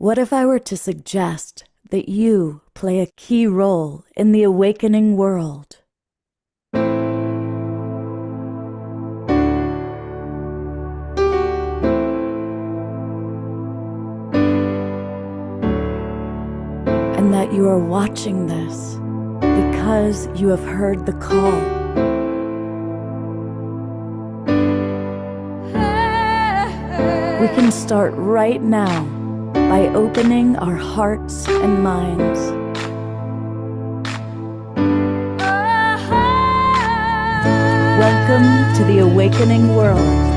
What if I were to suggest that you play a key role in the awakening world? And that you are watching this because you have heard the call. We can start right now by opening our hearts and minds. Welcome to the awakening world.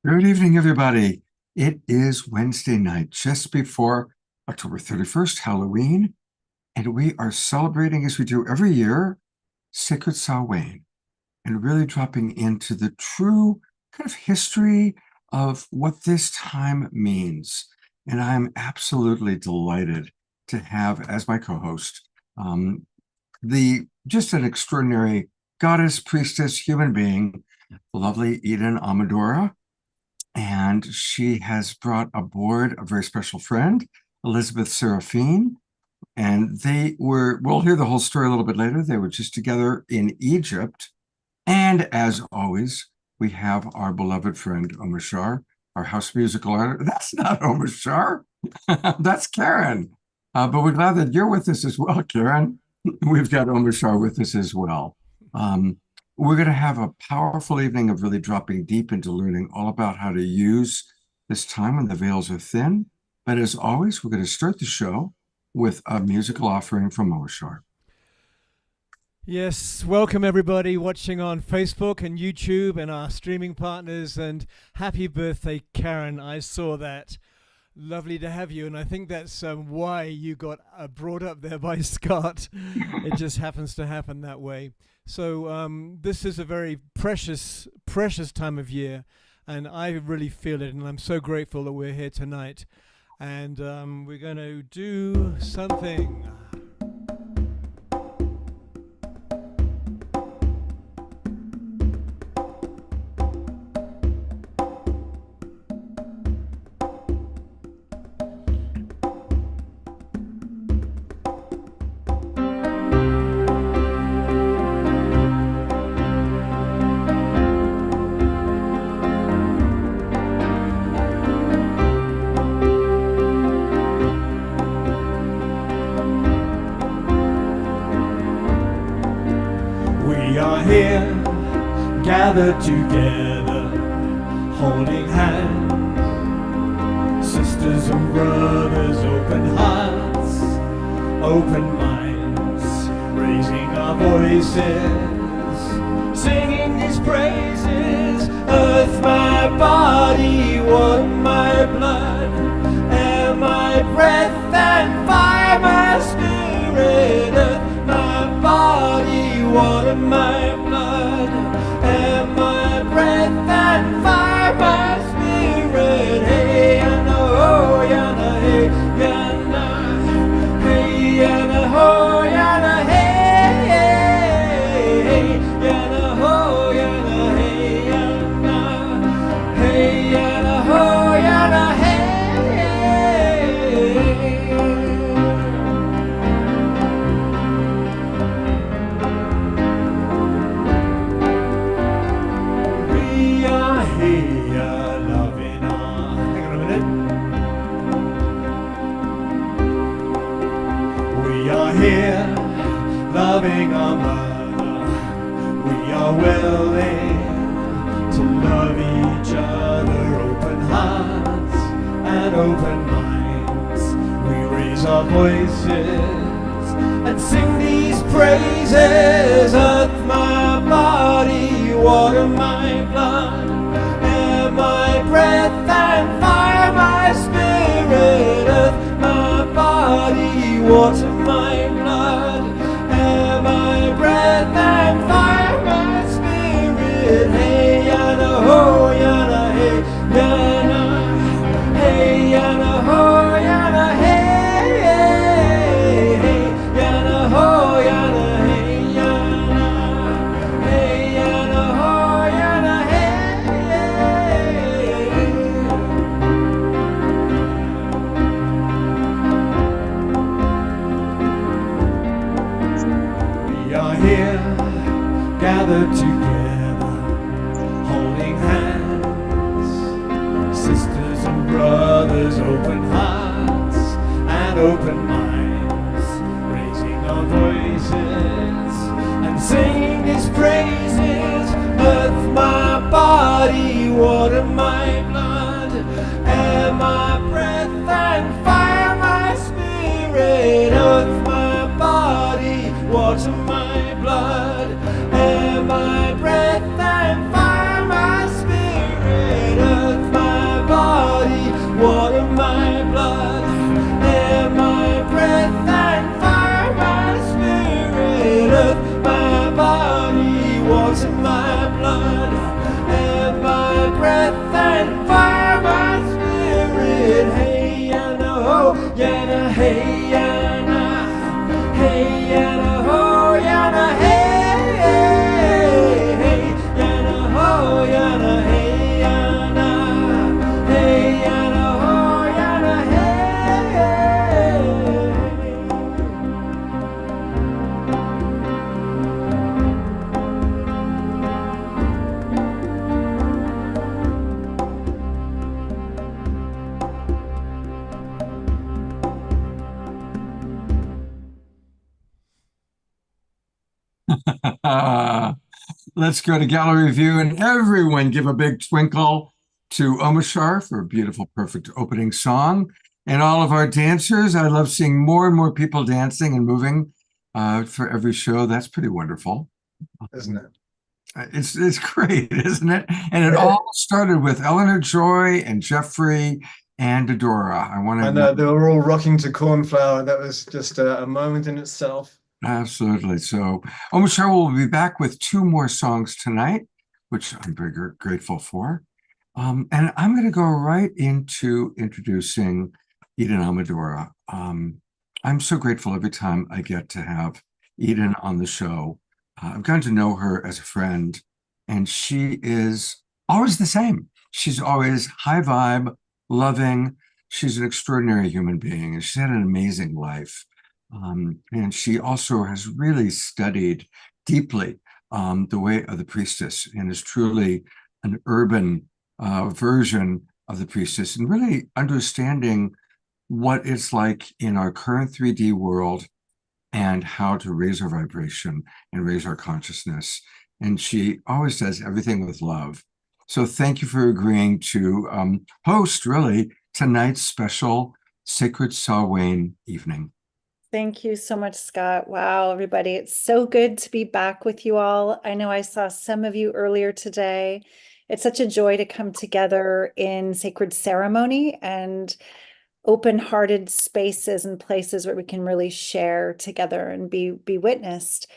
Good evening, everybody. It is Wednesday night, just before October 31st, Halloween, and we are celebrating, as we do every year, Sacred Samhain, and really dropping into the true kind of history of what this time means. And I'm absolutely delighted to have as my co-host just an extraordinary goddess, priestess, human being, the lovely Eden Amadora. And she has brought aboard a very special friend, Elizabeth Seraphine. And we'll hear the whole story a little bit later. They were just together in Egypt. And as always, we have our beloved friend, Omar Shar, our house musical artist. That's not Omar Shar. That's Karen. But we're glad that you're with us as well, Karen. We've got Omar Shar with us as well. We're going to have a powerful evening of really dropping deep into learning all about how to use this time when the veils are thin. But as always, we're going to start the show with a musical offering from Omar Shar. Yes, welcome everybody watching on Facebook and YouTube and our streaming partners, and happy birthday, Karen. I saw that. Lovely to have you, and I think that's why you got brought up there by Scott. It just happens to happen that way. So this is a very precious time of year, and I really feel it, and I'm so grateful that we're here tonight. And we're going to do something. Gathered together, holding hands, sisters and brothers, open hearts, open minds, raising our voices, singing these praises. Earth, my body, water, my blood, air, my breath, and fire, my spirit. Earth, my body, water, my blood, air, my breath, and fire, my spirit. Hey, yana, oh, yana, hey, yana, hey, yana, oh, yana, hey, hey, yana, oh, yana, hey, yana, hey, yana, oh, yana, hey. loving our mother, we are willing to love each other, open hearts and open minds. We raise our voices and sing these praises. Earth, my body, water, my blood, air, my breath, and fire, my spirit. Earth, my body, water, my blood, air, my breath, and fire, my spirit. Hey, yana, ho, yana, hey, yana, hey, yana, ho, yana, hey, hey, hey, yana, ho, yana, hey, yana, hey, yana, ho, yana, hey, hey. We are here, gathered together, holding hands, sisters and brothers, open hearts and open minds, raising our voices and singing His praises. Earth, my body, water, my blood, air, my breath, and fire, my spirit. Earth, my body, water, my blood, air, my breath, and fire, my spirit. Earth, my body, water, my blood, air, my breath, and fire, my spirit. Earth, my body, water, my blood, air, my breath, and fire, my spirit. Hey, yana, ho, yana, hey, yana, hey, yana, ho, yana, hey, hey, hey, yana, ho, yana, hey, yana, hey, yana, ho, yana, hey, hey. Let's go to gallery view and everyone give a big twinkle to Omashar for a beautiful, perfect opening song. And all of our dancers, I love seeing more and more people dancing and moving for every show. That's pretty wonderful. Isn't it? It's great, isn't it? And it all started with Eleanor Joy and Jeffrey and Adora. I want I know they were all rocking to Cornflower. That was just a moment in itself. Absolutely. So, Omashar will be back with two more songs tonight, which I'm very grateful for. And I'm going to go right into introducing Eden Amadora. I'm so grateful every time I get to have Eden on the show. I've gotten to know her as a friend, and she is always the same. She's always high vibe, loving. She's an extraordinary human being, and she's had an amazing life. And she also has really studied deeply the way of the priestess and is truly an urban version of the priestess and really understanding what it's like in our current 3D world and how to raise our vibration and raise our consciousness. And she always does everything with love. So thank you for agreeing to host, really, tonight's special Sacred Samhain evening. Thank you so much, Scott. Wow, everybody. It's so good to be back with you all. I know I saw some of you earlier today. It's such a joy to come together in sacred ceremony and open-hearted spaces and places where we can really share together and be witnessed.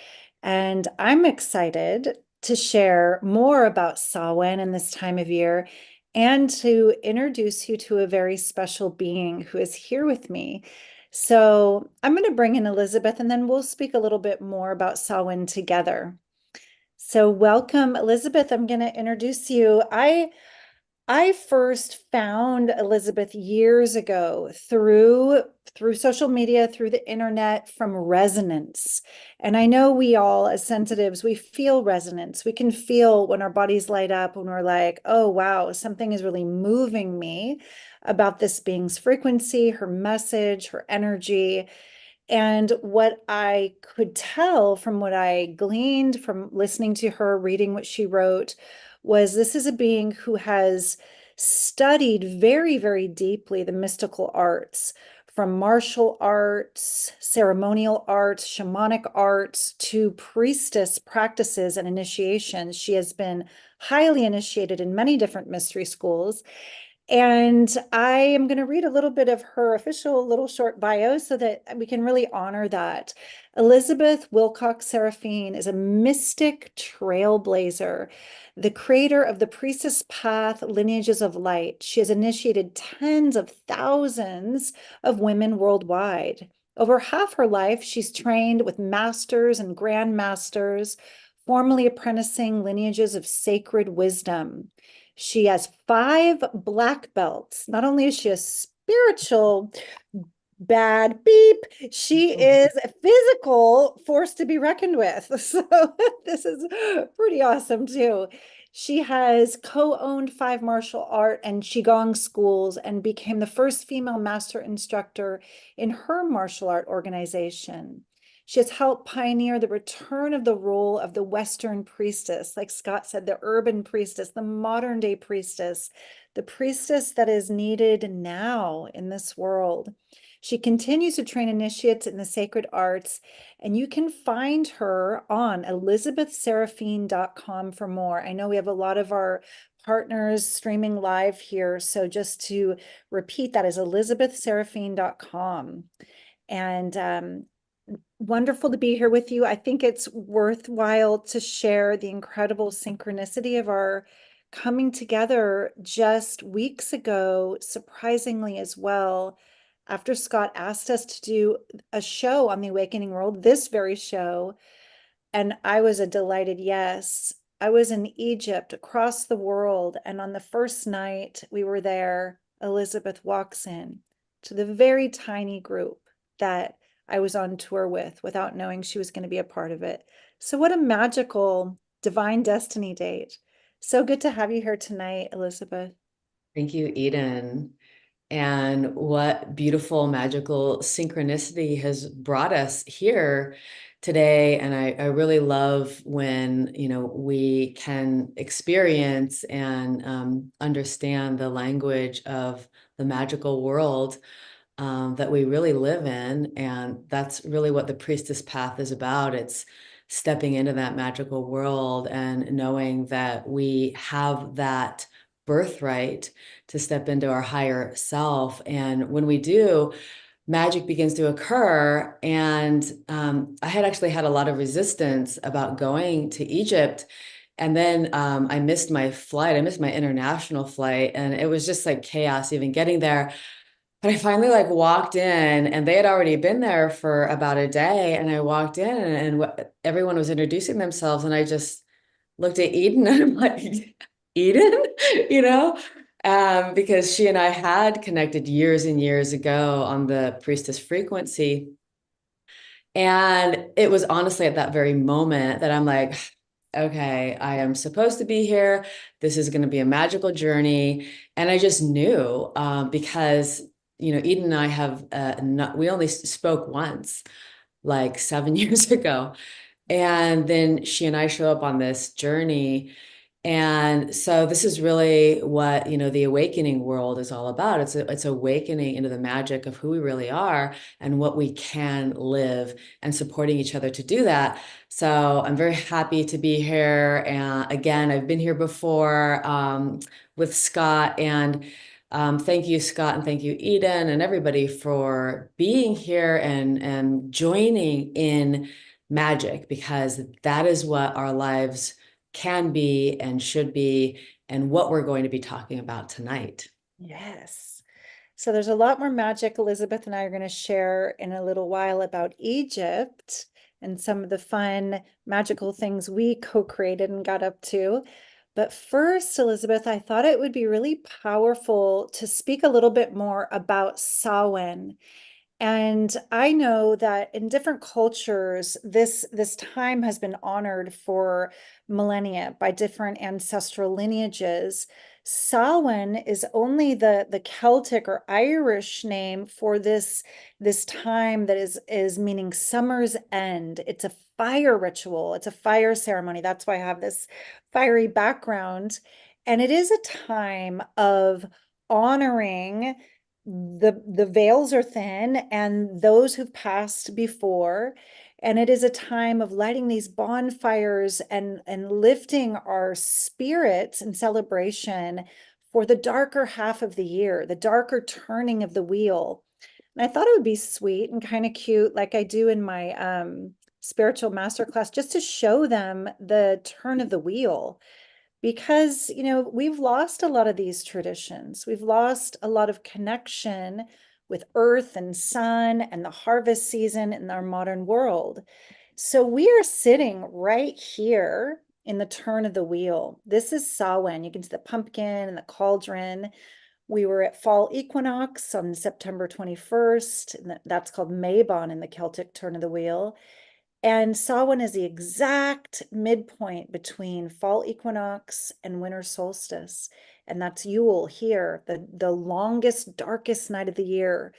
And I'm excited to share more about Samhain in this time of year and to introduce you to a very special being who is here with me. So I'm going to bring in Elizabeth and then we'll speak a little bit more about Samhain together. So welcome, Elizabeth. I'm going to introduce you. I first found Elizabeth years ago through social media, through the internet, from resonance. And I know we all, as sensitives, we feel resonance. We can feel when our bodies light up, when we're like, oh, wow, something is really moving me about this being's frequency, her message, her energy. And what I could tell from what I gleaned from listening to her, reading what she wrote, was this is a being who has studied very, very deeply the mystical arts, from martial arts, ceremonial arts, shamanic arts, to priestess practices and initiations. She has been highly initiated in many different mystery schools. And I am going to read a little bit of her official little short bio so that we can really honor that. Elizabeth Wilcox Seraphine is a mystic trailblazer, the creator of the Priestess Path lineages of light. She has initiated tens of thousands of women worldwide. Over half her life, she's trained with masters and grandmasters, formally apprenticing lineages of sacred wisdom. She has 5 black belts. Not only is she a spiritual bad beep, she is a physical force to be reckoned with. So this is pretty awesome too. She has co-owned 5 martial art and Qigong schools and became the first female master instructor in her martial art organization. She has helped pioneer the return of the role of the Western priestess, like Scott said, the urban priestess, the modern day priestess, the priestess that is needed now in this world. She continues to train initiates in the sacred arts, and you can find her on elizabethseraphine.com for more. I know we have a lot of our partners streaming live here, so just to repeat, that is elizabethseraphine.com. And wonderful to be here with you. I think it's worthwhile to share the incredible synchronicity of our coming together just weeks ago, surprisingly as well, after Scott asked us to do a show on the Awakening World, this very show, and I was a delighted yes. I was in Egypt, across the world, and on the first night we were there, Elizabeth walks in to the very tiny group that I was on tour with without knowing she was going to be a part of it. So what a magical divine destiny date. So good to have you here tonight, Elizabeth. Thank you, Eden. And what beautiful, magical synchronicity has brought us here today. And I really love when, we can experience and understand the language of the magical world that we really live in. And that's really what the priestess path is about. It's stepping into that magical world and knowing that we have that birthright to step into our higher self. And when we do, magic begins to occur. And I had actually had a lot of resistance about going to Egypt. And then I missed my flight. I missed my international flight. And it was just like chaos even getting there. But I finally walked in and they had already been there for about a day. And I walked in and everyone was introducing themselves. And I just looked at Eden and I'm like, Eden, because she and I had connected years and years ago on the priestess frequency. And it was honestly at that very moment that I'm like, okay, I am supposed to be here. This is going to be a magical journey. And I just knew because Eden and I have we only spoke once, like 7 years ago. And then she and I show up on this journey. And so this is really what, the awakening world is all about. It's awakening into the magic of who we really are and what we can live and supporting each other to do that. So I'm very happy to be here. And again, I've been here before with Scott, and thank you, Scott, and thank you, Eden, and everybody for being here and joining in magic, because that is what our lives can be and should be, and what we're going to be talking about tonight. Yes. So there's a lot more magic Elizabeth and I are going to share in a little while about Egypt and some of the fun magical things we co-created and got up to. But first, Elizabeth, I thought it would be really powerful to speak a little bit more about Samhain. And I know that in different cultures, this time has been honored for millennia by different ancestral lineages. Samhain is only the Celtic or Irish name for this time that is meaning summer's end. It's a fire ritual. It's a fire ceremony. That's why I have this fiery background. And it is a time of honoring the veils are thin and those who've passed before. And it is a time of lighting these bonfires and lifting our spirits in celebration for the darker half of the year, the darker turning of the wheel. And I thought it would be sweet and kind of cute, like I do in my spiritual masterclass, just to show them the turn of the wheel. Because, we've lost a lot of these traditions. We've lost a lot of connection with earth and sun and the harvest season in our modern world. So we are sitting right here in the turn of the wheel. This is Samhain. You can see the pumpkin and the cauldron. We were at fall equinox on September 21st. And that's called Mabon in the Celtic turn of the wheel. And Samhain is the exact midpoint between fall equinox and winter solstice. And that's Yule here, the longest, darkest night of the year.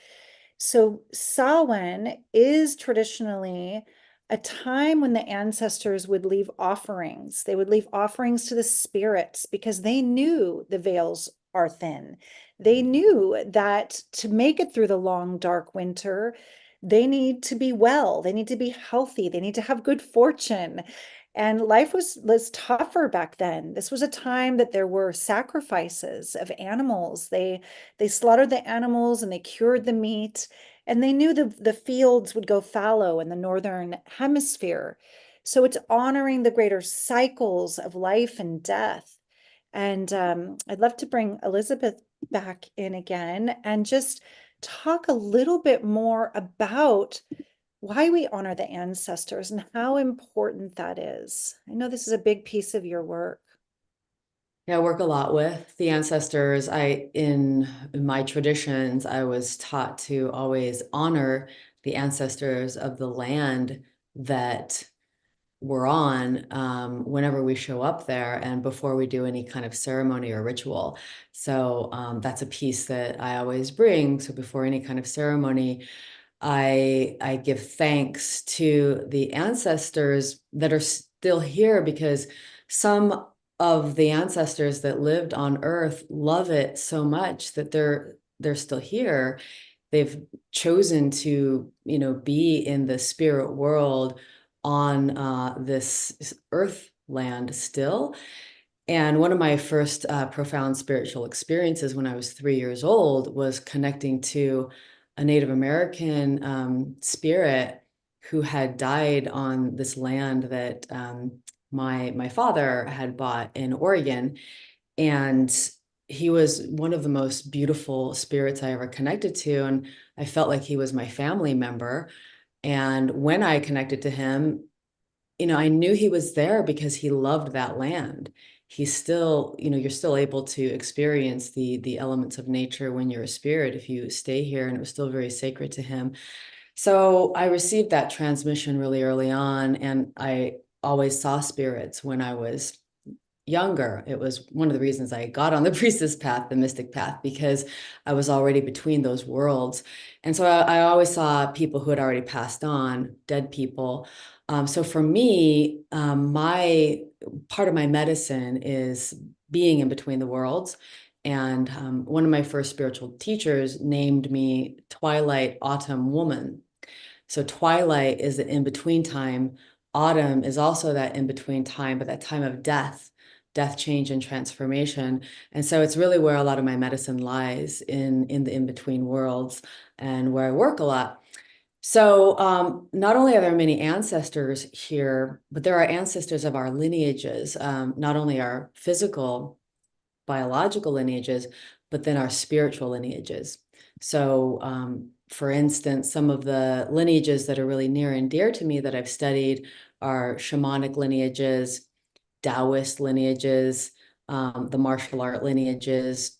So Samhain is traditionally a time when the ancestors would leave offerings. They would leave offerings to the spirits because they knew the veils are thin. They knew that to make it through the long, dark winter, they need to be well, they need to be healthy, they need to have good fortune. And life was tougher back then. This was a time that there were sacrifices of animals. They slaughtered the animals and they cured the meat, and they knew the fields would go fallow in the northern hemisphere. So it's honoring the greater cycles of life and death. And I'd love to bring Elizabeth back in again and just talk a little bit more about why we honor the ancestors and how important that is. I know this is a big piece of your work. Yeah, I work a lot with the ancestors. In my traditions, I was taught to always honor the ancestors of the land that we're on whenever we show up there and before we do any kind of ceremony or ritual. So that's a piece that I always bring. So before any kind of ceremony, I give thanks to the ancestors that are still here, because some of the ancestors that lived on Earth love it so much that they're still here. They've chosen to, be in the spirit world on this earth land still. And one of my first profound spiritual experiences when I was 3 years old was connecting to a Native American spirit who had died on this land that my father had bought in Oregon. And he was one of the most beautiful spirits I ever connected to. And I felt like he was my family member. And when I connected to him, I knew he was there because he loved that land. He's still, you're still able to experience the elements of nature when you're a spirit if you stay here, and it was still very sacred to him. So I received that transmission really early on, and I always saw spirits when I was younger. It was one of the reasons I got on the priestess path, the mystic path, because I was already between those worlds. And so I always saw people who had already passed on, dead people. So for me, my part of my medicine is being in between the worlds. And one of my first spiritual teachers named me Twilight Autumn Woman. So twilight is the in-between time. Autumn is also that in-between time, but that time of death, change, and transformation. And so it's really where a lot of my medicine lies, in the in-between worlds, and where I work a lot. So not only are there many ancestors here, but there are ancestors of our lineages, not only our physical, biological lineages, but then our spiritual lineages. So for instance, some of the lineages that are really near and dear to me that I've studied are shamanic lineages, Taoist lineages, the martial art lineages,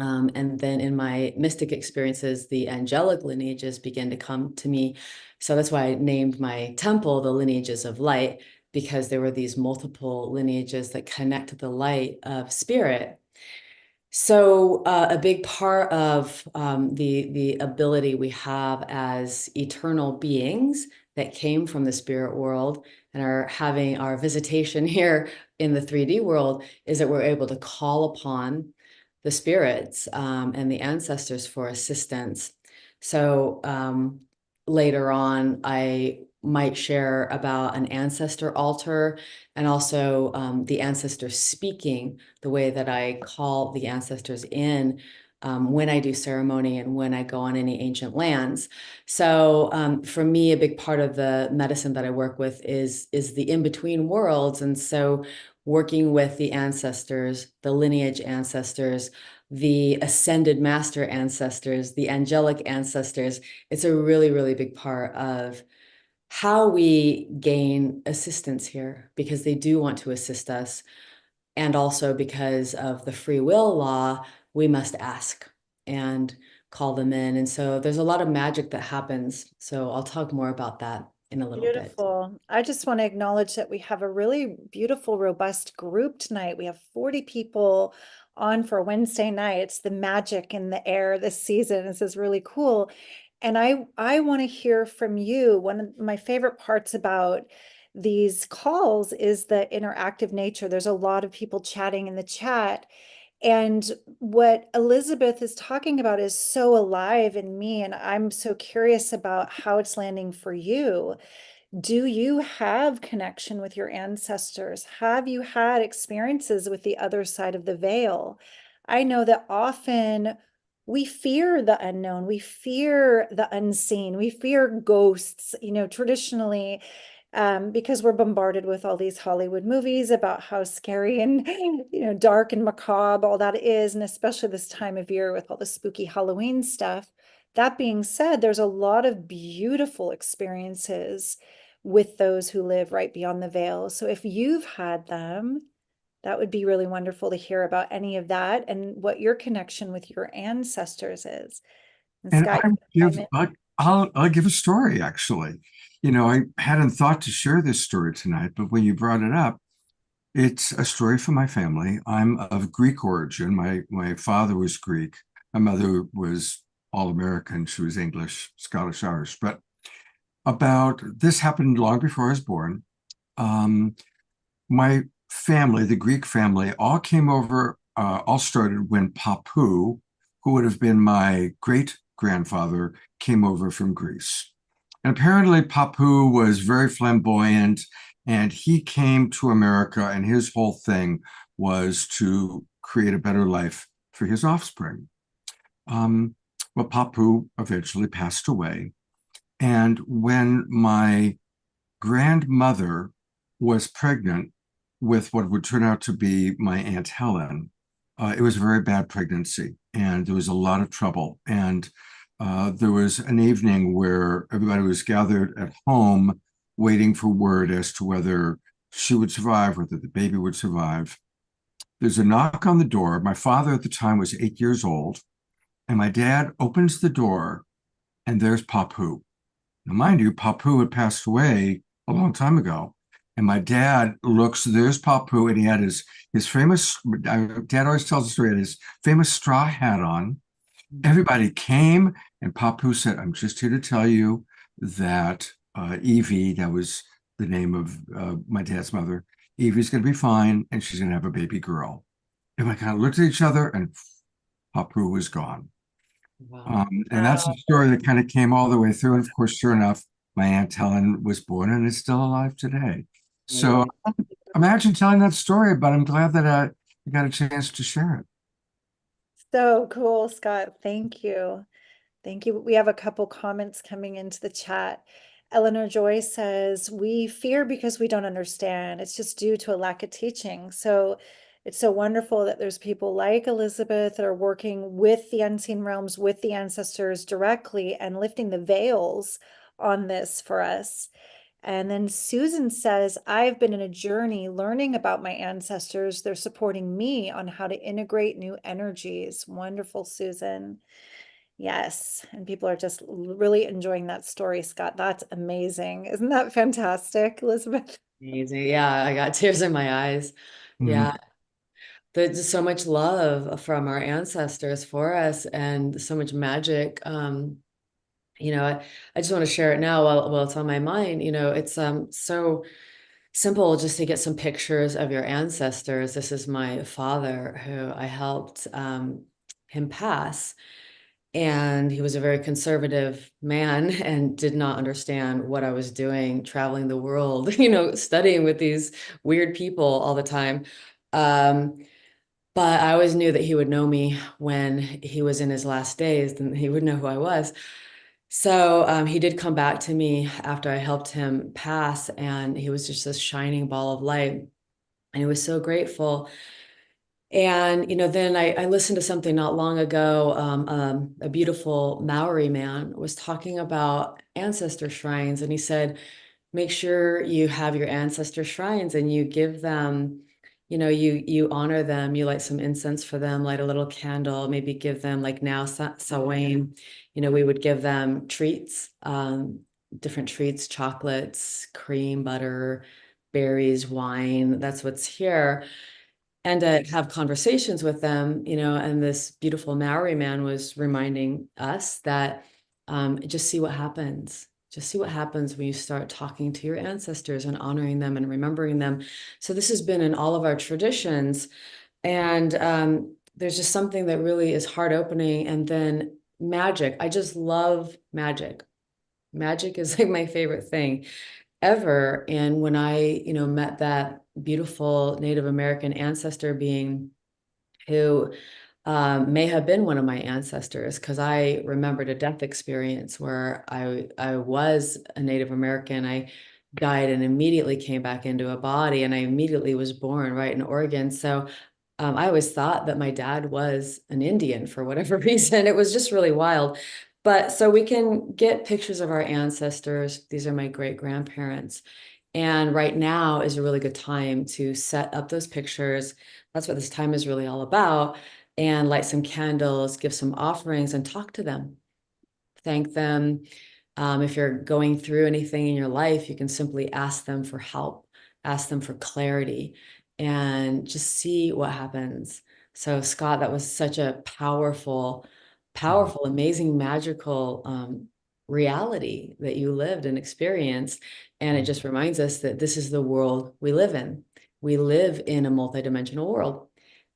And then in my mystic experiences, the angelic lineages began to come to me. So that's why I named my temple the Lineages of Light, because there were these multiple lineages that connect to the light of spirit. So a big part of the ability we have as eternal beings that came from the spirit world and are having our visitation here in the 3D world is that we're able to call upon the spirits and the ancestors for assistance. So later on, I might share about an ancestor altar and also the ancestors speaking, the way that I call the ancestors in when I do ceremony and when I go on any ancient lands. So for me, a big part of the medicine that I work with is the in-between worlds. And so working with the ancestors, the lineage ancestors, the ascended master ancestors, the angelic ancestors, it's a really, really big part of how we gain assistance here, because they do want to assist us. And also because of the free will law, we must ask and call them in. And so there's a lot of magic that happens. So I'll talk more about that in a little bit. Beautiful. I just want to acknowledge that we have a really beautiful, robust group tonight. We have 40 people on for Wednesday night. It's the magic in the air this season. This is really cool. And I want to hear from you. One of my favorite parts about these calls is the interactive nature. There's a lot of people chatting in the chat. And what Elizabeth is talking about is so alive in me. And I'm so curious about how it's landing for you. Do you have connection with your ancestors? Have you had experiences with the other side of the veil? I know that often we fear the unknown, we fear the unseen, we fear ghosts, traditionally, because we're bombarded with all these Hollywood movies about how scary and dark and macabre all that is, and especially this time of year with all the spooky Halloween stuff. That being said, there's a lot of beautiful experiences with those who live right beyond the veil. So if you've had them, that would be really wonderful to hear about any of that and what your connection with your ancestors is. And And Scott, I you give, chime in. I'll give a story actually. I hadn't thought to share this story tonight, but when you brought it up, it's a story from my family. I'm of Greek origin. My father was Greek. My mother was all American. She was English, Scottish, Irish. But about this happened long before I was born. My family, the Greek family, all came over, all started when Papu, who would have been my great grandfather, came over from Greece. And apparently, Papu was very flamboyant, and he came to America, and his whole thing was to create a better life for his offspring. Well, Papu eventually passed away. And when my grandmother was pregnant with what would turn out to be my Aunt Helen, it was a very bad pregnancy, and there was a lot of trouble. And there was an evening where everybody was gathered at home waiting for word as to whether she would survive, whether the baby would survive. There's a knock on the door. My father at the time was 8 years old, and my dad opens the door, and there's Papu. Now, mind you, Papu had passed away a long time ago. And my dad looks, there's Papu, and he had his famous, dad always tells the story, he had his famous straw hat on. Everybody came, and Papu said, I'm just here to tell you that Evie, that was the name of my dad's mother, Evie's going to be fine, and she's going to have a baby girl. And we kind of looked at each other, and Papu was gone. Wow. And that's a story that kind of came all the way through. And of course, sure enough, my Aunt Helen was born and is still alive today. So imagine telling that story, but I'm glad that I got a chance to share it. So cool, Scott. Thank you. Thank you. We have a couple comments coming into the chat. Eleanor Joy says, we fear because we don't understand. It's just due to a lack of teaching. So it's so wonderful that there's people like Elizabeth that are working with the unseen realms, with the ancestors directly and lifting the veils on this for us. And then Susan says, I've been in a journey learning about my ancestors. They're supporting me on how to integrate new energies. Wonderful, Susan. Yes. And people are just really enjoying that story, Scott. That's amazing. Isn't that fantastic, Elizabeth? Amazing. Yeah, I got tears in my eyes. Yeah. There's just so much love from our ancestors for us and so much magic. I just want to share it now while it's on my mind. It's so simple just to get some pictures of your ancestors. This is my father who I helped him pass. And he was a very conservative man and did not understand what I was doing, traveling the world, studying with these weird people all the time. But I always knew that he would know me when he was in his last days, and he would know who I was. So he did come back to me after I helped him pass, and he was just this shining ball of light. And he was so grateful. And, then I listened to something not long ago. A beautiful Maori man was talking about ancestor shrines, and he said, make sure you have your ancestor shrines and you give them, you honor them, you light some incense for them, light a little candle, maybe give them, like now SAMHAIN, we would give them treats, different treats, chocolates, cream, butter, berries, wine. That's what's here. And to have conversations with them, and this beautiful Maori man was reminding us that just see what happens. Just see what happens when you start talking to your ancestors and honoring them and remembering them. So this has been in all of our traditions. And there's just something that really is heart opening. And then magic. I just love magic. Magic is like my favorite thing ever. And when I, met that beautiful Native American ancestor being who may have been one of my ancestors, because I remembered a death experience where I was a Native American. I died and immediately came back into a body, and I immediately was born right in Oregon. So I always thought that my dad was an Indian for whatever reason. It was just really wild. But so we can get pictures of our ancestors. These are my great grandparents. And right now is a really good time to set up those pictures. That's what this time is really all about. And light some candles, give some offerings, and talk to them. Thank them. If you're going through anything in your life, you can simply ask them for help, ask them for clarity, and just see what happens. So, Scott, that was such a powerful, amazing, magical reality that you lived and experienced. And it just reminds us that this is the world we live in. We live in a multidimensional world.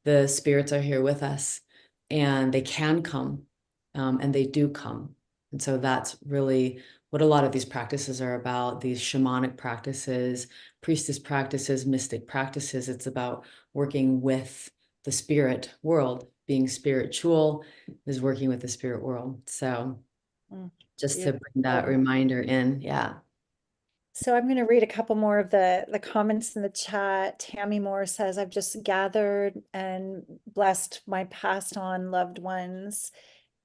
The spirits are here with us, and they can come, and they do come. And so that's really what a lot of these practices are about, these shamanic practices, priestess practices, mystic practices. It's about working with the spirit world. Being spiritual is working with the spirit world. So just to bring that reminder in. Yeah. So I'm going to read a couple more of the comments in the chat. Tammy Moore says, I've just gathered and blessed my passed on loved ones.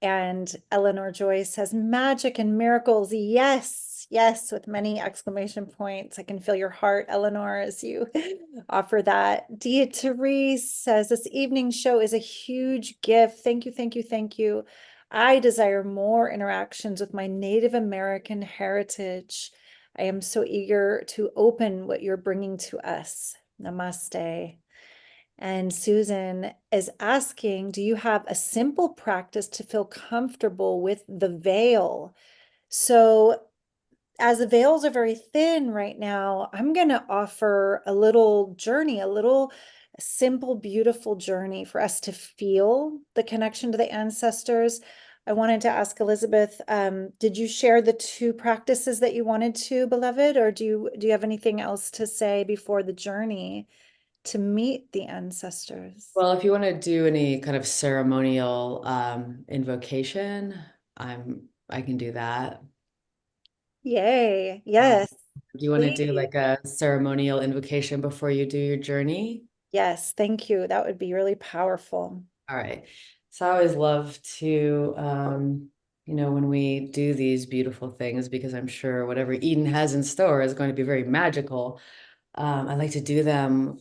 And Eleanor Joy says, magic and miracles. Yes, yes, with many exclamation points. I can feel your heart, Eleanor, as you offer that. Dia Therese says, this evening show is a huge gift. Thank you, thank you, thank you. I desire more interactions with my Native American heritage. I am so eager to open what you're bringing to us. Namaste. And Susan is asking, do you have a simple practice to feel comfortable with the veil? So as the veils are very thin right now, I'm going to offer a little journey, a little simple, beautiful journey for us to feel the connection to the ancestors. I wanted to ask Elizabeth, did you share the two practices that you wanted to, beloved, or do you have anything else to say before the journey to meet the ancestors? Well, if you want to do any kind of ceremonial invocation, I can do that. Yay. Yes. Do you want to do Please. like a ceremonial invocation before you do your journey? Yes. Thank you. That would be really powerful. All right. So I always love to you know, when we do these beautiful things, because I'm sure whatever Eden has in store is going to be very magical. I like to do them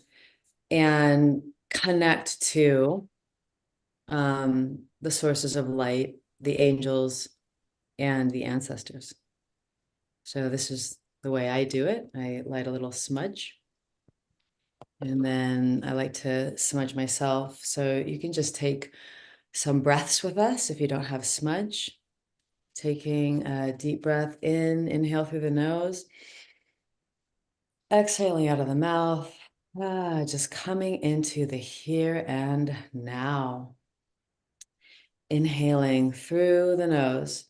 and connect to the sources of light, the angels, and the ancestors. So this is the way I do it. I light a little smudge, and then I like to smudge myself. So you can just take some breaths with us if you don't have smudge. Taking a deep breath in, inhale through the nose, exhaling out of the mouth, just coming into the here and now. Inhaling through the nose,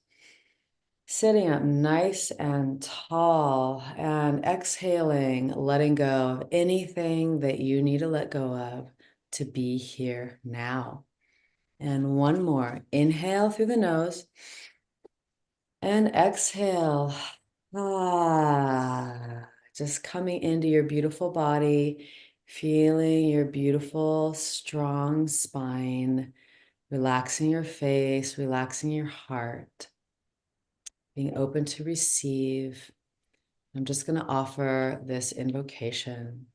sitting up nice and tall, and exhaling, letting go of anything that you need to let go of to be here now. And one more, inhale through the nose and exhale. Just coming into your beautiful body, feeling your beautiful, strong spine, relaxing your face, relaxing your heart, being open to receive. I'm just going to offer this invocation.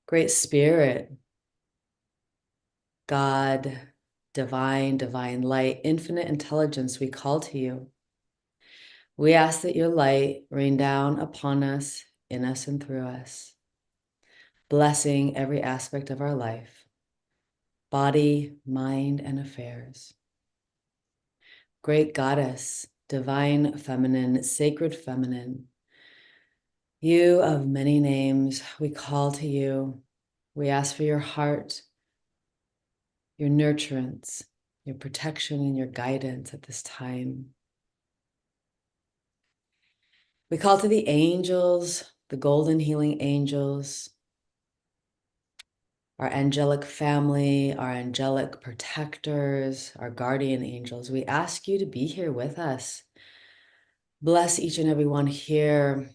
Great Spirit, God, divine light, infinite intelligence, we call to you. We ask that your light rain down upon us, in us, and through us, blessing every aspect of our life, body, mind, and affairs. Great Goddess, divine feminine, sacred feminine, you of many names, we call to you. We ask for your heart, your nurturance, your protection, and your guidance at this time. We call to the angels, the golden healing angels, our angelic family, our angelic protectors, our guardian angels. We ask you to be here with us. Bless each and every one here.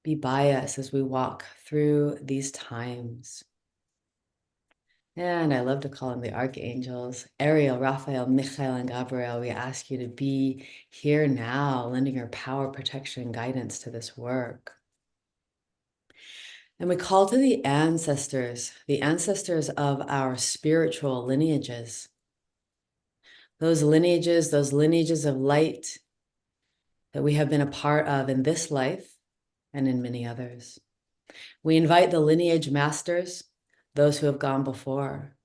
Be by us as we walk through these times. And I love to call them the archangels. Ariel, Raphael, Michael, and Gabriel, we ask you to be here now, lending your power, protection, and guidance to this work. And we call to the ancestors of our spiritual lineages. Those lineages of light that we have been a part of in this life and in many others. We invite the lineage masters, those who have gone before,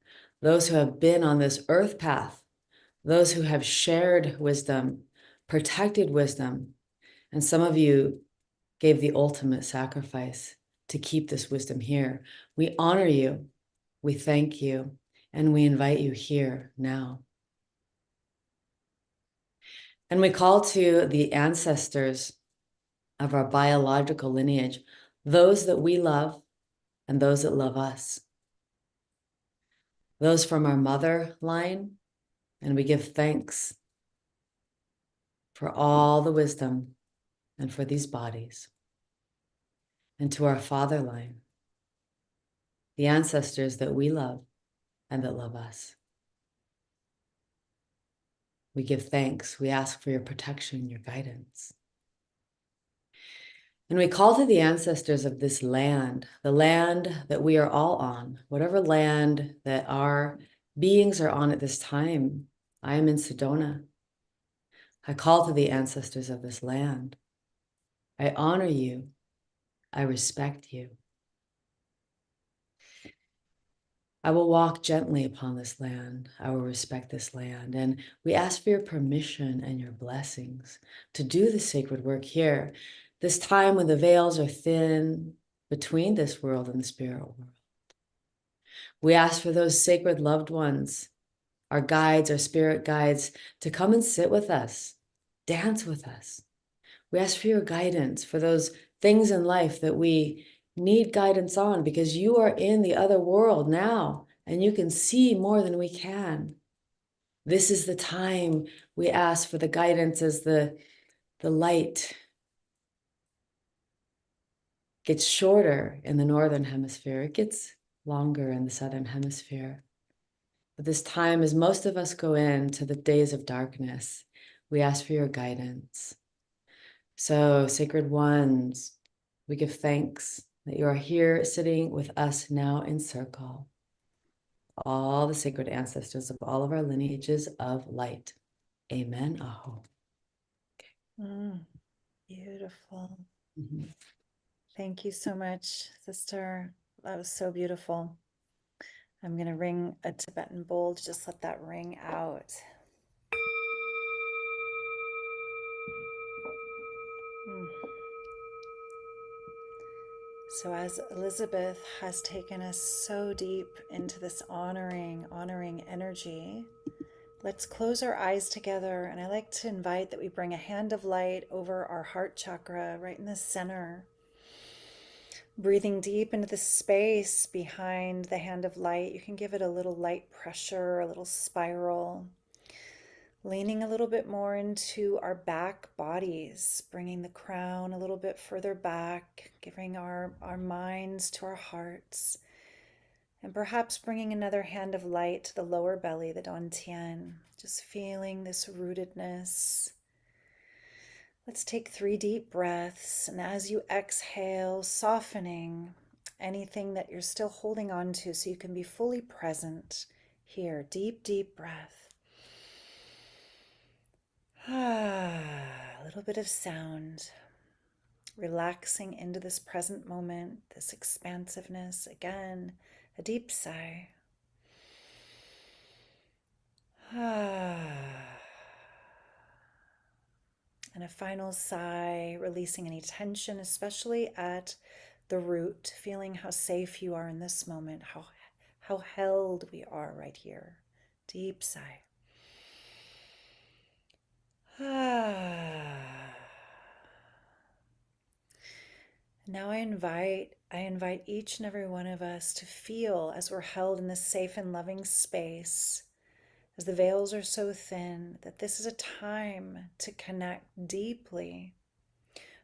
those who have been on this earth path, those who have shared wisdom, protected wisdom, and some of you gave the ultimate sacrifice to keep this wisdom here. We honor you, we thank you, and we invite you here now. And we call to the ancestors of our biological lineage, those that we love and those that love us. Those from our mother line, and we give thanks for all the wisdom and for these bodies. And to our father line, the ancestors that we love and that love us. We give thanks. We ask for your protection, your guidance. And we call to the ancestors of this land, the land that we are all on, whatever land that our beings are on at this time. I am in Sedona. I call to the ancestors of this land. I honor you. I respect you. I will walk gently upon this land. I will respect this land. And we ask for your permission and your blessings to do the sacred work here, this time when the veils are thin between this world and the spirit world. We ask for those sacred loved ones, our guides, our spirit guides, to come and sit with us, dance with us. We ask for your guidance for those things in life that we need guidance on, because you are in the other world now and you can see more than we can. This is the time we ask for the guidance as the light gets shorter in the northern hemisphere. It gets longer in the southern hemisphere. But this time, as most of us go into the days of darkness, we ask for your guidance. So, sacred ones, we give thanks that you are here sitting with us now in circle. All the sacred ancestors of all of our lineages of light. Amen. Aho. Beautiful. Mhm. Thank you so much, sister. That was so beautiful. I'm going to ring a Tibetan bowl to just let that ring out. So as Elizabeth has taken us so deep into this honoring energy, let's close our eyes together. And I like to invite that we bring a hand of light over our heart chakra right in the center. Breathing deep into the space behind the hand of light. You can give it a little light pressure, a little spiral. Leaning a little bit more into our back bodies, bringing the crown a little bit further back, giving our minds to our hearts, and perhaps bringing another hand of light to the lower belly, the Dantian, just feeling this rootedness. Let's take 3 deep breaths, and as you exhale, softening anything that you're still holding on to so you can be fully present here. Deep, deep breath. A little bit of sound, relaxing into this present moment, this expansiveness. Again, a deep sigh. And a final sigh, releasing any tension, especially at the root, feeling how safe you are in this moment, how held we are right here. Deep sigh. Now I invite each and every one of us to feel, as we're held in this safe and loving space, as the veils are so thin, that this is a time to connect deeply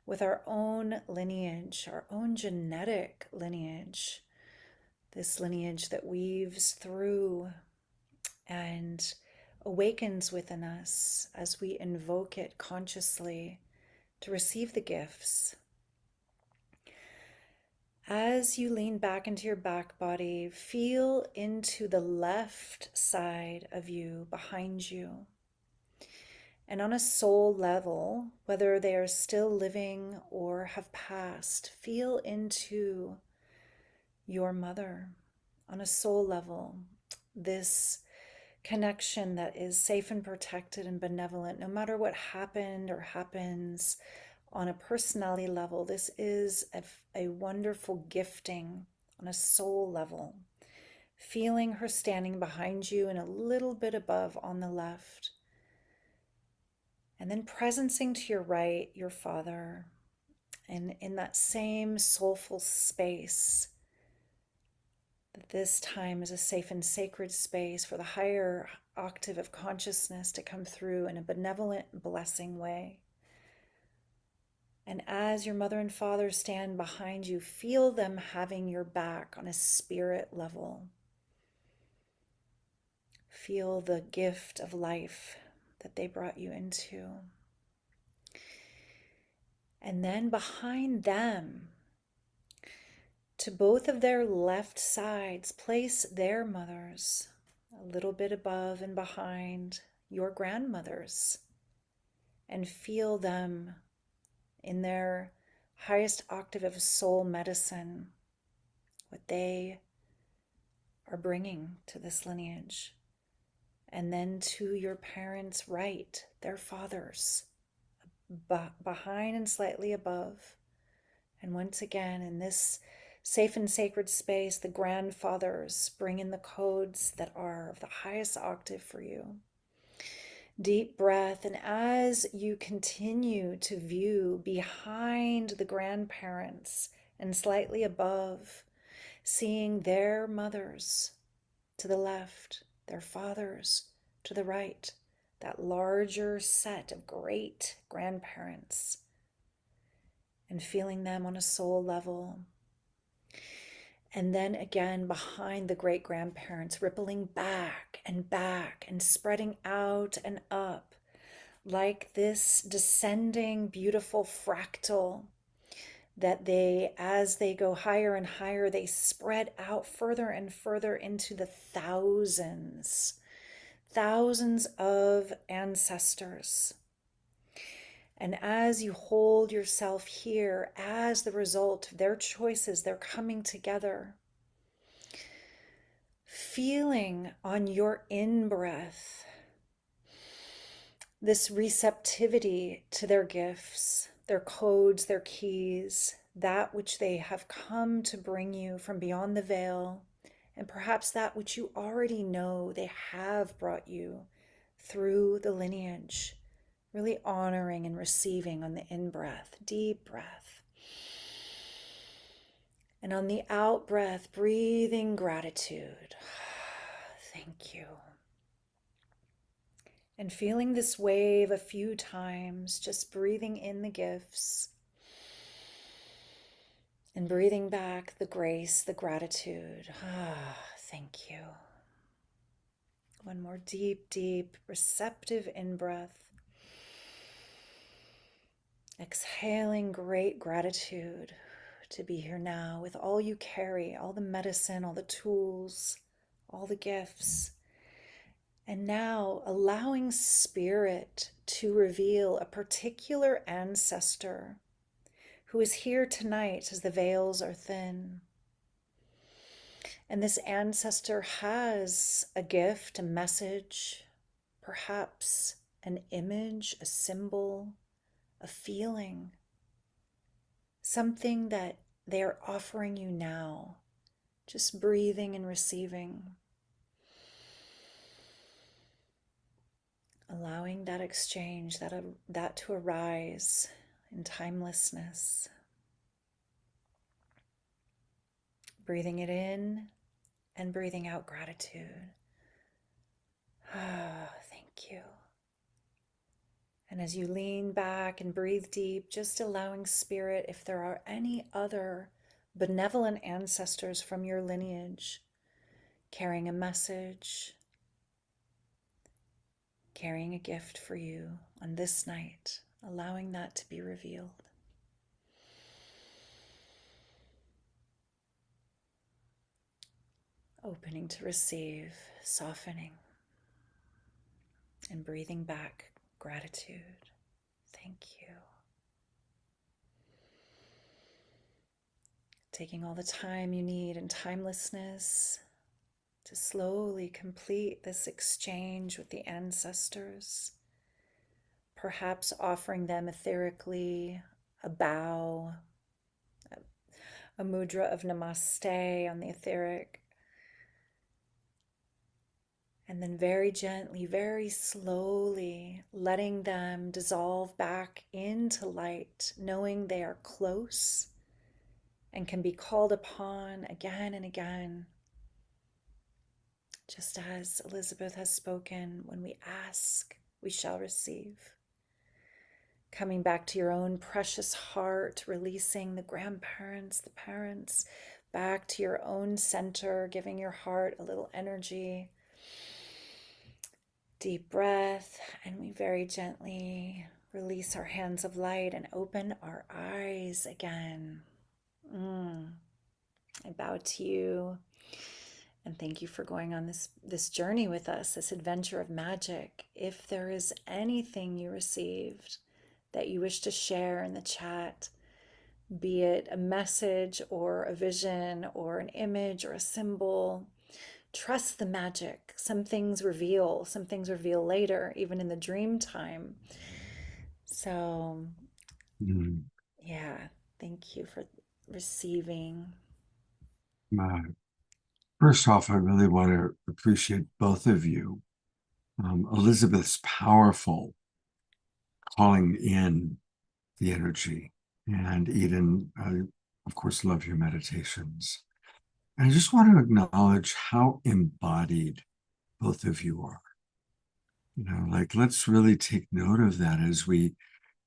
with our own lineage, our own genetic lineage, this lineage that weaves through and awakens within us as we invoke it consciously to receive the gifts. As you lean back into your back body, feel into the left side of you, behind you. And on a soul level, whether they are still living or have passed, feel into your mother. On a soul level, this connection that is safe and protected and benevolent, no matter what happened or happens. On a personality level, this is a wonderful gifting on a soul level. Feeling her standing behind you and a little bit above on the left. And then presencing to your right, your father. And in that same soulful space, that this time is a safe and sacred space for the higher octave of consciousness to come through in a benevolent, blessing way. And as your mother and father stand behind you, feel them having your back on a spirit level. Feel the gift of life that they brought you into. And then behind them, to both of their left sides, place their mothers a little bit above and behind your grandmothers, and feel them in their highest octave of soul medicine, what they are bringing to this lineage. And then to your parents' right, their fathers, behind and slightly above. And once again, in this safe and sacred space, the grandfathers bring in the codes that are of the highest octave for you. Deep breath, and as you continue to view behind the grandparents and slightly above, seeing their mothers to the left, their fathers to the right, that larger set of great grandparents, and feeling them on a soul level. And then again behind the great grandparents, rippling back and spreading out and up like this descending beautiful fractal that they, as they go higher and higher, they spread out further and further into the thousands of ancestors. And as you hold yourself here, as the result of their choices, they're coming together, feeling on your in-breath this receptivity to their gifts, their codes, their keys, that which they have come to bring you from beyond the veil, and perhaps that which you already know they have brought you through the lineage. Really honoring and receiving on the in-breath, deep breath. And on the out-breath, breathing gratitude. Thank you. And feeling this wave a few times, just breathing in the gifts and breathing back the grace, the gratitude. Thank you. One more deep, deep, receptive in-breath. Exhaling great gratitude to be here now with all you carry, all the medicine, all the tools, all the gifts. And now allowing spirit to reveal a particular ancestor who is here tonight as the veils are thin. And this ancestor has a gift, a message, perhaps an image, a symbol, a feeling, something that they are offering you now, just breathing and receiving, allowing that exchange, that to arise in timelessness, breathing it in and breathing out gratitude. Thank you. And as you lean back and breathe deep, just allowing spirit, if there are any other benevolent ancestors from your lineage, carrying a message, carrying a gift for you on this night, allowing that to be revealed. Opening to receive, softening, and breathing back gratitude. Thank you. Taking all the time you need in timelessness to slowly complete this exchange with the ancestors, perhaps offering them etherically a bow, a mudra of namaste on the etheric, and then very gently, very slowly letting them dissolve back into light, knowing they are close and can be called upon again and again. Just as Elizabeth has spoken, when we ask, we shall receive. Coming back to your own precious heart, releasing the grandparents, the parents, back to your own center, giving your heart a little energy. Deep breath, and we very gently release our hands of light and open our eyes again. I bow to you and thank you for going on this journey with us, this adventure of magic. If there is anything you received that you wish to share in the chat, be it a message or a vision or an image or a symbol, trust the magic. Some things reveal later, even in the dream time. So, yeah, thank you for receiving. First off, I really want to appreciate both of you. Elizabeth's powerful calling in the energy, and Eden, I, of course, love your meditations. And I just want to acknowledge how embodied both of you are. You know, like, let's really take note of that as we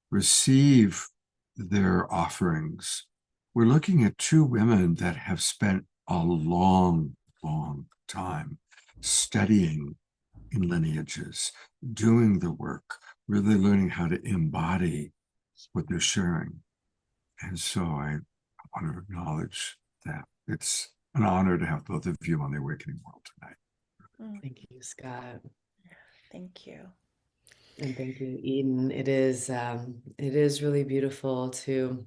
receive their offerings. We're looking at two women that have spent a long, long time studying in lineages, doing the work, really learning how to embody what they're sharing. And so I want to acknowledge that. It's an honor to have both of you on the Awakening World tonight. Thank you, Scott. Thank you. And thank you, Eden. It is really beautiful to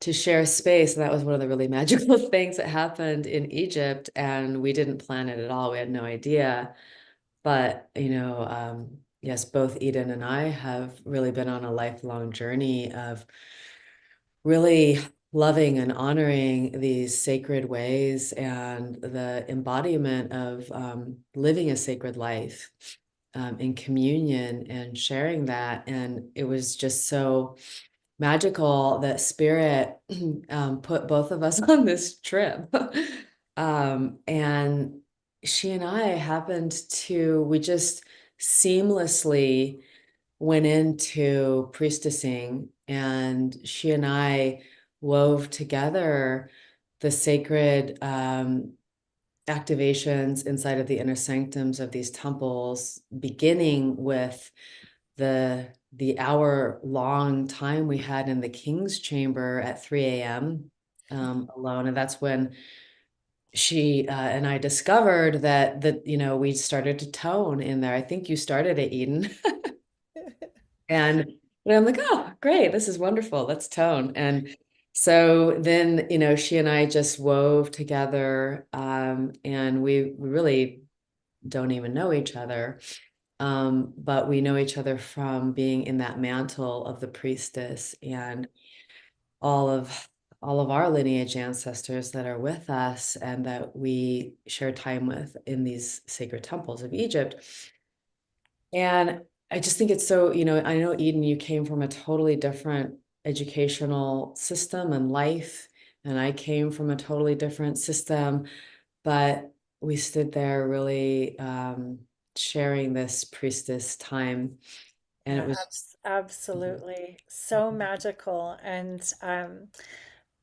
share space. And that was one of the really magical things that happened in Egypt. And we didn't plan it at all. We had no idea. But, yes, both Eden and I have really been on a lifelong journey of really loving and honoring these sacred ways and the embodiment of living a sacred life in communion and sharing that. And it was just so magical that Spirit put both of us on this trip. And she and I we just seamlessly went into priestessing, and she and I wove together the sacred activations inside of the inner sanctums of these temples, beginning with the hour-long time we had in the King's Chamber at 3 a.m. Alone. And that's when she and I discovered that we started to tone in there. I think you started it, Eden. And I'm like, oh, great, this is wonderful. Let's tone. And so then, she and I just wove together, and we really don't even know each other. But we know each other from being in that mantle of the priestess and all of our lineage ancestors that are with us and that we share time with in these sacred temples of Egypt. And I just think it's so, I know, Eden, you came from a totally different educational system and life, and I came from a totally different system, but we stood there really sharing this priestess time. And it was Absolutely. So magical. And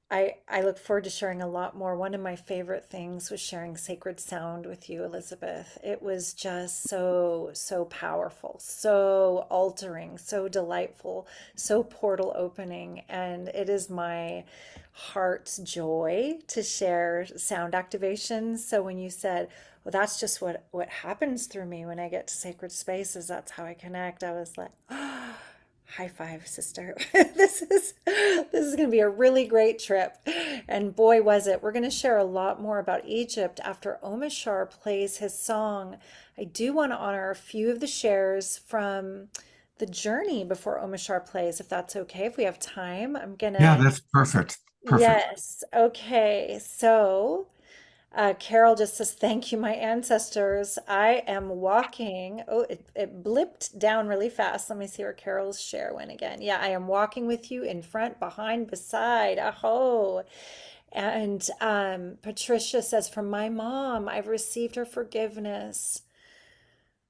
I look forward to sharing a lot more. One of my favorite things was sharing sacred sound with you, Elizabeth. It was just so, so powerful, so altering, so delightful, so portal opening. And it is my heart's joy to share sound activations. So when you said, well, that's just what happens through me when I get to sacred spaces, that's how I connect. I was like, high five, sister. This is going to be a really great trip. And boy, was it. We're going to share a lot more about Egypt after Omishar plays his song. I do want to honor a few of the shares from the journey before Omishar plays, if that's okay, if we have time. I'm Yeah, gonna, that's perfect. Perfect. yes, okay. So Carol just says, thank you, my ancestors. I am walking. Oh, it blipped down really fast. Let me see where Carol's share went again. Yeah, I am walking with you in front, behind, beside. Aho. And Patricia says, from my mom, I've received her forgiveness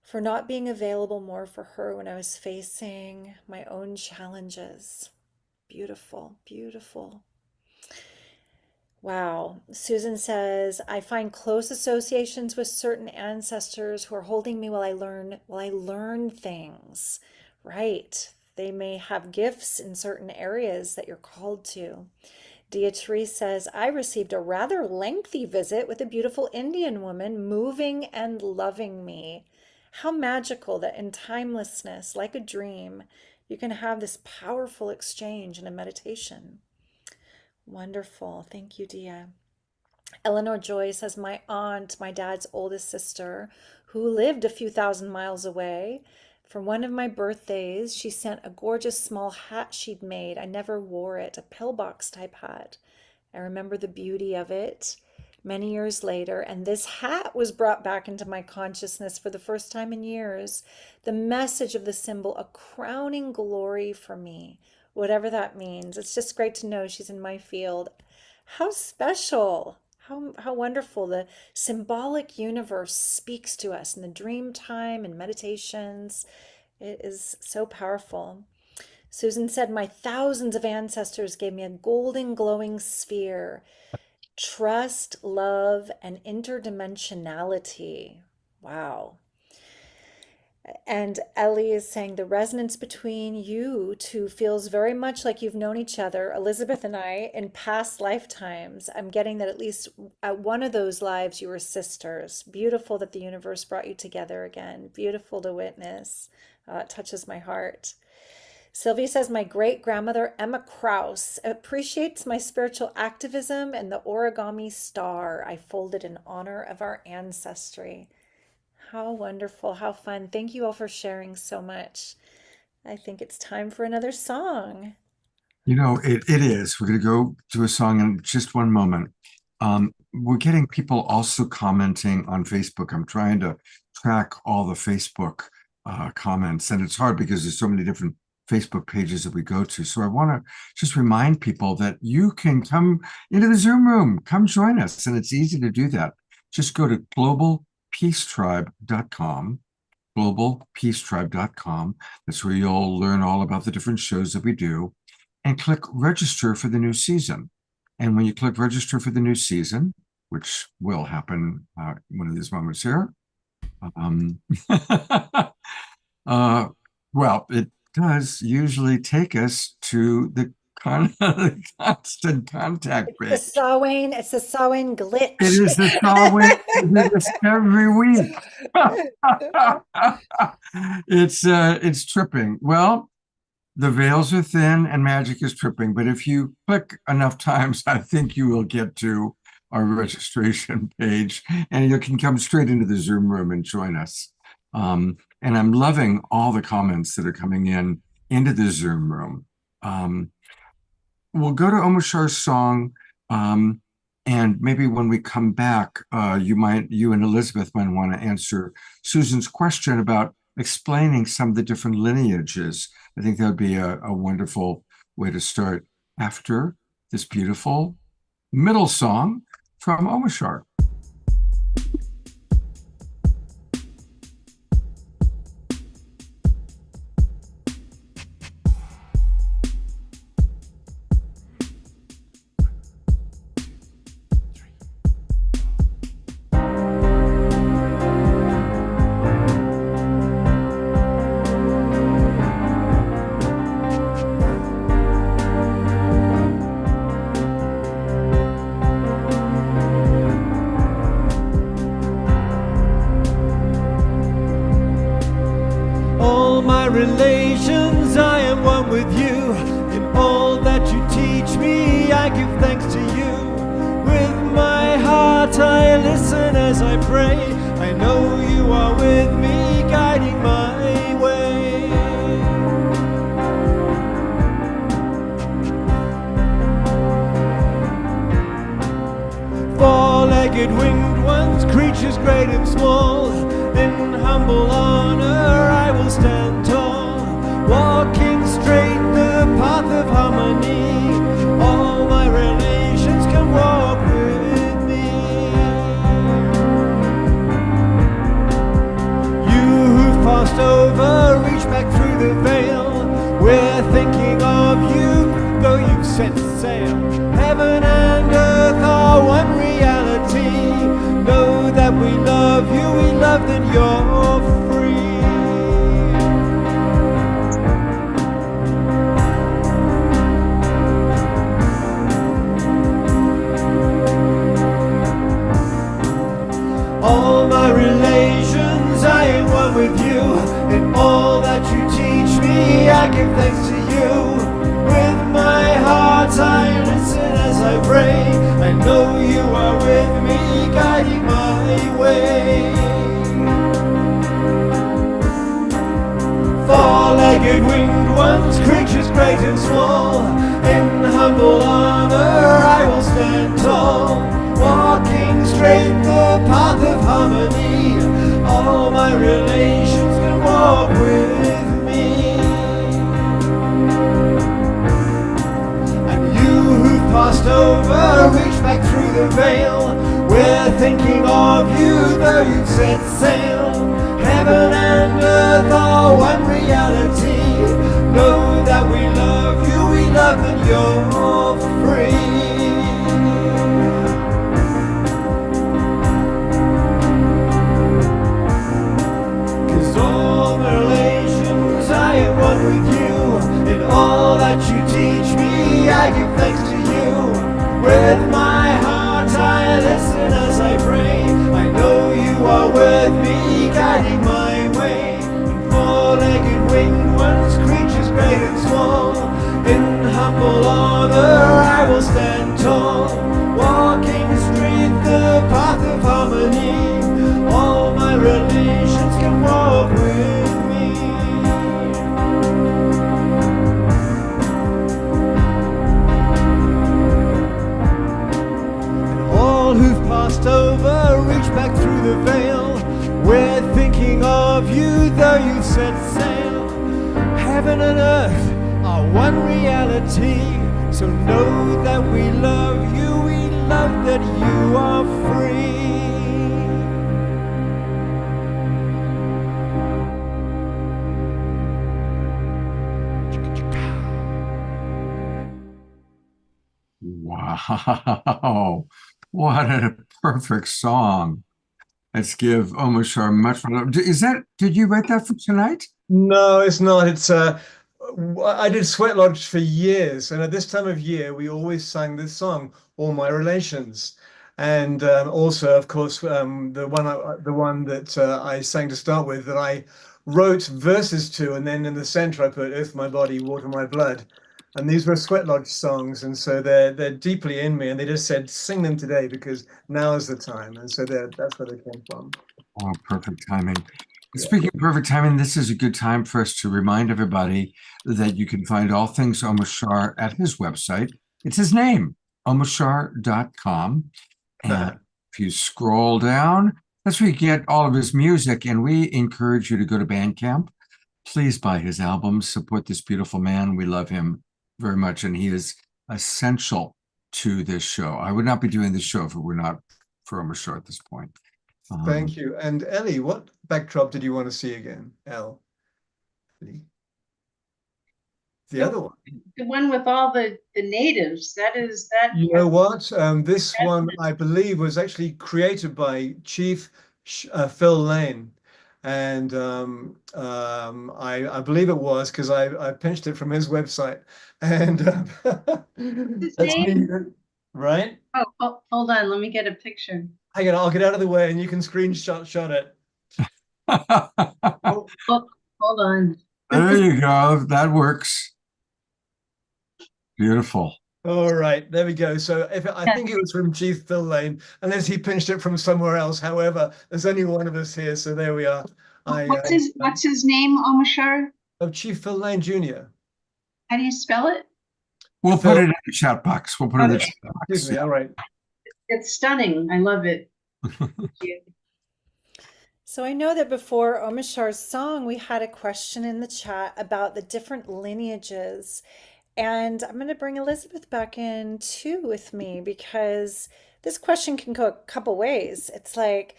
for not being available more for her when I was facing my own challenges. Beautiful, beautiful. Wow. Susan says, I find close associations with certain ancestors who are holding me while I learn things. Right. They may have gifts in certain areas that you're called to. Beatrice says, I received a rather lengthy visit with a beautiful Indian woman moving and loving me. How magical that in timelessness, like a dream, you can have this powerful exchange in a meditation. Wonderful. Thank you, Dia. Eleanor Joy says, my aunt, my dad's oldest sister, who lived a few thousand miles away, for one of my birthdays, she sent a gorgeous small hat she'd made. I never wore it, a pillbox type hat. I remember the beauty of it many years later, and this hat was brought back into my consciousness for the first time in years. The message of the symbol, a crowning glory for me, whatever that means. It's just great to know she's in my field. How special! How wonderful. The symbolic universe speaks to us in the dream time and meditations. It is so powerful. Susan said, my thousands of ancestors gave me a golden glowing sphere. Trust, love, and interdimensionality. Wow. And Ellie is saying the resonance between you two feels very much like you've known each other, Elizabeth and I, in past lifetimes. I'm getting that at least at one of those lives you were sisters. Beautiful that the universe brought you together again. Beautiful to witness. It touches my heart. Sylvia says, my great grandmother, Emma Krause, appreciates my spiritual activism and the origami star I folded in honor of our ancestry. How wonderful, how fun. Thank you all for sharing so much. I think it's time for another song. You know, it is. We're going to go to a song in just one moment. We're getting people also commenting on Facebook. I'm trying to track all the Facebook comments, and it's hard because there's so many different Facebook pages that we go to. So I want to just remind people that you can come into the Zoom room, come join us, and it's easy to do that. Just go to globalpeacetribe.com, globalpeacetribe.com. That's where you'll learn all about the different shows that we do, and click register for the new season. And when you click register for the new season, which will happen one of these moments here, well, it does usually take us to the constant contact page. It's the Samhain glitch. It is the Samhain. It's every week. It's tripping. Well, the veils are thin and magic is tripping, but if you click enough times, I think you will get to our registration page, and you can come straight into the Zoom room and join us. And I'm loving all the comments that are coming in into the Zoom room. We'll go to Omashar's song, and maybe when we come back, you and Elizabeth might want to answer Susan's question about explaining some of the different lineages. I think that would be a wonderful way to start after this beautiful middle song from Omashar. Relations, I am one with you. In all that you teach me, I give thanks to you. With my heart I listen as I pray. I know you are with me, guiding my way. Four-legged winged ones, creatures great and small, in humble honor I will stand tall, walking straight the path of harmony. All my relations can walk with me. You who've passed over, reach back through the veil. We're thinking of you, though you've set sail. Heaven and earth are one reality. Know that we love you, we love that you're free. All my relations, I am one with you. In all that you teach me, I give thanks to you. With my heart I listen as I pray. I know you are with me, guiding my way. Four-legged winged ones, creatures great and small, in humble honor I will stand tall, walking straight the path of harmony. All my relations can walk with me. And you who've passed over, reach back through the veil. We're thinking of you, though you've set sail. Heaven and earth are one reality. Know that that we love you, we love that you're free. 'Cause all my relations, I am one with you. In all that you teach me, I give thanks to you. With my heart I listen as I pray. I know you are with me, guiding my way. Four-legged winged ones, creatures great and small. In humble honor I will stand tall. Walking straight the path of harmony. All my relations can walk with me. All who've passed over, reach back through the veil. We're thinking of you, though you've set sail. Heaven and earth are one reality. So know that we love you, we love that you are free. Wow. What a perfect song. Let's give Omashar much more love. Did you write that for tonight? No, it's not. I did Sweat Lodge for years, and at this time of year, we always sang this song, "All My Relations," and also, of course, the one that I sang to start with, that I wrote verses to, and then in the center I put "Earth My Body, Water My Blood," and these were Sweat Lodge songs, and so they're deeply in me, and they just said sing them today because now is the time, and so that's where they came from. Oh, perfect timing. Yeah. Speaking of perfect timing, this is a good time for us to remind everybody that you can find all things Omashar at his website. It's his name, omashar.com. And if you scroll down, that's where you get all of his music. And we encourage you to go to Bandcamp. Please buy his albums, support this beautiful man. We love him very much, and he is essential to this show. I would not be doing this show if it were not for Omashar at this point. Thank you. And Ellie, what backdrop did you want to see again? The other one. The one with all the natives. That. You know what? This one, I believe, was actually created by Chief Phil Lane. And I believe it was because I pinched it from his website. And that's me, right? Oh, hold on. Let me get a picture. Hang on, I'll get out of the way and you can screenshot it. Oh, hold on. There you go. That works. Beautiful. All right, there we go. So I think it was from Chief Phil Lane, unless he pinched it from somewhere else. However, there's only one of us here, so there we are. What's his name, Omashar? Of Chief Phil Lane Jr. How do you spell it? We'll put it in the chat box. We'll put it in the chat box. Excuse me. All right. It's stunning. I love it. Thank you. So I know that before Omashar's song, we had a question in the chat about the different lineages. And I'm going to bring Elizabeth back in too with me because this question can go a couple ways. It's like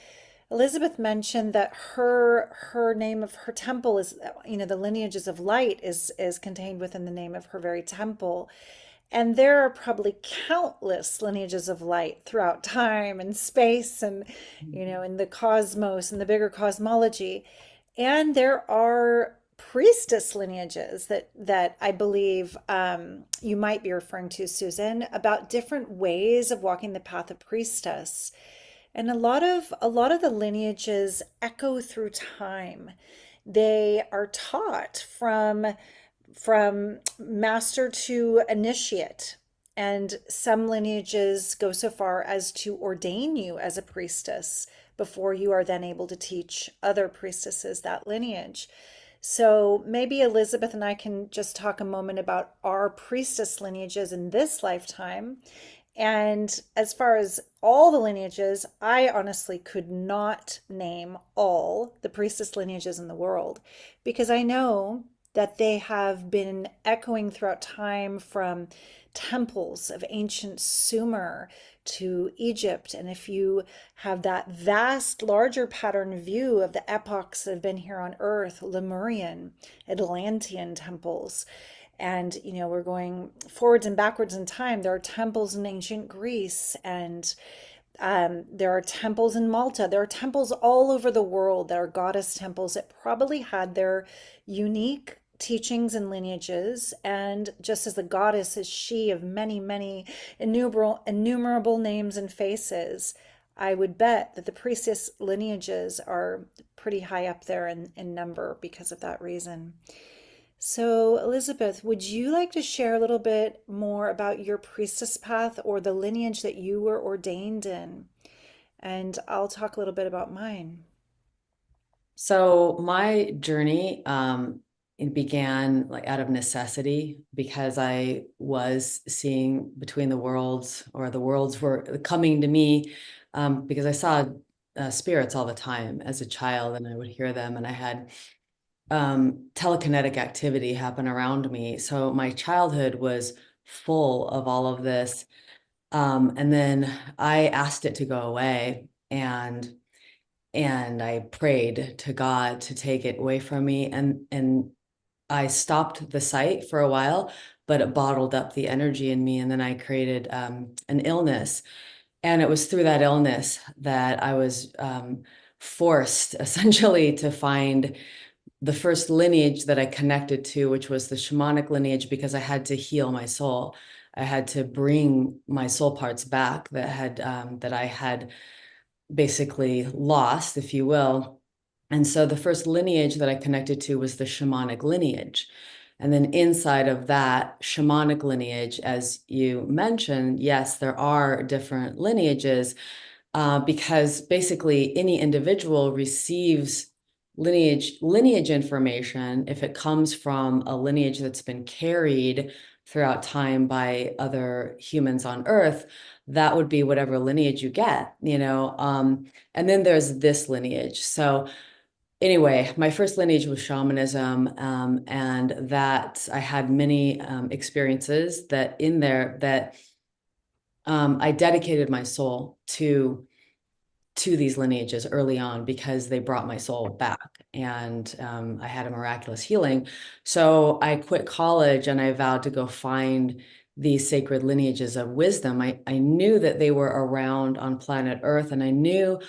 Elizabeth mentioned that her name of her temple is, the lineages of light is contained within the name of her very temple. And there are probably countless lineages of light throughout time and space and, in the cosmos and the bigger cosmology. And there are priestess lineages that I believe you might be referring to, Susan, about different ways of walking the path of priestess. And a lot of the lineages echo through time. They are taught from master to initiate. And some lineages go so far as to ordain you as a priestess before you are then able to teach other priestesses that lineage. So maybe Elizabeth and I can just talk a moment about our priestess lineages in this lifetime. And as far as all the lineages, I honestly could not name all the priestess lineages in the world because I know that they have been echoing throughout time from temples of ancient Sumer to Egypt. And if you have that vast, larger pattern view of the epochs that have been here on Earth, Lemurian, Atlantean temples. And, you know, we're going forwards and backwards in time. There are temples in ancient Greece, and there are temples in Malta. There are temples all over the world that are goddess temples that probably had their unique teachings and lineages. And just as the goddess is she of many, many innumerable names and faces, I would bet that the priestess lineages are pretty high up there in number because of that reason. So, Elizabeth, would you like to share a little bit more about your priestess path or the lineage that you were ordained in? And I'll talk a little bit about mine. So my journey, it began like out of necessity because I was seeing between the worlds, or the worlds were coming to me, because I saw spirits all the time as a child, and I would hear them, and I had telekinetic activity happen around me. So my childhood was full of all of this. And then I asked it to go away, and I prayed to God to take it away from me. And I stopped the site for a while, but it bottled up the energy in me. And then I created an illness. And it was through that illness that I was forced essentially to find the first lineage that I connected to, which was the shamanic lineage, because I had to heal my soul. I had to bring my soul parts back that I had basically lost, if you will. And so the first lineage that I connected to was the shamanic lineage. And then inside of that shamanic lineage, as you mentioned, yes, there are different lineages, because basically any individual receives lineage information if it comes from a lineage that's been carried throughout time by other humans on Earth. That would be whatever lineage you get, you know. And then there's this lineage. So anyway, my first lineage was shamanism, and that I had many experiences that in there that I dedicated my soul to these lineages early on because they brought my soul back, and I had a miraculous healing. So I quit college and I vowed to go find these sacred lineages of wisdom. I knew that they were around on planet Earth, and I knew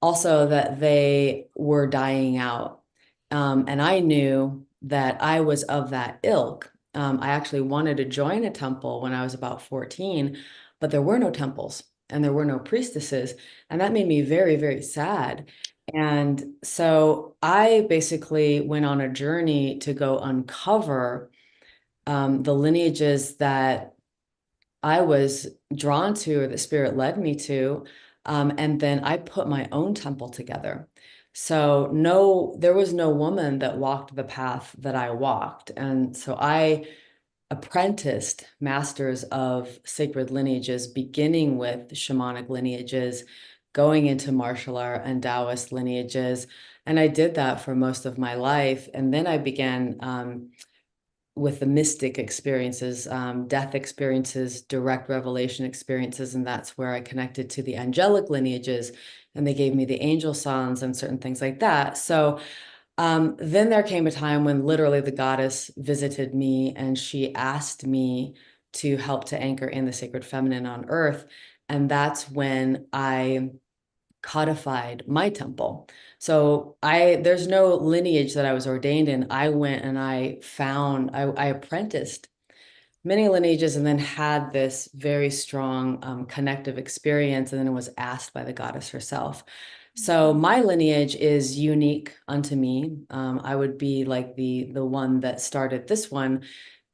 also that they were dying out. And I knew that I was of that ilk. I actually wanted to join a temple when I was about 14, but there were no temples and there were no priestesses. And that made me very, very sad. And so I basically went on a journey to go uncover the lineages that I was drawn to, or the spirit led me to. And then I put my own temple together. So no, there was no woman that walked the path that I walked. And so I apprenticed masters of sacred lineages, beginning with shamanic lineages, going into martial art and Taoist lineages. And I did that for most of my life. And then I began with the mystic experiences, death experiences, direct revelation experiences. And that's where I connected to the angelic lineages, and they gave me the angel songs and certain things like that. So then there came a time when literally the goddess visited me, and she asked me to help to anchor in the sacred feminine on earth. And that's when I codified my temple. So there's no lineage that I was ordained in. I went and I apprenticed many lineages, and then had this very strong connective experience, and then was asked by the goddess herself. So my lineage is unique unto me. I would be like the one that started this one,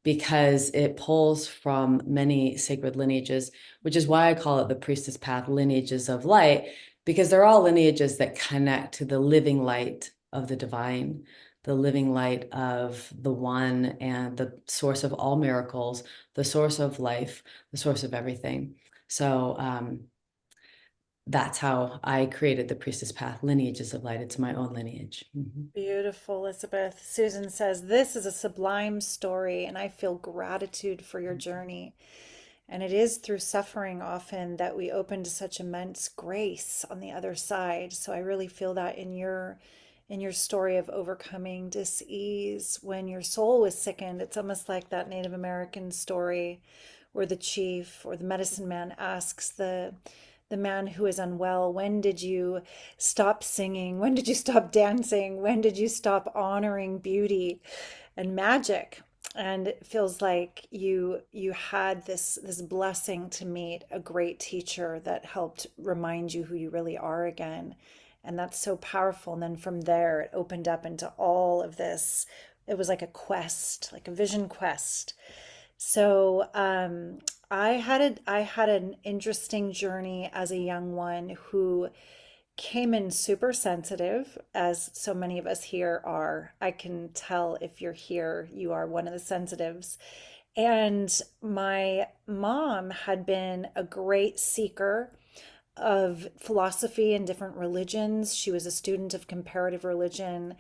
because it pulls from many sacred lineages, which is why I call it the priestess path, lineages of light, because they're all lineages that connect to the living light of the divine, the living light of the one, and the source of all miracles, the source of life, the source of everything. So that's how I created the priestess path, lineages of light. It's my own lineage. Mhm. Beautiful, Elizabeth. Susan says, this is a sublime story, and I feel gratitude for your journey. And it is through suffering often that we open to such immense grace on the other side. So I really feel that in in your story of overcoming dis-ease when your soul was sickened. It's almost like that Native American story where the chief or the medicine man asks the man who is unwell, when did you stop singing? When did you stop dancing? When did you stop honoring beauty and magic? And it feels like you had this blessing to meet a great teacher that helped remind you who you really are again. And that's so powerful. And then from there, it opened up into all of this. It was like a quest, like a vision quest. So I had an interesting journey as a young one who came in super sensitive, as so many of us here are. I can tell if you're here, you are one of the sensitives. And my mom had been a great seeker of philosophy and different religions. She was a student of comparative religion.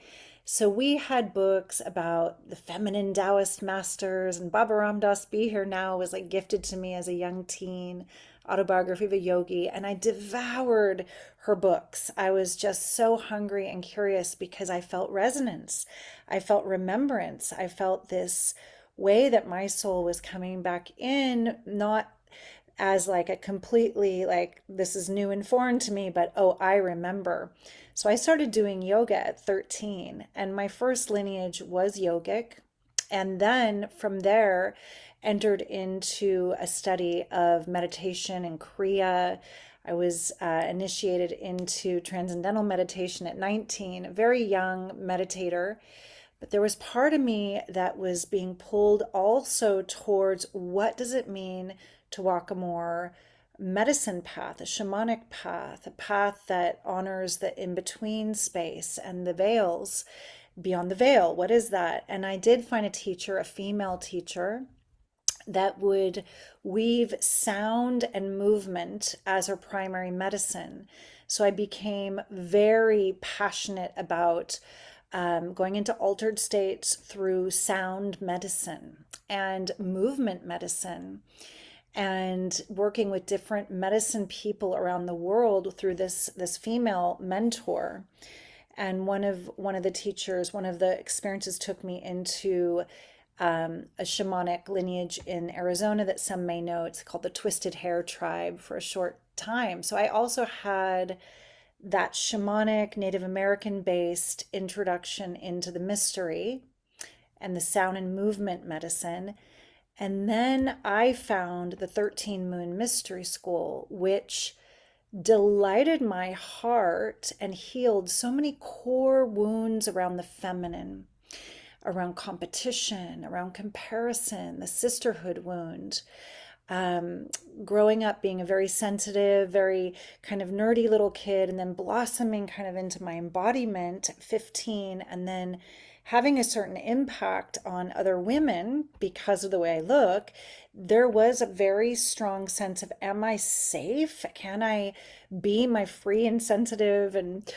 So we had books about the feminine Taoist masters, and Baba Ram Dass Be Here Now was like gifted to me as a young teen, autobiography of a yogi, and I devoured her books. I was just so hungry and curious because I felt resonance. I felt remembrance. I felt this way that my soul was coming back in, not as like a completely like this is new and foreign to me, but oh, I remember. So I started doing yoga at 13, and my first lineage was yogic. And then from there, entered into a study of meditation and Kriya. I was initiated into transcendental meditation at 19, a very young meditator. But there was part of me that was being pulled also towards what does it mean to walk a more medicine path, a shamanic path, a path that honors the in-between space and the veils, beyond the veil. What is that? And I did find a teacher, a female teacher, that would weave sound and movement as her primary medicine. So I became very passionate about going into altered states through sound medicine and movement medicine, and working with different medicine people around the world through this female mentor. And one of the teachers, one of the experiences took me into a shamanic lineage in Arizona that some may know. It's called the Twisted Hair Tribe for a short time. So I also had that shamanic Native American based introduction into the mystery and the sound and movement medicine. And then I found the 13 Moon Mystery School, which delighted my heart and healed so many core wounds around the feminine, around competition, around comparison, the sisterhood wound. Growing up being a very sensitive, very kind of nerdy little kid, and then blossoming kind of into my embodiment at 15, and then having a certain impact on other women because of the way I look, there was a very strong sense of, am I safe? Can I be my free and sensitive and,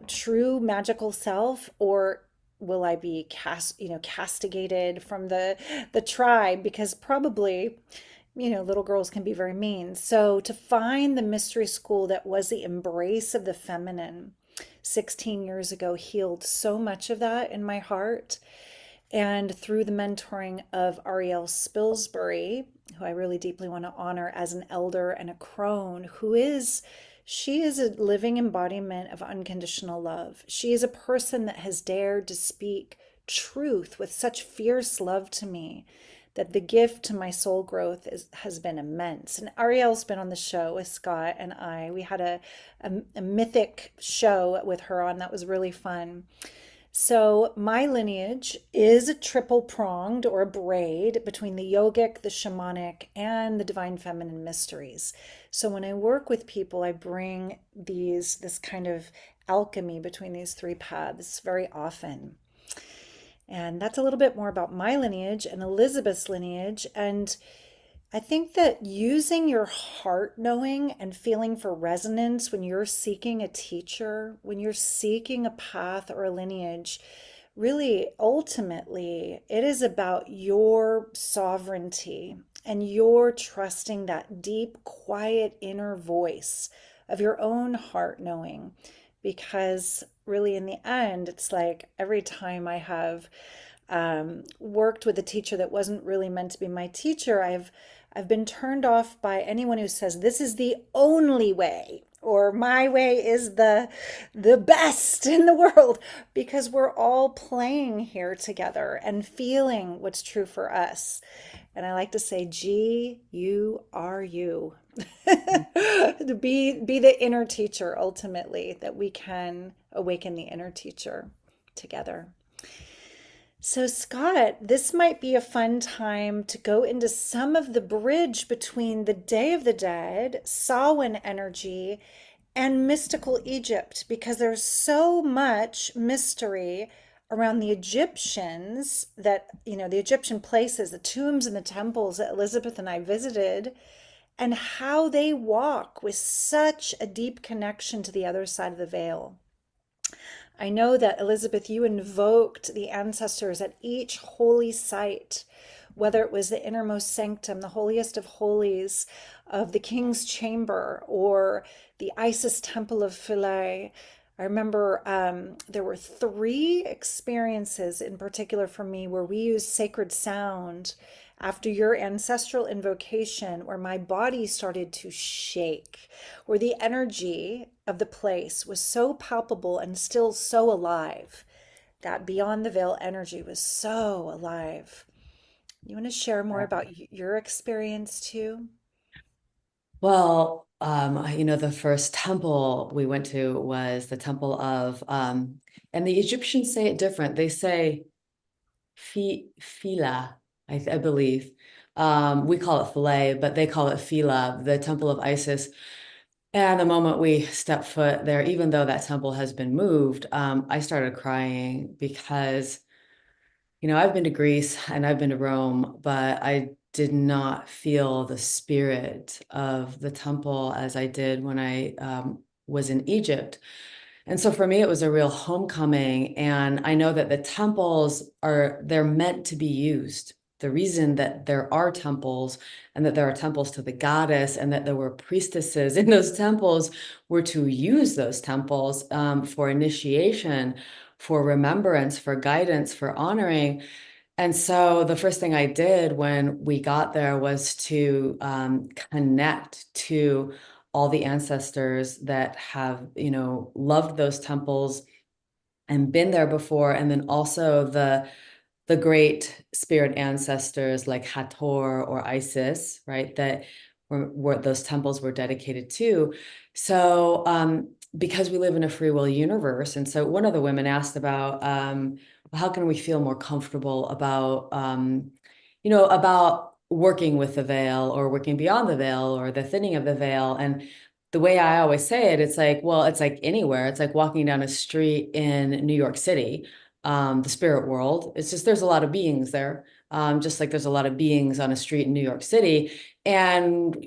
true magical self? Or will I be castigated from the tribe? Because probably, little girls can be very mean. So to find the mystery school that was the embrace of the feminine 16 years ago healed so much of that in my heart. And through the mentoring of Ariel Spilsbury, who I really deeply want to honor as an elder and a crone, she is a living embodiment of unconditional love. She is a person that has dared to speak truth with such fierce love to me that the gift to my soul growth has been immense. And Ariel's been on the show with Scott and I. We had a mythic show with her on that was really fun. So my lineage is a triple pronged or a braid between the yogic, the shamanic, and the divine feminine mysteries. So when I work with people, I bring this kind of alchemy between these three paths very often. And that's a little bit more about my lineage and Elizabeth's lineage. And I think that using your heart knowing and feeling for resonance when you're seeking a teacher, when you're seeking a path or a lineage, really ultimately it is about your sovereignty and your trusting that deep, quiet inner voice of your own heart knowing because really in the end, it's like every time I have worked with a teacher that wasn't really meant to be my teacher, I've been turned off by anyone who says this is the only way or my way is the best in the world, because we're all playing here together and feeling what's true for us. And I like to say, G, you are you. To be the inner teacher ultimately, that we can awaken the inner teacher together. So, Scott, this might be a fun time to go into some of the bridge between the Day of the Dead, Samhain energy, and mystical Egypt, because there's so much mystery around the Egyptians that, the Egyptian places, the tombs and the temples that Elizabeth and I visited, and how they walk with such a deep connection to the other side of the veil. I know that, Elizabeth, you invoked the ancestors at each holy site, whether it was the innermost sanctum, the holiest of holies of the king's chamber, or the Isis temple of Philae. I remember there were 3 experiences in particular for me where we used sacred sound after your ancestral invocation, where my body started to shake, where the energy of the place was so palpable and still so alive. That beyond the veil energy was so alive. You want to share more about your experience too? Well, the first temple we went to was the temple of, and the Egyptians say it different. They say Fila, I believe. We call it Philae, but they call it Fila, the temple of Isis. And the moment we stepped foot there, even though that temple has been moved, I started crying because, I've been to Greece and I've been to Rome, but I did not feel the spirit of the temple as I did when I was in Egypt. And so for me, it was a real homecoming. And I know that the temples they're meant to be used. The reason that there are temples and that there are temples to the goddess and that there were priestesses in those temples were to use those temples for initiation, for remembrance, for guidance, for honoring. And so the first thing I did when we got there was to connect to all the ancestors that have, loved those temples and been there before. And then also the great spirit ancestors like Hathor or Isis, right? That were those temples were dedicated to. So because we live in a free will universe, and so one of the women asked about how can we feel more comfortable about about working with the veil or working beyond the veil or the thinning of the veil. And the way I always say it, it's like, well, it's like anywhere. It's like walking down a street in New York City, the spirit world. It's just, there's a lot of beings there. Just like there's a lot of beings on a street in New York City. And,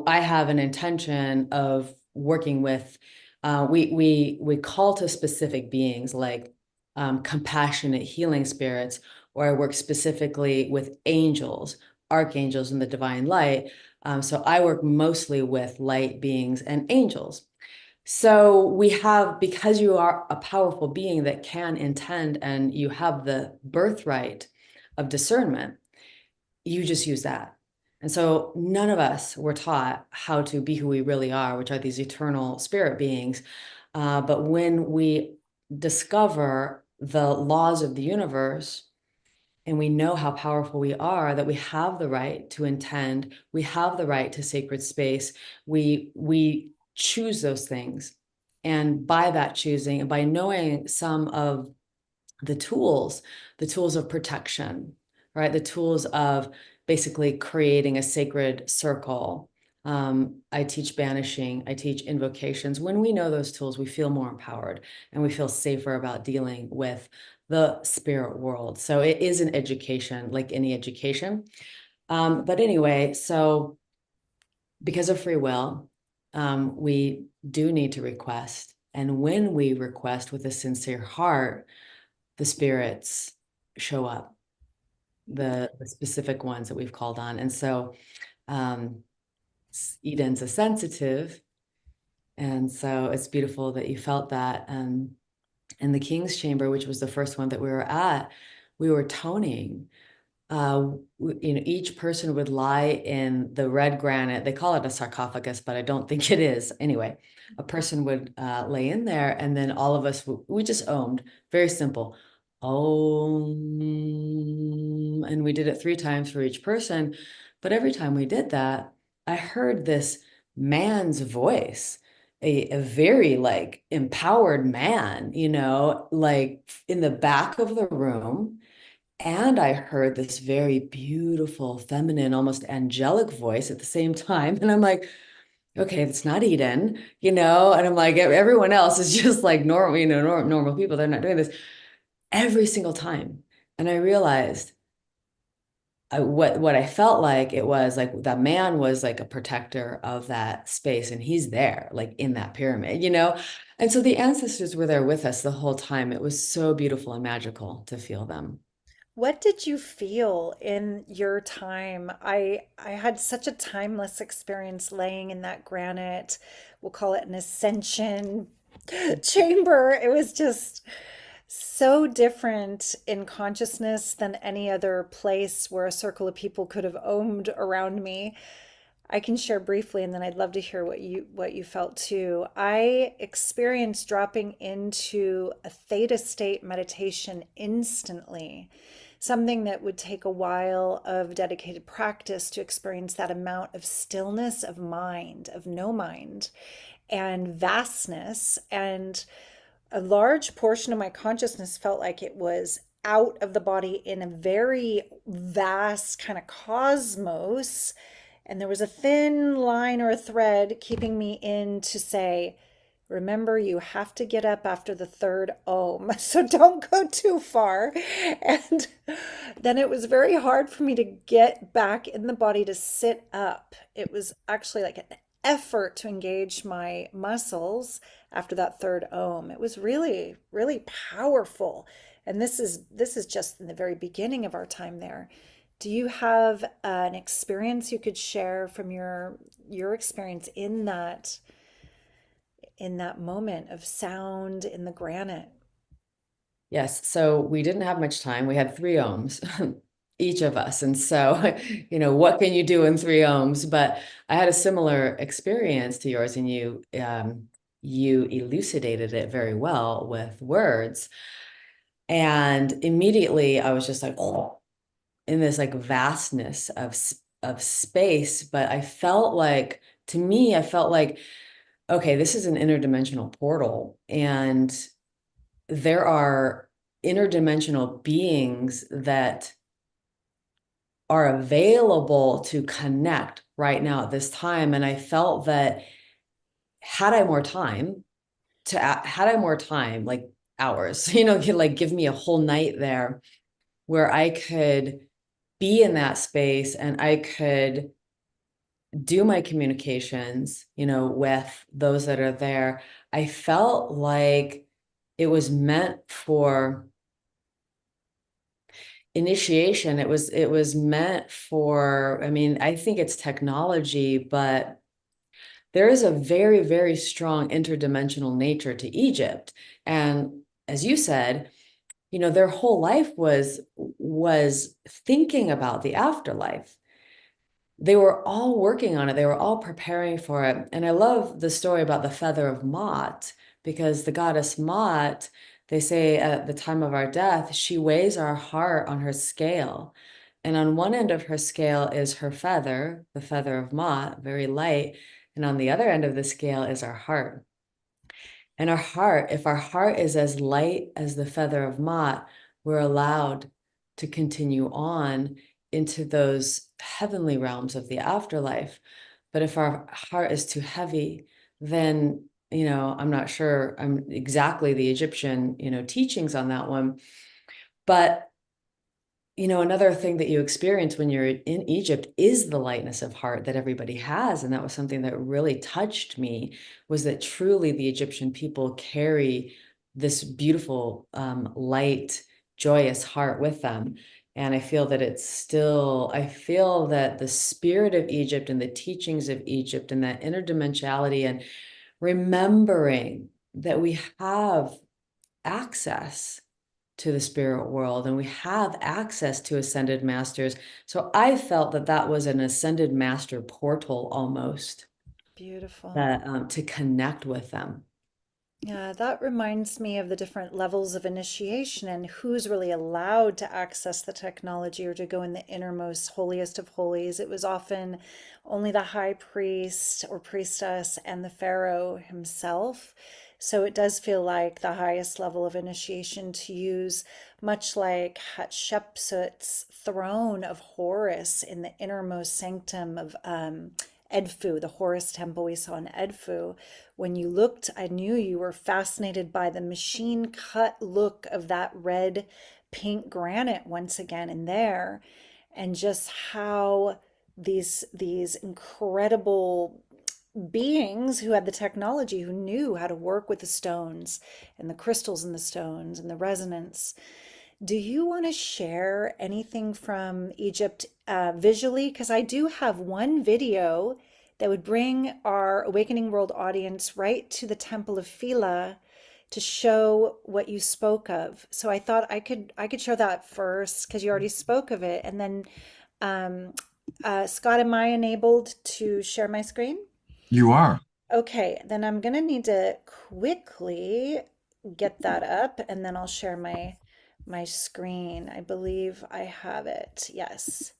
I have an intention of working with, we call to specific beings like compassionate healing spirits, or I work specifically with angels, archangels, and the divine light. So I work mostly with light beings and angels. So we have, because you are a powerful being that can intend and you have the birthright of discernment, you just use that. And so none of us were taught how to be who we really are, which are these eternal spirit beings. But when we discover the laws of the universe, and we know how powerful we are, that we have the right to intend, we have the right to sacred space, we choose those things. And by that choosing, and by knowing some of the tools of protection, right? The tools of basically creating a sacred circle. I teach banishing, I teach invocations. When we know those tools, we feel more empowered and we feel safer about dealing with the spirit world. So it is an education, like any education. But anyway, so because of free will, we do need to request. And when we request with a sincere heart, the spirits show up, the specific ones that we've called on. And so Eden's a sensitive, And so it's beautiful that you felt that. In the King's Chamber, which was the first one that we were at, we were toning. Each person would lie in the red granite. They call it a sarcophagus, but I don't think it is. Anyway, a person would lay in there, and then all of us, we just ohmed. Very simple. Om. And we did it 3 times for each person. But every time we did that, I heard this man's voice, a very like empowered man, like in the back of the room. And I heard this very beautiful, feminine, almost angelic voice at the same time. And I'm like, okay, it's not Eden, and I'm like, everyone else is just like normal, normal people. They're not doing this every single time. And I realized what I felt like it was like that man was like a protector of that space, and he's there like in that pyramid, And so the ancestors were there with us the whole time. It was so beautiful and magical to feel them. What did you feel in your time? I had such a timeless experience laying in that granite. We'll call it an ascension chamber. It was just so different in consciousness than any other place where a circle of people could have ohmed around me. I can share briefly, and then I'd love to hear what you felt too. I experienced dropping into a theta state meditation instantly, something that would take a while of dedicated practice to experience that amount of stillness of mind, of no mind, and vastness. And a large portion of my consciousness felt like it was out of the body in a very vast kind of cosmos. And there was a thin line or a thread keeping me in to say, remember, you have to get up after the 3rd ohm, so don't go too far. And then it was very hard for me to get back in the body to sit up. It was actually like an effort to engage my muscles after that 3rd ohm. It was really, really powerful. And this is just in the very beginning of our time there. Do you have an experience you could share from your experience in that moment of sound in the granite? Yes. So we didn't have much time. We had 3 ohms, each of us. And so, what can you do in 3 ohms? But I had a similar experience to yours, and you elucidated it very well with words. And immediately I was just like, oh, in this like vastness of space. But to me, I felt like, okay, this is an interdimensional portal, and there are interdimensional beings that are available to connect right now at this time. And I felt that had I more time, like hours, like give me a whole night there where I could be in that space and I could do my communications, with those that are there. I felt like it was meant for initiation. It was meant for, I think it's technology, but there is a very, very strong interdimensional nature to Egypt. And as you said, their whole life was thinking about the afterlife. They were all working on it. They were all preparing for it. And I love the story about the feather of Mot, because the goddess Mot, they say at the time of our death, she weighs our heart on her scale. And on one end of her scale is her feather, the feather of Mot, very light. And on the other end of the scale is our heart. And our heart, if our heart is as light as the feather of Mot, we're allowed to continue on into those heavenly realms of the afterlife. But if our heart is too heavy, then, I'm not sure I'm exactly the Egyptian, teachings on that one. But another thing that you experience when you're in Egypt is the lightness of heart that everybody has. And that was something that really touched me, was that truly the Egyptian people carry this beautiful, light, joyous heart with them. And I feel that I feel that the spirit of Egypt and the teachings of Egypt and that interdimensionality and remembering that we have access to the spirit world and we have access to ascended masters. So I felt that that was an ascended master portal almost, Beautiful. that to connect with them. Yeah, that reminds me of the different levels of initiation and who's really allowed to access the technology or to go in the innermost, holiest of holies. It was often only the high priest or priestess and the pharaoh himself. So it does feel like the highest level of initiation to use, much like Hatshepsut's throne of Horus in the innermost sanctum of Edfu, the Horus temple we saw in Edfu. When you looked, I knew you were fascinated by the machine cut look of that red pink granite once again in there, and just how these incredible beings who had the technology, who knew how to work with the stones and the crystals in the stones and the resonance. Do you want to share anything from Egypt visually? Because I do have one video that would bring our Awakening World audience right to the Temple of Philae to show what you spoke of. So I thought I could show that first because you already spoke of it, and then Scott, am I enabled to share my screen? You are. Okay, then I'm gonna need to quickly get that up and then I'll share my screen. I believe I have it. Yes.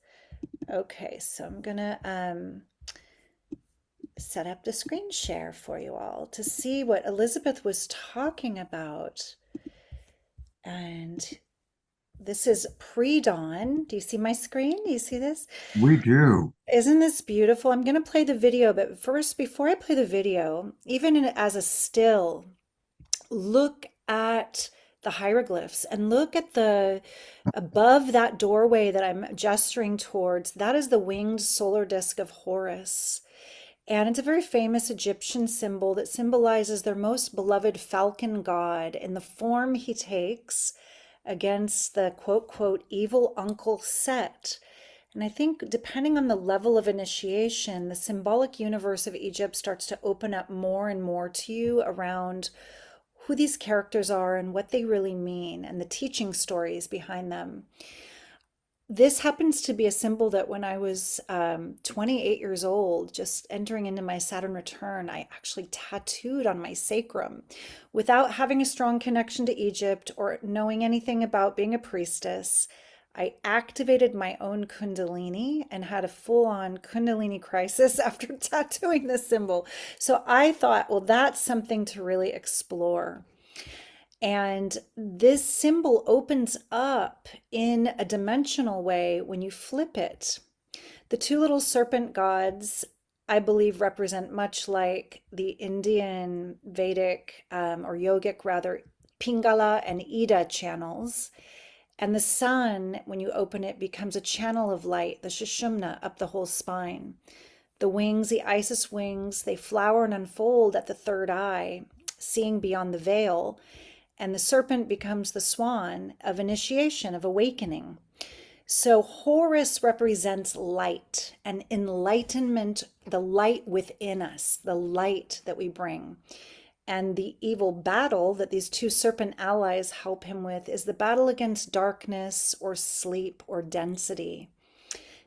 Okay, so I'm gonna set up the screen share for you all to see what Elizabeth was talking about. And this is pre-dawn. Do you see my screen? Do you see this? We do. Isn't this beautiful? I'm going to play the video, but first, before I play the video, as a still, look at the hieroglyphs and look at the above that doorway that I'm gesturing towards. That is the winged solar disk of Horus. And it's a very famous Egyptian symbol that symbolizes their most beloved falcon god in the form he takes against the quote, quote, evil uncle Set. And I think depending on the level of initiation, the symbolic universe of Egypt starts to open up more and more to you around who these characters are and what they really mean and the teaching stories behind them. This happens to be a symbol that when I was 28 years old, just entering into my Saturn return, I actually tattooed on my sacrum without having a strong connection to Egypt or knowing anything about being a priestess. I activated my own Kundalini and had a full-on Kundalini crisis after tattooing this symbol. So I thought, well, that's something to really explore. And this symbol opens up in a dimensional way when you flip it. The two little serpent gods, I believe, represent much like the Indian Vedic or yogic rather, Pingala and Ida channels. And the sun, when you open it, becomes a channel of light, the Sushumna, up the whole spine. The wings, the Isis wings, they flower and unfold at the third eye, seeing beyond the veil. And the serpent becomes the swan of initiation, of awakening. So Horus represents light and enlightenment, the light within us, the light that we bring. And the evil battle that these two serpent allies help him with is the battle against darkness or sleep or density.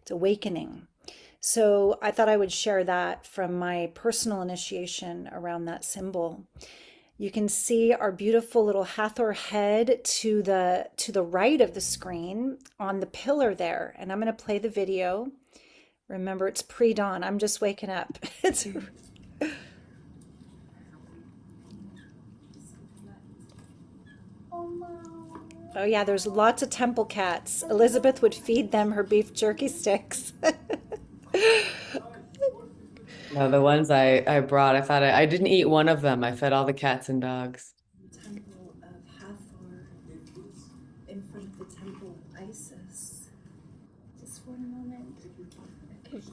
It's awakening. So I thought I would share that from my personal initiation around that symbol. You can see our beautiful little Hathor head to the right of the screen on the pillar there. And I'm going to play the video. Remember, it's pre-dawn. I'm just waking up. It's oh yeah, there's lots of temple cats. Elizabeth would feed them her beef jerky sticks. No, the ones I brought, I didn't eat one of them. I fed all the cats and dogs. Temple of Hathor in front of the temple of Isis. Just one moment. Okay.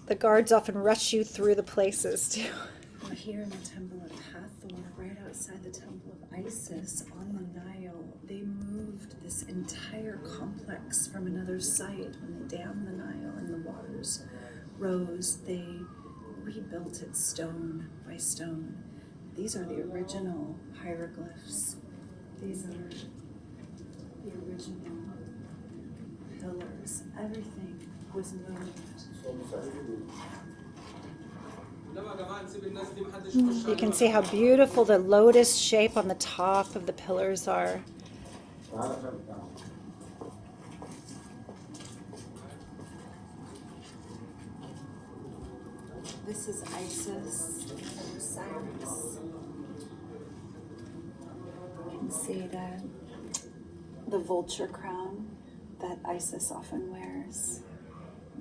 The guards often rush you through the places too. We're here in the temple of Hathor, right outside the temple of Isis on the Nile. They moved this entire complex from another site when they dammed the Nile and the waters rose. They rebuilt it stone by stone. These are the original hieroglyphs. These are the original pillars. Everything was moved. You can see how beautiful the lotus shape on the top of the pillars are. This is Isis and Osiris. You can see the vulture crown that Isis often wears.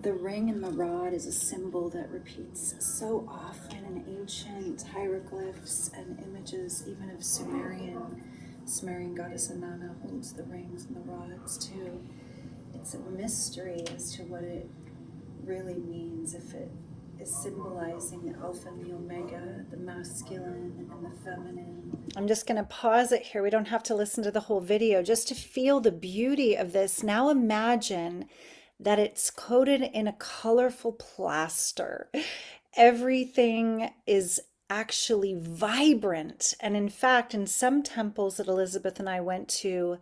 The ring and the rod is a symbol that repeats so often in ancient hieroglyphs and images, even of Sumerian goddess Inanna holds the rings and the rods too. It's a mystery as to what it really means, if it is symbolizing the Alpha and the Omega, the masculine and the feminine. I'm just going to pause it here. We don't have to listen to the whole video just to feel the beauty of this. Now imagine that it's coated in a colorful plaster. Everything is actually vibrant. And in fact, in some temples that Elizabeth and I went to,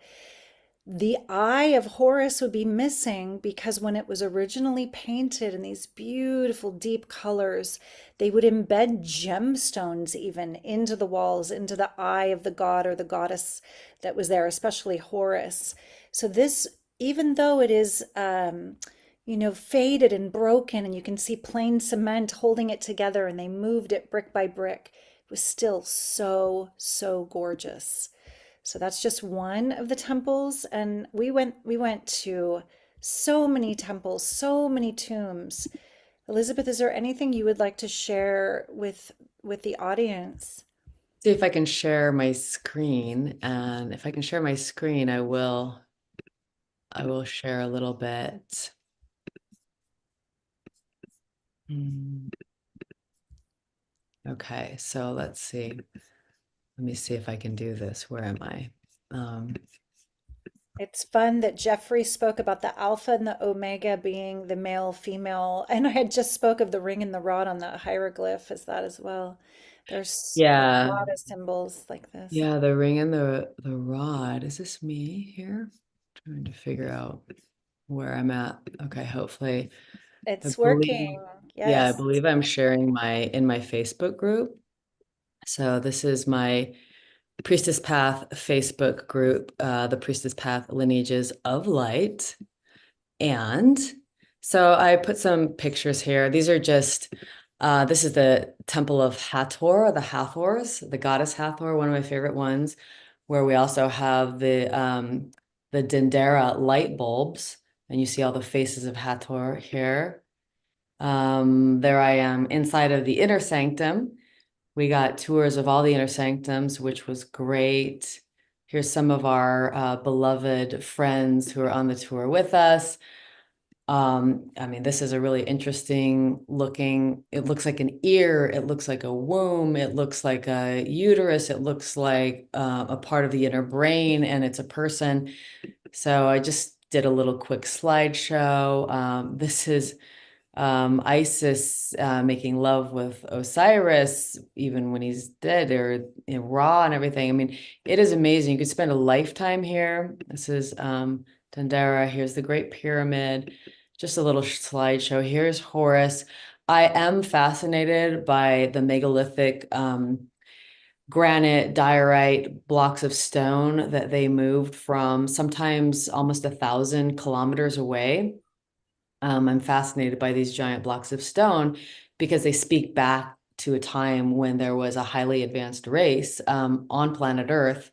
the eye of Horus would be missing because when it was originally painted in these beautiful deep colors, they would embed gemstones even into the walls, into the eye of the god or the goddess that was there, especially Horus. So this, even though it is, faded and broken, and you can see plain cement holding it together, and they moved it brick by brick, it was still so, so gorgeous. So that's just one of the temples, and we went to so many temples, so many tombs. Elizabeth, is there anything you would like to share with the audience? See if I can share my screen, and if I can share my screen, I will share a little bit. Okay, so let's see. Let me see if I can do this. Where am I? It's fun that Jeffrey spoke about the Alpha and the Omega being the male, female, and I had just spoke of the ring and the rod on the hieroglyph as that as well. There's a lot of symbols like this. Yeah, the ring and the rod. Is this me here? Trying to figure out where I'm at. Okay, hopefully. It's working. Yes. Yeah, I believe I'm sharing in my Facebook group. So this is my Priestess Path Facebook group, the Priestess Path Lineages of Light. And so I put some pictures here. These are just, this is the Temple of Hathor, the Hathors, the goddess Hathor, one of my favorite ones, where we also have the Dendera light bulbs. And you see all the faces of Hathor here. There I am inside of the inner sanctum. We got tours of all the inner sanctums, which was great. Here's some of our beloved friends who are on the tour with us. I mean, this is a really interesting looking, it looks like an ear, it looks like a womb, it looks like a uterus, it looks like a part of the inner brain, and it's a person. So I just did a little quick slideshow. This is Isis making love with Osiris, even when he's dead, or Ra and everything. I mean, it is amazing. You could spend a lifetime here. This is Dendera. Here's the Great Pyramid. Just a little slideshow. Here's Horus. I am fascinated by the megalithic granite, diorite blocks of stone that they moved from sometimes almost 1,000 kilometers away. I'm fascinated by these giant blocks of stone because they speak back to a time when there was a highly advanced race on planet Earth.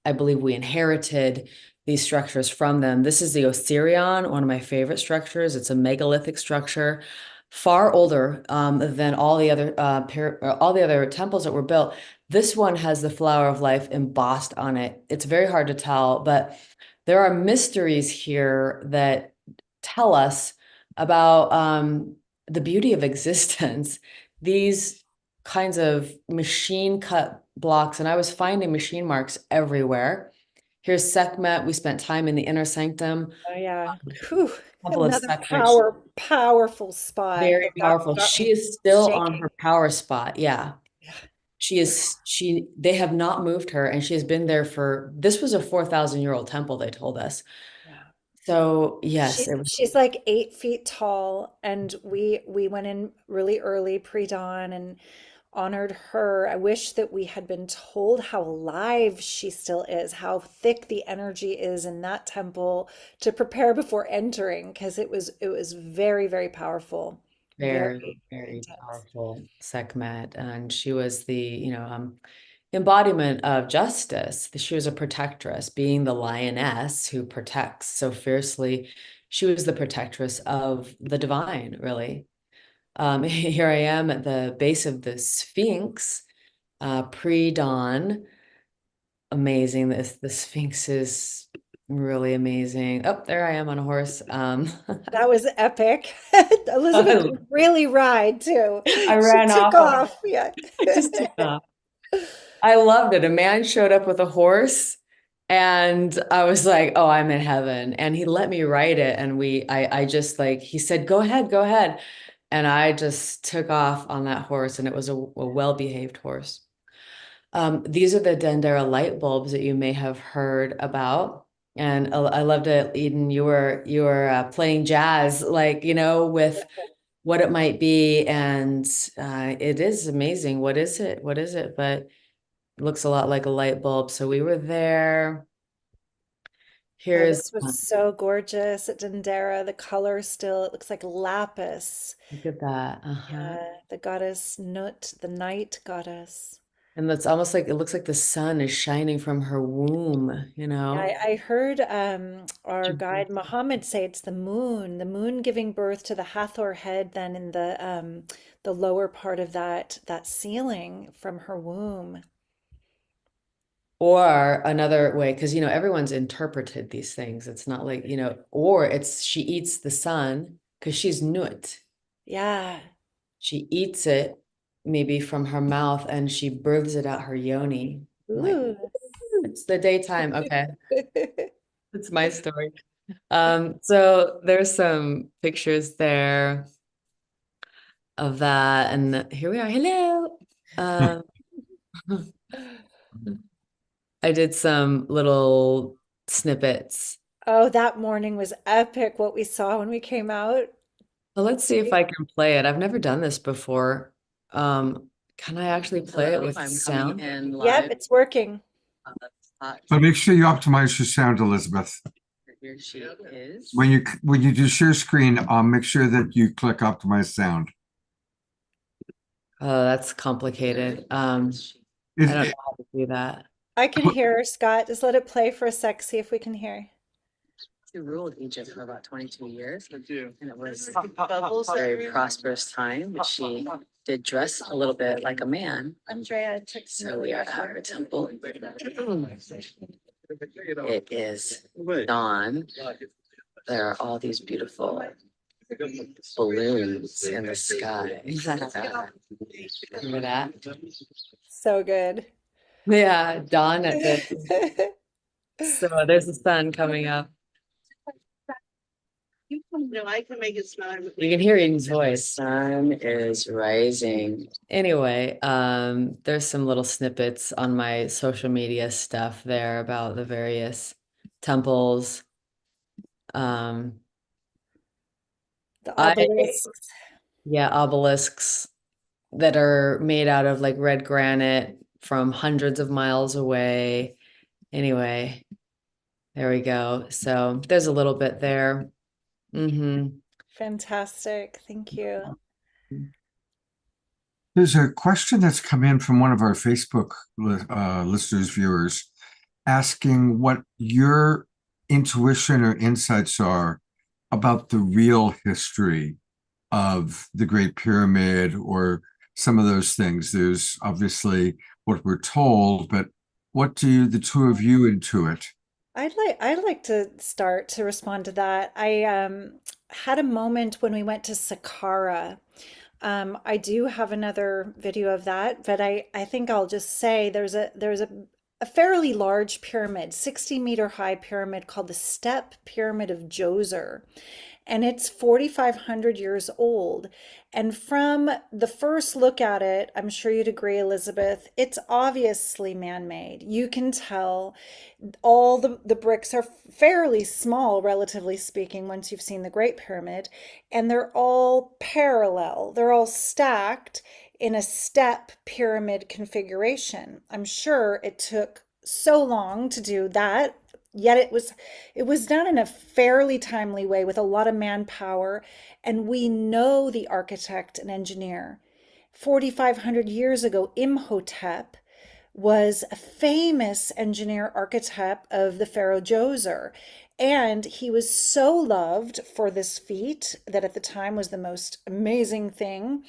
I believe we inherited these structures from them. This is the Osirion, one of my favorite structures. It's a megalithic structure, far older than all the other temples that were built. This one has the flower of life embossed on it. It's very hard to tell, but there are mysteries here that tell us about the beauty of existence. These kinds of machine cut blocks, and I was finding machine marks everywhere. Here's Sekhmet. We spent time in the inner sanctum. Oh yeah. Whew. Couple of Another sections. powerful spot Very that powerful. got She me is still on shaking. her power spot. Yeah. Yeah. They have not moved her, and she has been there for, this was a 4,000-year-old temple, they told us. Yeah. So yes, it was She's like 8 feet tall, and we went in really early, pre-dawn, and honored her. I wish that we had been told how alive she still is, how thick the energy is in that temple to prepare before entering, because it was very, very powerful, very very, very intense. powerful Sekhmet. And she was the, embodiment of justice. She was a protectress, being the lioness who protects so fiercely. She was the protectress of the divine, really. Here I am at the base of the Sphinx, pre-dawn. Amazing. The Sphinx is really amazing. Oh, there I am on a horse. That was epic. Elizabeth could really ride too. I She ran took off on off. Yeah. I just took off. I loved it. A man showed up with a horse, and I was like, "Oh, I'm in heaven." And he let me ride it, and I just like, he said, "Go ahead, go ahead," and I just took off on that horse, and it was a well-behaved horse. These are the Dendera light bulbs that you may have heard about. And I loved it, Eden. You were playing jazz, like, with what it might be, and it is amazing. What is it? What is it? But it looks a lot like a light bulb. So we were there. Oh, Here's this was so gorgeous at Dendera. The color still, it looks like lapis. look at that. Yeah, the goddess Nut, the night goddess. And that's almost like it looks like the sun is shining from her womb, Yeah, I heard our guide Beautiful. Muhammad say it's the moon giving birth to the Hathor head, then in the lower part of that ceiling from her womb. Or another way, because everyone's interpreted these things. It's not like, or it's she eats the sun because she's Nut. Yeah. She eats it maybe from her mouth and she births it out her yoni. I'm like, Ooh. it's the daytime. Okay. That's my story. So there's some pictures there of that, and here we are. Hello. Um, I did some little snippets. Oh, that morning was epic what we saw when we came out. Well, let's see if I can play it. I've never done this before. Can I actually play it with sound? Yep, it's working. But make sure you optimize your sound, Elizabeth. Here she is. When you do share screen, make sure that you click optimize sound. Oh, that's complicated. I don't It- know how to do that. I can hear Scott. Just let it play for a sec, see if we can hear. She ruled Egypt for about 22 years. And it was a very prosperous time. But she did dress a little bit like a man. Andrea took So we are at her temple. It is dawn. There are all these beautiful balloons in the sky. Remember that? So good. Yeah, dawn at the. So there's the sun coming up. No, I can make it smile. You can hear Eden's voice. Sun is rising. Anyway, there's some little snippets on my social media stuff there about the various temples. The I obelisks. Yeah, obelisks that are made out of like red granite from hundreds of miles away. Anyway, there we go. So there's a little bit there. Fantastic. Thank you. There's a question that's come in from one of our Facebook listeners, viewers, asking what your intuition or insights are about the real history of the Great Pyramid or some of those things. There's obviously what we're told, but what do the two of you intuit? I'd like to start to respond to that. I had a moment when we went to Saqqara. I do have another video of that, but I think I'll just say there's a a fairly large pyramid, 60-meter high pyramid called the Step Pyramid of Djoser. And it's 4,500 years old. And from the first look at it, I'm sure you'd agree, Elizabeth, it's obviously man-made. You can tell all the bricks are fairly small, relatively speaking, once you've seen the Great Pyramid, and they're all parallel. They're all stacked in a step pyramid configuration. I'm sure it took so long to do that, yet it was done in a fairly timely way with a lot of manpower, and we know the architect and engineer. 4,500 years ago, Imhotep was a famous engineer architect of the pharaoh Djoser, and he was so loved for this feat that at the time was the most amazing thing.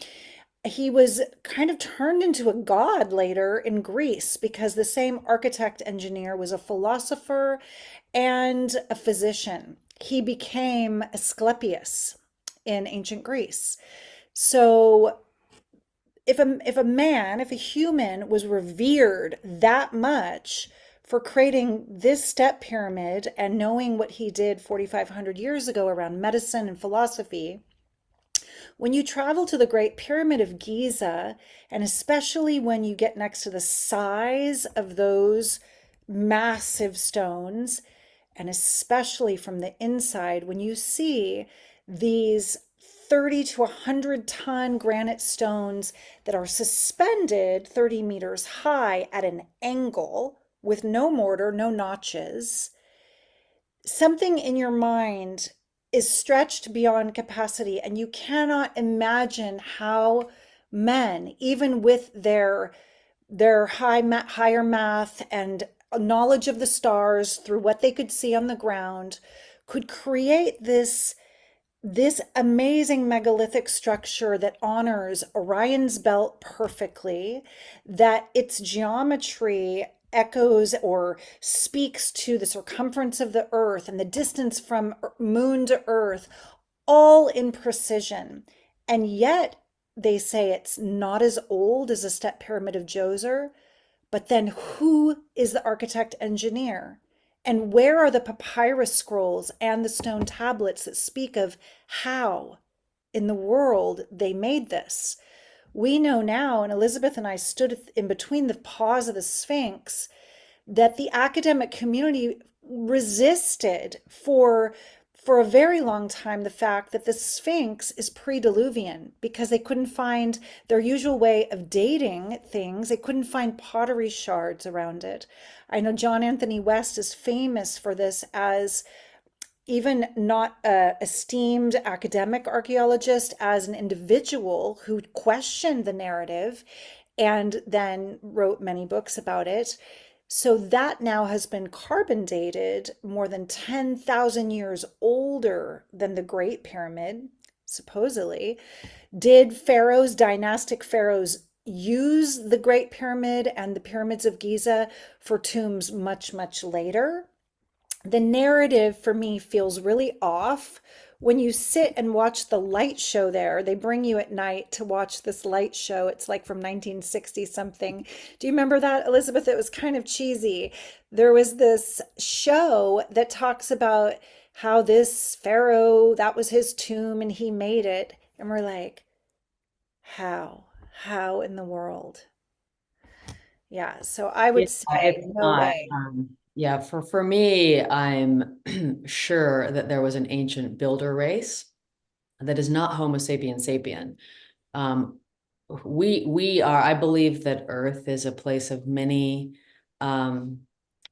He was kind of turned into a god later in Greece because the same architect engineer was a philosopher and a physician. He became Asclepius in ancient Greece. So if a human was revered that much for creating this step pyramid and knowing what he did 4,500 years ago around medicine and philosophy, when you travel to the Great Pyramid of Giza, and especially when you get next to the size of those massive stones, and especially from the inside, when you see these 30 to 100-ton granite stones that are suspended 30 meters high at an angle with no mortar, no notches, something in your mind is stretched beyond capacity, and you cannot imagine how men, even with their higher math and knowledge of the stars through what they could see on the ground, could create this amazing megalithic structure that honors Orion's belt perfectly, that its geometry echoes or speaks to the circumference of the earth and the distance from moon to earth, all in precision. And yet they say it's not as old as the step pyramid of Djoser. But then who is the architect engineer? And where are the papyrus scrolls and the stone tablets that speak of how in the world they made this? We know now, and Elizabeth and I stood in between the paws of the Sphinx, that the academic community resisted for a very long time the fact that the Sphinx is pre-Diluvian because they couldn't find their usual way of dating things. They couldn't find pottery shards around it. I know John Anthony West is famous for this as even not an esteemed academic archaeologist, as an individual who questioned the narrative and then wrote many books about it. So that now has been carbon dated more than 10,000 years older than the Great Pyramid, supposedly. Did dynastic pharaohs, use the Great Pyramid and the pyramids of Giza for tombs much, much later? The narrative for me feels really off. When you sit and watch the light show there, they bring you at night to watch this light show. It's like from 1960 something. Do you remember that, Elizabeth? It was kind of cheesy. There was this show that talks about how this pharaoh, that was his tomb and he made it. And we're like, how? How in the world? Yeah, so I would say It's no not. way. Yeah, for me, I'm sure that there was an ancient builder race that is not Homo sapien sapien. We are, I believe that Earth is a place of many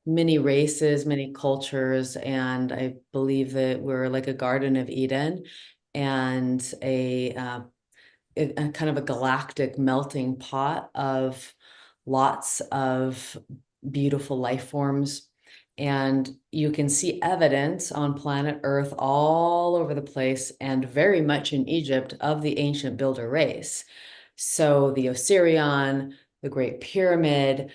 many races, many cultures, and I believe that we're like a Garden of Eden and a kind of a galactic melting pot of lots of beautiful life forms. And you can see evidence on planet Earth all over the place and very much in Egypt of the ancient builder race. So the Osirian, the Great Pyramid,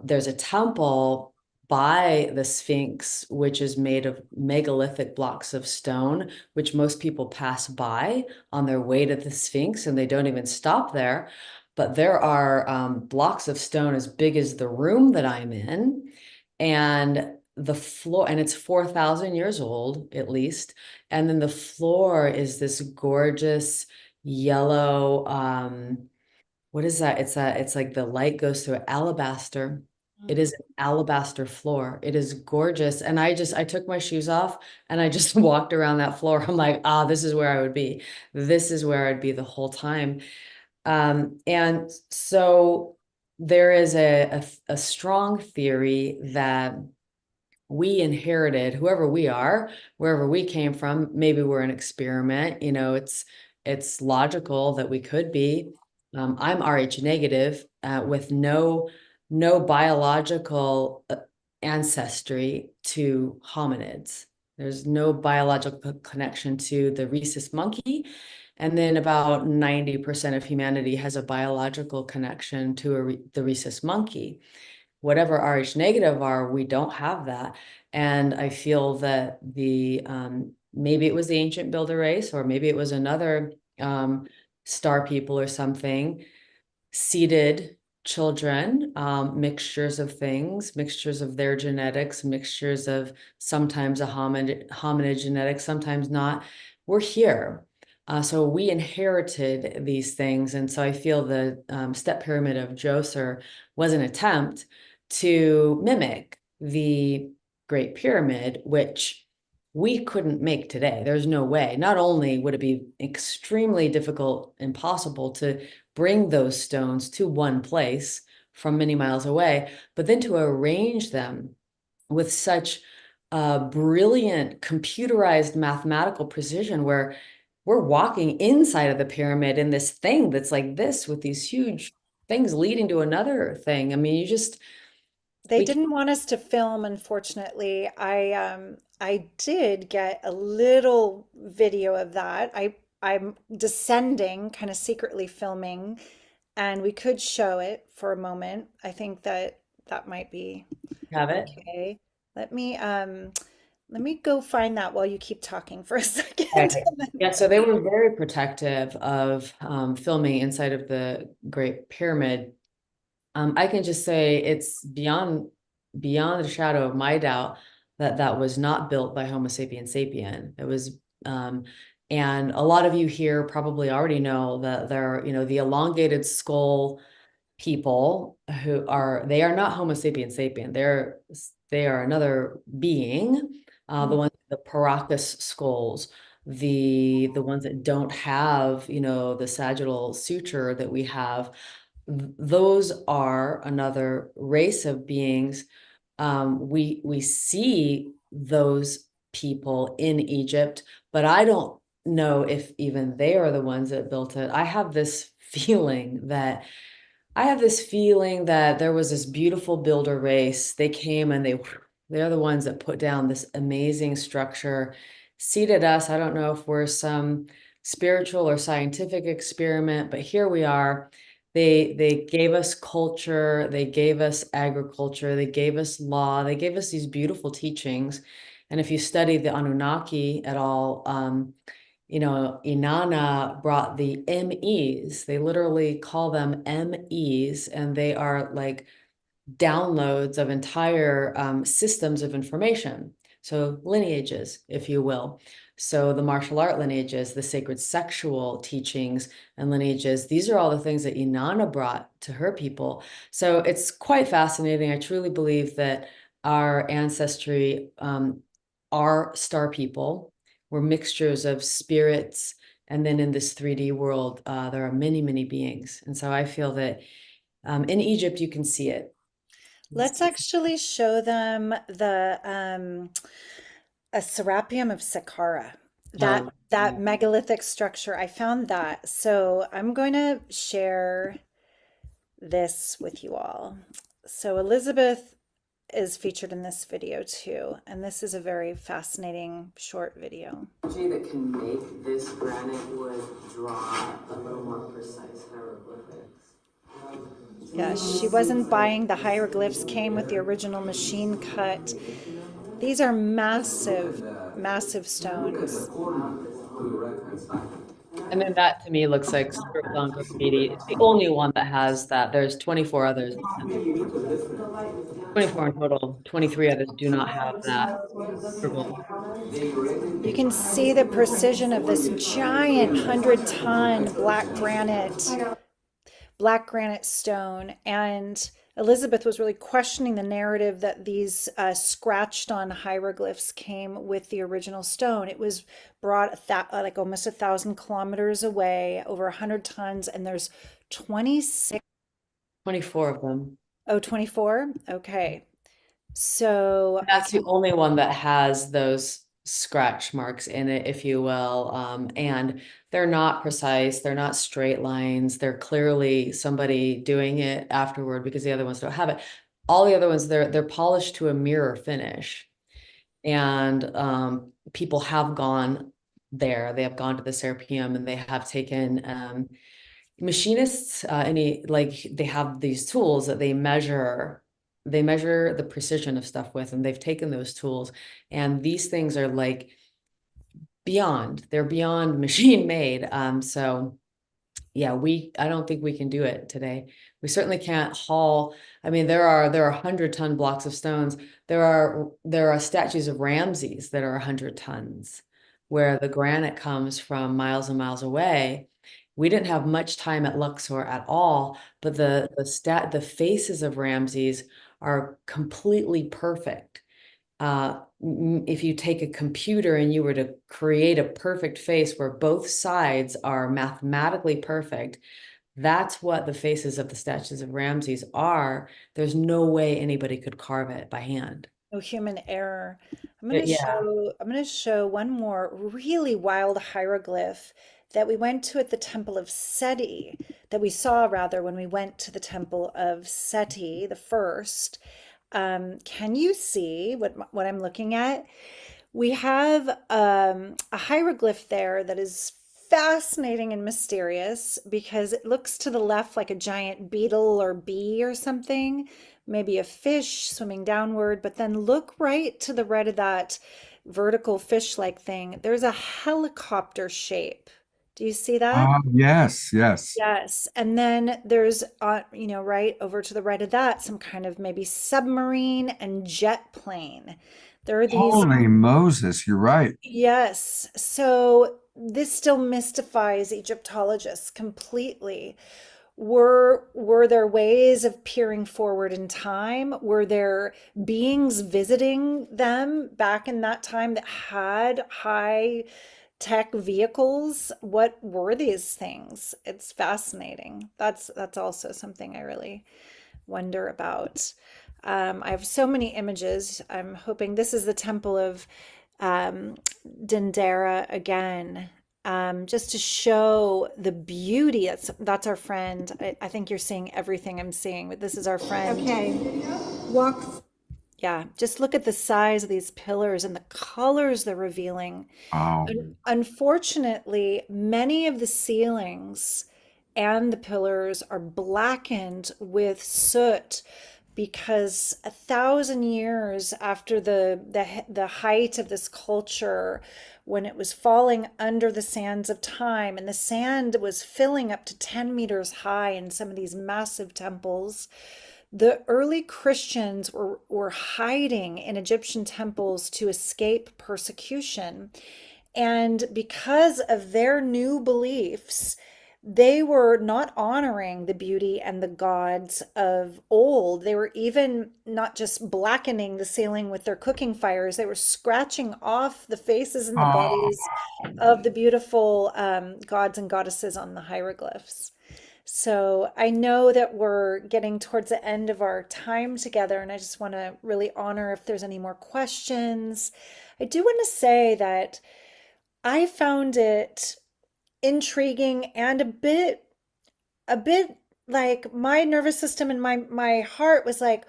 there's a temple by the Sphinx, which is made of megalithic blocks of stone, which most people pass by on their way to the Sphinx and they don't even stop there. but there are blocks of stone as big as the room that I'm in, and the floor, and it's 4,000 years old at least, and then the floor is this gorgeous yellow, what is that? It's like the light goes through alabaster. It is an alabaster floor. It is gorgeous. And I took my shoes off and I just walked around that floor. I'm like, ah, this is where I would be. This is where I'd be the whole time. And so there is a strong theory that we inherited, whoever we are, wherever we came from. Maybe we're an experiment, you know, it's logical that we could be. I'm Rh negative, with no biological ancestry to hominids. There's no biological connection to the rhesus monkey. And then about 90% of humanity has a biological connection to the rhesus monkey. Whatever Rh negative are, we don't have that. And I feel that maybe it was the ancient builder race, or maybe it was another star people or something, seeded children, mixtures of things, mixtures of their genetics, mixtures of sometimes a hominid genetics, sometimes not. We're here. So we inherited these things. And so I feel the step pyramid of Djoser was an attempt to mimic the Great Pyramid, which we couldn't make today. There's no way. Not only would it be extremely difficult, impossible to bring those stones to one place from many miles away, but then to arrange them with such brilliant computerized mathematical precision, where we're walking inside of the pyramid in this thing that's like this, with these huge things leading to another thing. I mean, They didn't want us to film, unfortunately. I did get a little video of that. I'm descending, kind of secretly filming, and we could show it for a moment. I think that that might be have it. okay. Let me go find that while you keep talking for a second. Okay. Yeah, so they were very protective of filming inside of the Great Pyramid. I can just say it's beyond the shadow of my doubt that that was not built by Homo sapiens sapien. It was, and a lot of you here probably already know that there are, you know, the elongated skull people they are not Homo sapiens sapien. They are another being. The ones, the Paracas skulls, the ones that don't have, you know, the sagittal suture that we have, those are another race of beings. We see those people in Egypt, but I don't know if even they are the ones that built it. I have this feeling that there was this beautiful builder race. They came and they're the ones that put down this amazing structure, seeded us. I don't know if we're some spiritual or scientific experiment, but here we are. They gave us culture, they gave us agriculture, they gave us law, they gave us these beautiful teachings. And if you study the Anunnaki at all, you know, Inanna brought the MEs. They literally call them MEs, and they are like downloads of entire systems of information. So lineages, if you will. So the martial art lineages, the sacred sexual teachings and lineages, these are all the things that Inanna brought to her people. So it's quite fascinating. I truly believe that our ancestry are star people. We're mixtures of spirits. And then in this 3D world, there are many, many beings. And so I feel that in Egypt, you can see it. Let's actually show them a Serapeum of Saqqara. That megalithic structure. I found that. So I'm going to share this with you all. So Elizabeth is featured in this video too, and this is a very fascinating short video. That can make this granite wood draw a little more precise hieroglyphics. Yeah, she wasn't buying the hieroglyphs, came with the original machine cut. These are massive, massive stones. I mean, that to me looks like script on graffiti. It's the only one that has that. There's 24 others, 24 in total. 23 others do not have that scribble. You can see the precision of this giant 100-ton black granite stone. And Elizabeth was really questioning the narrative that these scratched on hieroglyphs came with the original stone. It was brought like almost 1,000 kilometers away, over 100 tons, and there's 26. 24 of them. Oh, 24? Okay. So That's the only one that has those scratch marks in it, if you will. And they're not precise, they're not straight lines. They're clearly somebody doing it afterward, because the other ones don't have it. All the other ones, they're polished to a mirror finish. And people have gone there. They have gone to the Serapeum, and they have taken machinists, they have these tools that they measure the precision of stuff with, and they've taken those tools, and these things are like they're beyond machine made. So yeah, I don't think we can do it today. We certainly can't haul. I mean, there are 100-ton blocks of stones. There are statues of Ramses that are 100 tons, where the granite comes from miles and miles away. We didn't have much time at Luxor at all, but the faces of Ramses are completely perfect. If you take a computer and you were to create a perfect face where both sides are mathematically perfect, that's what the faces of the statues of Ramses are. There's no way anybody could carve it by hand. no human error. I'm Yeah. going to show one more really wild hieroglyph that we went to at the Temple of Seti, that we saw rather when we went to the Temple of Seti, the first. Can you see what I'm looking at? We have a hieroglyph there that is fascinating and mysterious because it looks to the left like a giant beetle or bee or something, maybe a fish swimming downward, but then look right to the right of that vertical fish-like thing. There's a helicopter shape. Do you see that? Yes, yes. Yes. And then there's, right over to the right of that, some kind of maybe submarine and jet plane. There are these. Holy Moses, you're right. Yes. So this still mystifies Egyptologists completely. Were there ways of peering forward in time? Were there beings visiting them back in that time that had high tech vehicles? What were these things? It's fascinating. That's also something I really wonder about. I have so many images. I'm hoping this is the Temple of Dendera again, just to show the beauty. That's our friend. I think you're seeing everything I'm seeing, but this is our friend. Okay, walk. Yeah, just look at the size of these pillars and the colors they're revealing. Wow. Unfortunately, many of the ceilings and the pillars are blackened with soot because 1,000 years after the height of this culture, when it was falling under the sands of time, and the sand was filling up to 10 meters high in some of these massive temples, the early Christians were hiding in Egyptian temples to escape persecution. And because of their new beliefs, they were not honoring the beauty and the gods of old. They were even not just blackening the ceiling with their cooking fires, they were scratching off the faces and the bodies of the beautiful gods and goddesses on the hieroglyphs. So I know that we're getting towards the end of our time together, and I just want to really honor if there's any more questions. I do want to say that I found it intriguing and a bit like my nervous system and my heart was like,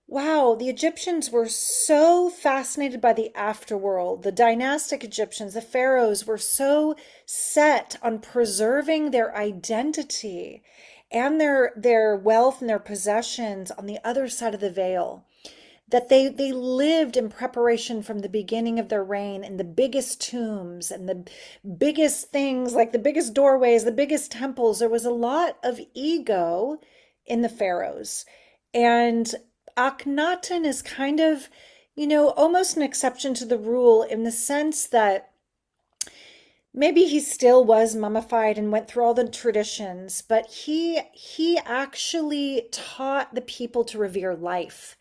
wow, the Egyptians were so fascinated by the afterworld. The dynastic Egyptians, the pharaohs, were so set on preserving their identity and their wealth and their possessions on the other side of the veil that they lived in preparation from the beginning of their reign in the biggest tombs and the biggest things, like the biggest doorways, the biggest temples. There was a lot of ego in the pharaohs. And Akhenaten is kind of, almost an exception to the rule in the sense that maybe he still was mummified and went through all the traditions, but he actually taught the people to revere life.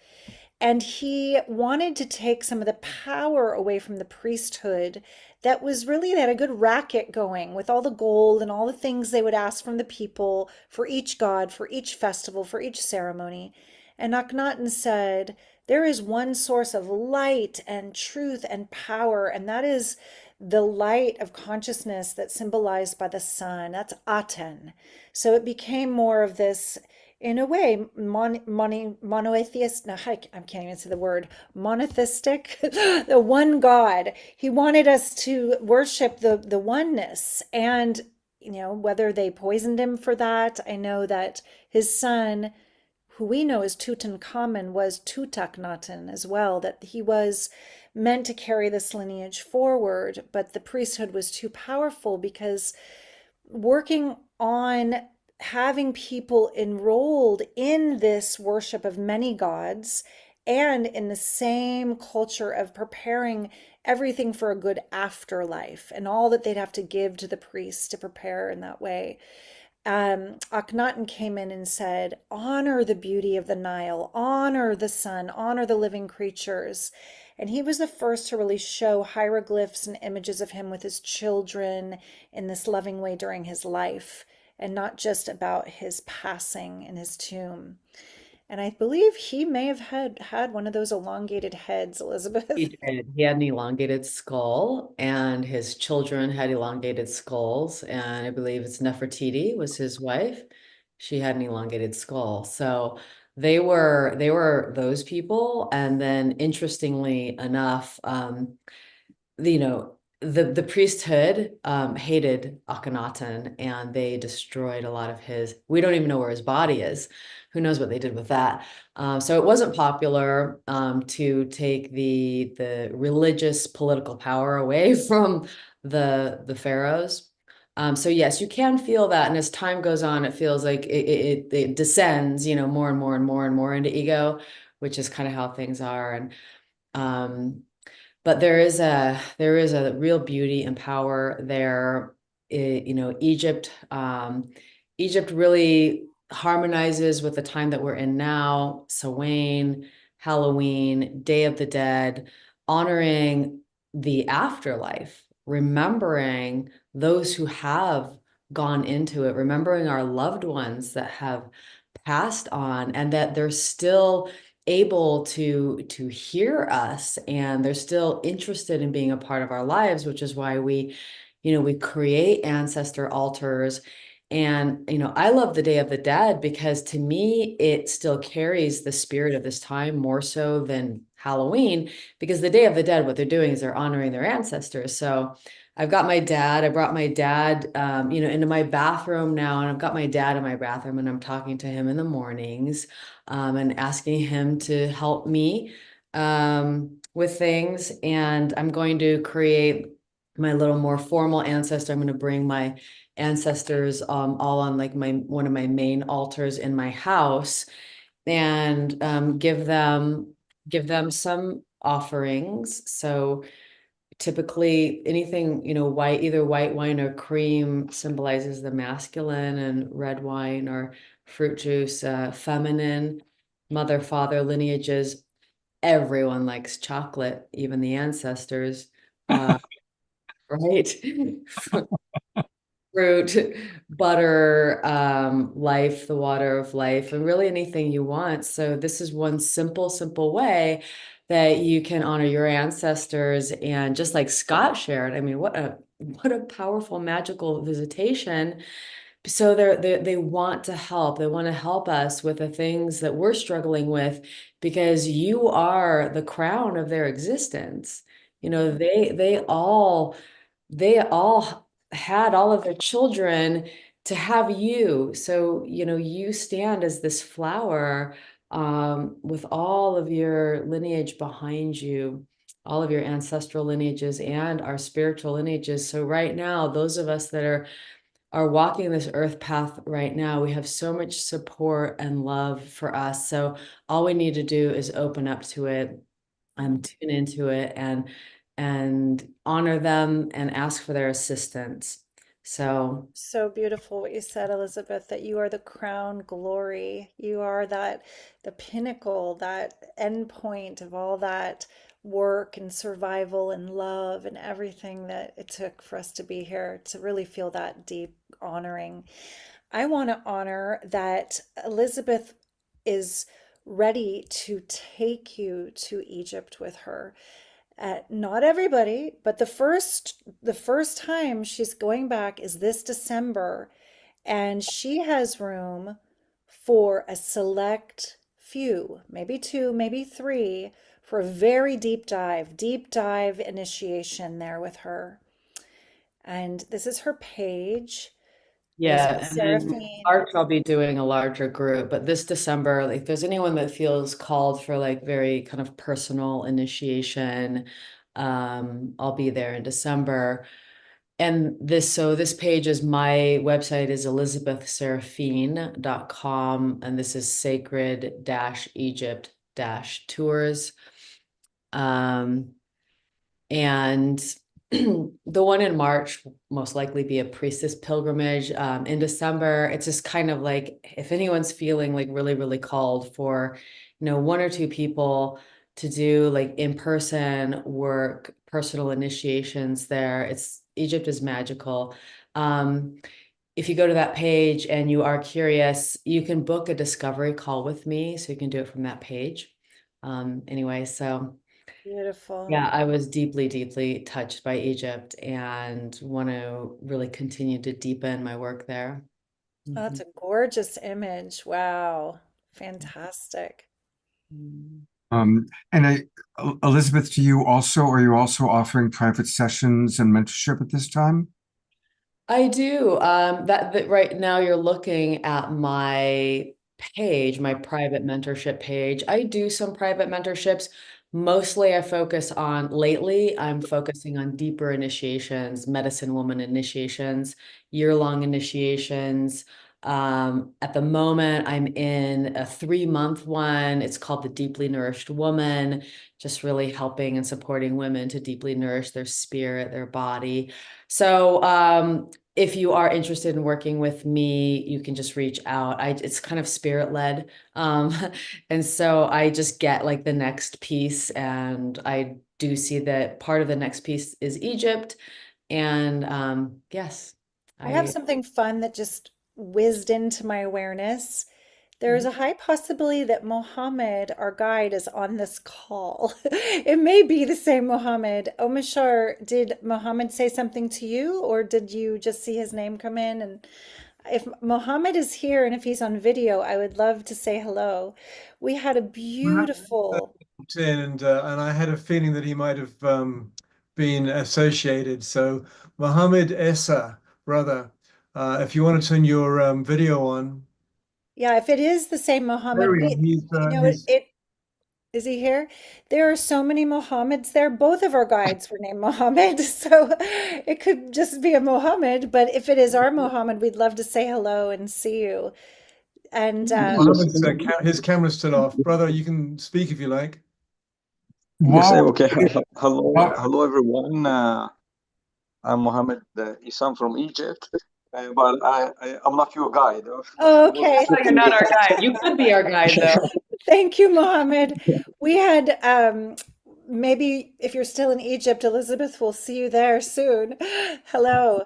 And he wanted to take some of the power away from the priesthood that was really, they had a good racket going with all the gold and all the things they would ask from the people for each god, for each festival, for each ceremony. And Akhenaten said, there is one source of light and truth and power, and that is the light of consciousness that's symbolized by the sun. That's Aten. So it became more of this, in a way, monotheist. No, I can't even say the word monotheistic. The one God. He wanted us to worship the oneness, and whether they poisoned him for that. I know that his son, who we know as Tutankhamun, was Tutaknaten as well, that he was meant to carry this lineage forward, but the priesthood was too powerful because working on having people enrolled in this worship of many gods and in the same culture of preparing everything for a good afterlife and all that they'd have to give to the priests to prepare in that way. Akhenaten came in and said, honor the beauty of the Nile, honor the sun, honor the living creatures. And he was the first to really show hieroglyphs and images of him with his children in this loving way during his life, and not just about his passing in his tomb. And I believe he may have had one of those elongated heads, Elizabeth. He did. He had an elongated skull, and his children had elongated skulls. And I believe it's Nefertiti was his wife. She had an elongated skull. So they were those people. And then interestingly enough, the priesthood hated Akhenaten, and they destroyed a lot of his. We don't even know where his body is. Who knows what they did with that? So it wasn't popular to take the religious political power away from the pharaohs. So yes, you can feel that, and as time goes on, it feels like it descends, more and more and more and more into ego, which is kind of how things are. And but there is a real beauty and power there. Egypt really harmonizes with the time that we're in now. Samhain, Halloween, Day of the Dead, honoring the afterlife, remembering those who have gone into it, remembering our loved ones that have passed on, and that they're still able to hear us, and they're still interested in being a part of our lives, which is why we create ancestor altars. And I love the Day of the Dead because to me it still carries the spirit of this time more so than Halloween, because the Day of the Dead, what they're doing is they're honoring their ancestors. So I brought my dad into my bathroom now, and I've got my dad in my bathroom, and I'm talking to him in the mornings, and asking him to help me with things. And I'm going to create my little more formal ancestor. I'm going to bring my ancestors all on like one of my main altars in my house, and give them some offerings. So typically anything, white, either white wine or cream symbolizes the masculine, and red wine or fruit juice, feminine, mother, father lineages. Everyone likes chocolate, even the ancestors, right? Fruit, butter, life, the water of life, and really anything you want. So this is one simple way that you can honor your ancestors. And just like Scott shared, I mean, what a powerful, magical visitation. So they want to help. They want to help us with the things that we're struggling with, because you are the crown of their existence. They all had all of their children to have you. So, you stand as this flower with all of your lineage behind you, all of your ancestral lineages and our spiritual lineages. So right now, those of us that are walking this earth path right now, we have so much support and love for us. So all we need to do is open up to it and tune into it and honor them and ask for their assistance. So So beautiful what you said, Elizabeth, that you are the crown glory. You are the pinnacle, that end point of all that work and survival and love and everything that it took for us to be here, to really feel that deep honoring. I want to honor that Elizabeth is ready to take you to Egypt with her. Not everybody, but the first time she's going back is this December, and she has room for a select few, maybe two, maybe three, for a very deep dive initiation there with her. And this is her page, Elizabeth yeah, and then Seraphine. March I'll be doing a larger group, but this December, like if there's anyone that feels called for like very kind of personal initiation, I'll be there in December. And this page is my website is elizabethseraphine.com, and this is sacred-egypt-tours. And the one in March will most likely be a priestess pilgrimage. In December, it's just kind of like if anyone's feeling like really, really called for, one or two people to do like in-person work, personal initiations there. Egypt is magical. If you go to that page and you are curious, you can book a discovery call with me, so you can do it from that page. Anyway, so. Beautiful. Yeah, I was deeply, deeply touched by Egypt and want to really continue to deepen my work there. Oh, that's Mhm. a gorgeous image. Wow. Fantastic. Mm. And Elizabeth, are you also offering private sessions and mentorship at this time? I do. That right now you're looking at my page, my private mentorship page. I do some private mentorships. Mostly lately, I'm focusing on deeper initiations, medicine woman initiations, year-long initiations. At the moment, I'm in a 3-month one. It's called the Deeply Nourished Woman, just really helping and supporting women to deeply nourish their spirit, their body. So, if you are interested in working with me, you can just reach out. It's kind of spirit led. And so I just get like the next piece, and I do see that part of the next piece is Egypt. And yes, I have I something fun that just whizzed into my awareness. There is a high possibility that Mohammed, our guide, is on this call. It may be the same Mohammed. Omishar, did Mohammed say something to you, or did you just see his name come in? And if Mohammed is here and if he's on video, I would love to say hello. We had a beautiful, In and I had a feeling that he might have been associated. So Mohammed Essa, brother, if you want to turn your video on, yeah, if it is the same Mohammed, there he is. He's it is he here? There are so many Mohammeds there. Both of our guides were named Mohammed, so it could just be a Mohammed. But if it is our Mohammed, we'd love to say hello and see you. And Yes, Mohammed's his camera's still off. Brother, you can speak if you like. yes, Wow. okay. Hello, Wow. hello everyone. I'm Mohammed Isam from Egypt, but I'm not your guide. okay, Oh, you're not our guide. You could be our guide, though. thank you, Mohammed. We had maybe if you're still in Egypt, Elizabeth, we'll see you there soon. Hello.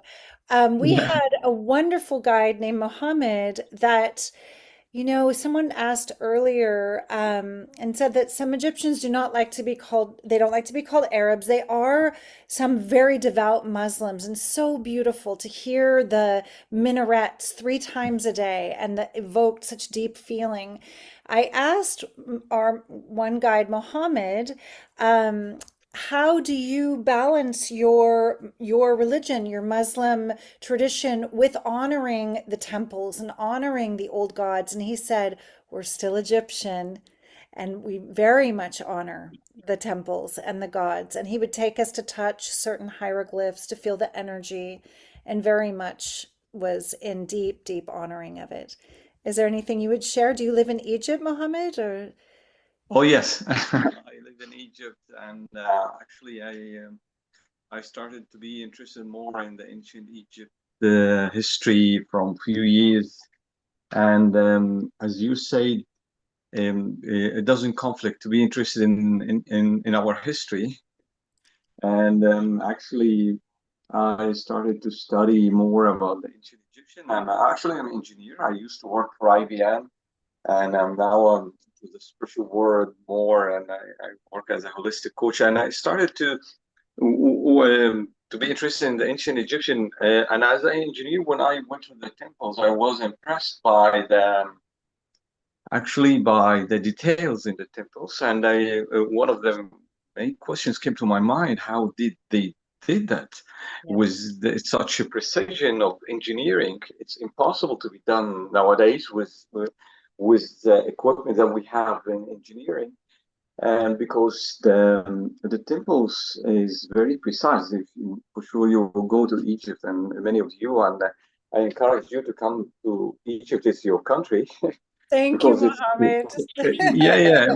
We had a wonderful guide named Mohammed that someone asked earlier and said that some Egyptians do not like to be called, they don't like to be called Arabs. They are some very devout Muslims, and so beautiful to hear the minarets 3 times a day and that evoked such deep feeling. I asked our one guide, Mohammed, um, how do you balance your religion, your Muslim tradition, with honoring the temples and honoring the old gods? And he said, we're still Egyptian, and we very much honor the temples and the gods. And he would take us to touch certain hieroglyphs to feel the energy, and very much was in deep, deep honoring of it. Is there anything you would share? Do you live in Egypt, Mohammed, or? Oh yes, I live in Egypt, and actually, I started to be interested more in the ancient Egypt history from few years, and as you say, it doesn't conflict to be interested in our history, and actually, I started to study more about the ancient Egyptian, and actually, I'm an engineer. I used to work for IBM, and now I'm to the spiritual world more, and I work as a holistic coach, and I started to be interested in the ancient Egyptian. And as an engineer, when I went to the temples, I was impressed by by the details in the temples. And one of the main questions came to my mind: how did they did that? Yeah. With such a precision of engineering, it's impossible to be done nowadays with the equipment that we have in engineering. And because the temples is very precise. If you, for sure you will go to Egypt, and many of you, and I encourage you to come to Egypt. It's your country. Thank you, Because it's Mohammed. yeah,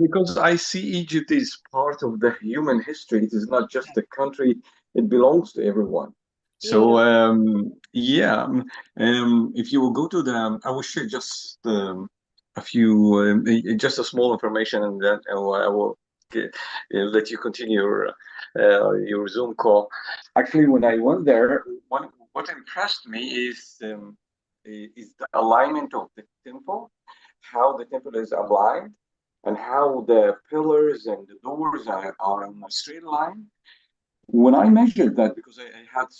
because I see Egypt is part of the human history. It is not just a country, it belongs to everyone. So if you will go to the, I will share just a few just a small information, and then I will let you continue your Zoom call. Actually, when I went there, what impressed me is the alignment of the temple, how the temple is aligned, and how the pillars and the doors are in a straight line. When I measured that, because I had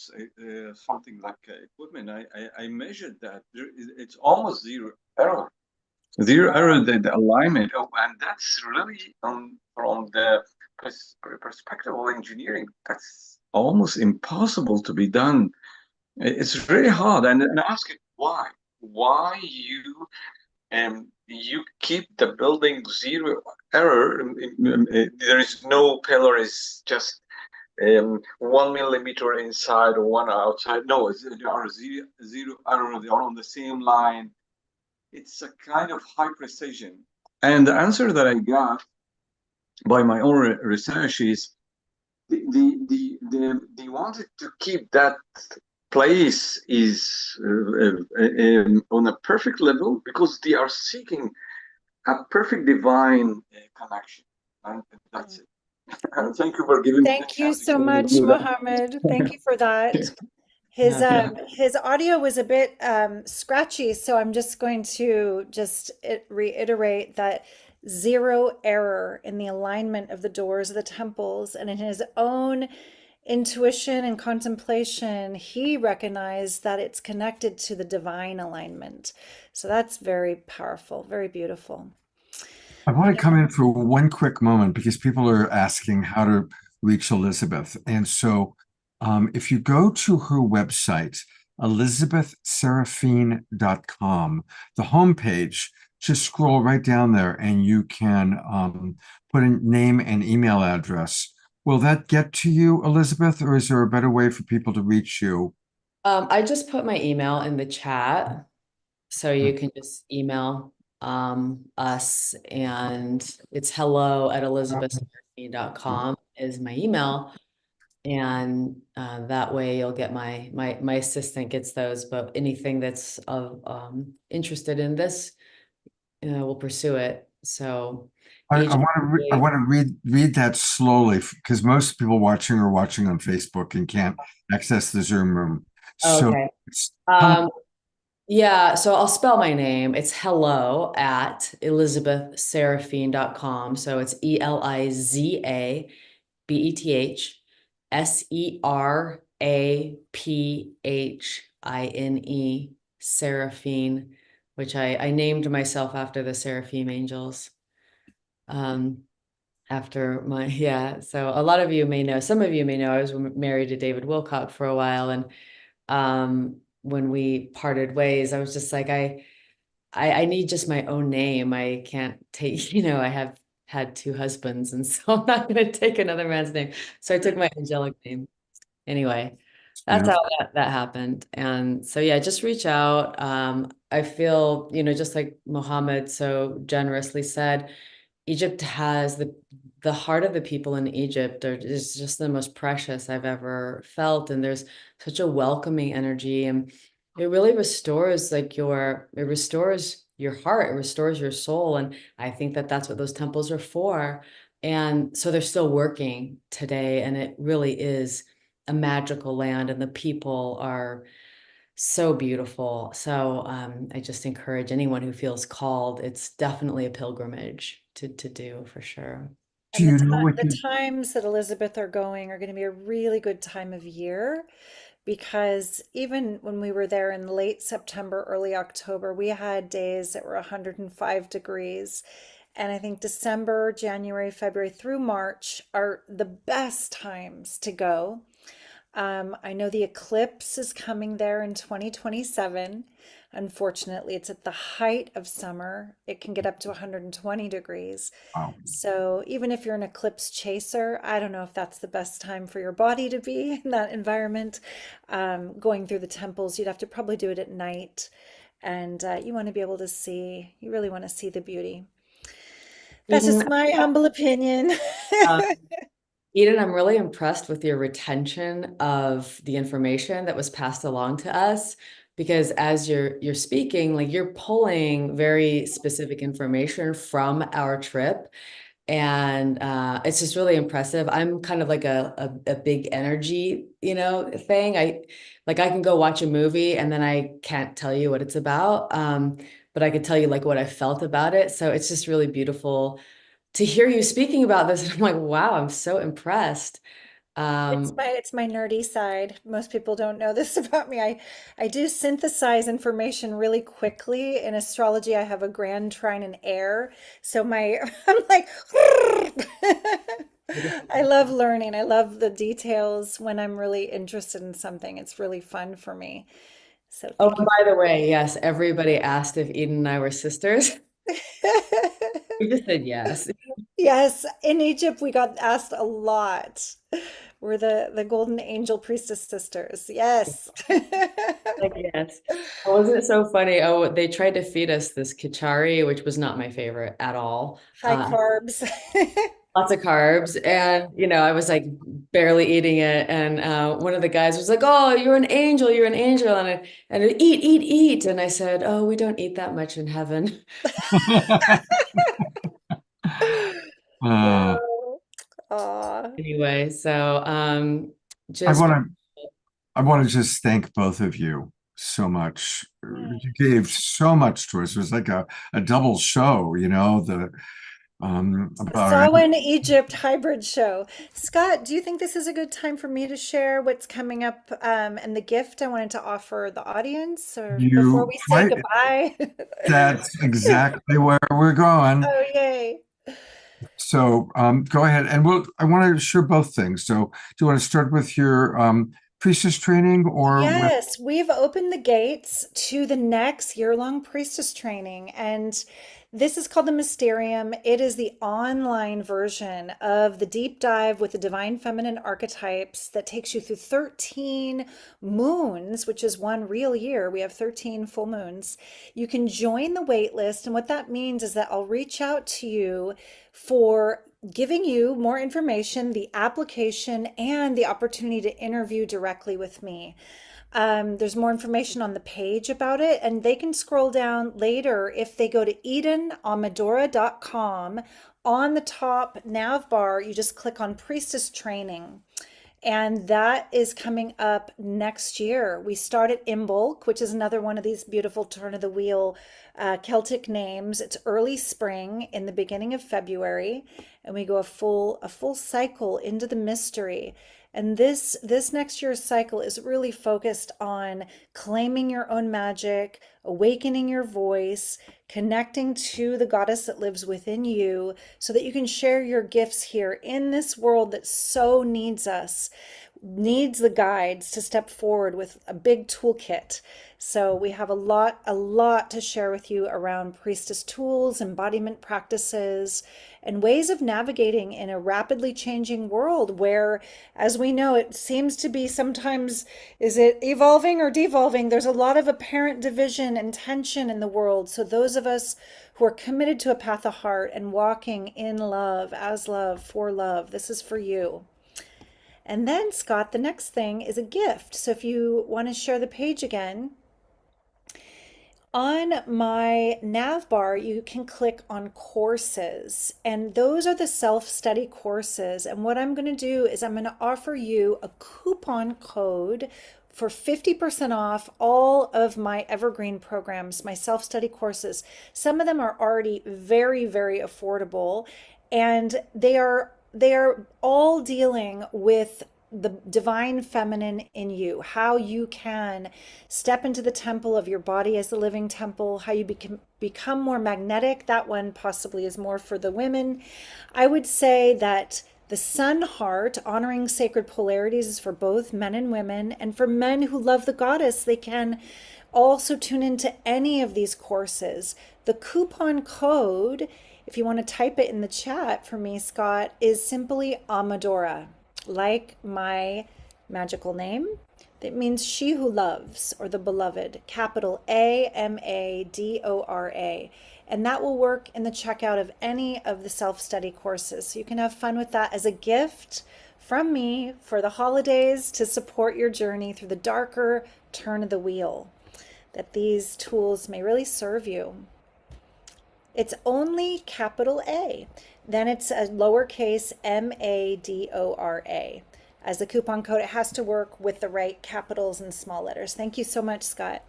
something like equipment, I measured that it's almost zero error. Zero error, the alignment. Oh, and that's really from the perspective of engineering, that's almost impossible to be done. It's really hard. And I ask it why? Why you keep the building zero error? There is no pillar, is just 1 millimeter inside or one outside. No, there are zero error. They are on the same line. It's a kind of high precision. And the answer that I got by my own research is they wanted to keep that place is on a perfect level because they are seeking a perfect divine connection. And that's it. And thank you for giving me the Thank you chance so to much, do that. Mohammed. Thank you for that. Yeah. His audio was a bit scratchy, so I'm just going to reiterate that zero error in the alignment of the doors of the temples, and in his own intuition and contemplation, he recognized that it's connected to the divine alignment. So that's very powerful, very beautiful. I want to come in for one quick moment because people are asking how to reach Elizabeth. And so if you go to her website, elizabethseraphine.com, the homepage, just scroll right down there and you can put a name and email address. Will that get to you, Elizabeth, or is there a better way for people to reach you? I just put my email in the chat, so you can just email us, and it's hello@elizabethseraphine.com is my email. And that way you'll get my assistant gets those, but anything that's of interested in this, we'll pursue it. So I Egypt want to read that slowly because most people watching are watching on Facebook and can't access the Zoom room. So okay. it's Yeah, so I'll spell my name. It's hello@elizabethseraphine.com. So it's ELIZABETHSERAPHINE, Seraphine, which I named myself after the Seraphim angels. After my, so a lot of you may know, some of you may know, I was married to David Wilcock for a while, and when we parted ways, I was just like, I I need just my own name. I can't take, I have had two husbands, and so I'm not going to take another man's name. So I took my angelic name. Anyway, that's how that happened. And so, yeah, just reach out. I feel, just like Mohammed so generously said, Egypt has the heart of the people in Egypt is just the most precious I've ever felt. And there's such a welcoming energy. And it really restores it restores your heart, it restores your soul. And I think that that's what those temples are for. And so they're still working today. And it really is a magical land, and the people are so beautiful. So I just encourage anyone who feels called. It's definitely a pilgrimage to do for sure. Do And you know what the you, times that Elizabeth are going are going to be a really good time of year, because even when we were there in late September, early October, we had days that were 105 degrees. And I think December, January, February through March are the best times to go. I know the eclipse is coming there in 2027. Unfortunately, it's at the height of summer. It can get up to 120 degrees. wow. So even if you're an eclipse chaser, I don't know if that's the best time for your body to be in that environment. Going through the temples, you'd have to probably do it at night. And you want to be able to see, you really want to see the beauty. That's Eden, just my humble opinion. um, Eden, I'm really impressed with your retention of the information that was passed along to us, because as you're speaking, like you're pulling very specific information from our trip. And it's just really impressive. I'm kind of like a big energy, thing. I can go watch a movie and then I can't tell you what it's about. But I could tell you like what I felt about it. So it's just really beautiful to hear you speaking about this. And I'm like, wow, I'm so impressed. Um, It's my nerdy side. Most people don't know this about me. I do synthesize information really quickly. In astrology, I have a grand trine in air. So my I'm like I love learning. I love the details when I'm really interested in something. It's really fun for me. So oh, thank and you. by the way, yes, everybody asked if Eden and I were sisters. We just said yes. Yes, in Egypt we got asked a lot. We're the Golden Angel Priestess sisters. Yes. Like, yes. Wasn't it so funny? Oh, they tried to feed us this kichari, which was not my favorite at all. High carbs. Lots of carbs. And, I was like barely eating it. And one of the guys was like, oh, you're an angel. You're an angel. Eat, eat, eat. And I said, oh, we don't eat that much in heaven. Uh, No. Aw. Anyway, so I just want to I want to just thank both of you so much. You gave so much to us. It was like a double show, the about our, Samhain Egypt hybrid show. Scott, do you think this is a good time for me to share what's coming up and the gift I wanted to offer the audience, or before you we say quite goodbye? that's exactly where we're going. Oh, yay. So go ahead, and I want to share both things. So do you want to start with your priestess training or with Yes, we've opened the gates to the next year-long priestess training, and this is called the Mysterium. It is the online version of the deep dive with the divine feminine archetypes that takes you through 13 moons, which is one real year. We have 13 full moons. You can join the wait list, and what that means is that I'll reach out to you for giving you more information, the application, and the opportunity to interview directly with me. There's more information on the page about it, and they can scroll down later if they go to EdenAmadora.com. On the top nav bar, you just click on Priestess Training. And that is coming up next year. We start at Imbolc, which is another one of these beautiful turn of the wheel Celtic names. It's early spring in the beginning of February, and we go a full cycle into the mystery. And this next year's cycle is really focused on claiming your own magic, awakening your voice, connecting to the goddess that lives within you so that you can share your gifts here in this world that so needs us. needs the guides to step forward with a big toolkit. So we have a lot to share with you around priestess tools, embodiment practices, and ways of navigating in a rapidly changing world where, as we know, it seems to be sometimes, is it evolving or devolving? There's a lot of apparent division and tension in the world. So those of us who are committed to a path of heart and walking in love, as love, for love, this is for you. And then, Scott, the next thing is a gift. So if you want to share the page again, on my nav bar, you can click on courses, and those are the self-study courses. And what I'm going to do is I'm going to offer you a coupon code for 50% off all of my evergreen programs, my self-study courses. Some of them are already very, very affordable, and they are all dealing with the divine feminine in you, how you can step into the temple of your body as the living temple, how you become more magnetic. That one possibly is more for the women. I would say that the sun heart, honoring sacred polarities, is for both men and women. And for men who love the goddess, they can also tune into any of these courses. The coupon code, if you want to type it in the chat for me, Scott, is simply Amadora, like my magical name. That means she who loves, or the beloved, capital AMADORA. And that will work in the checkout of any of the self-study courses. So you can have fun with that as a gift from me for the holidays to support your journey through the darker turn of the wheel, that these tools may really serve you. It's only capital A. Then it's a lowercase MADORA. As a coupon code, it has to work with the right capitals and small letters. Thank you so much, Scott.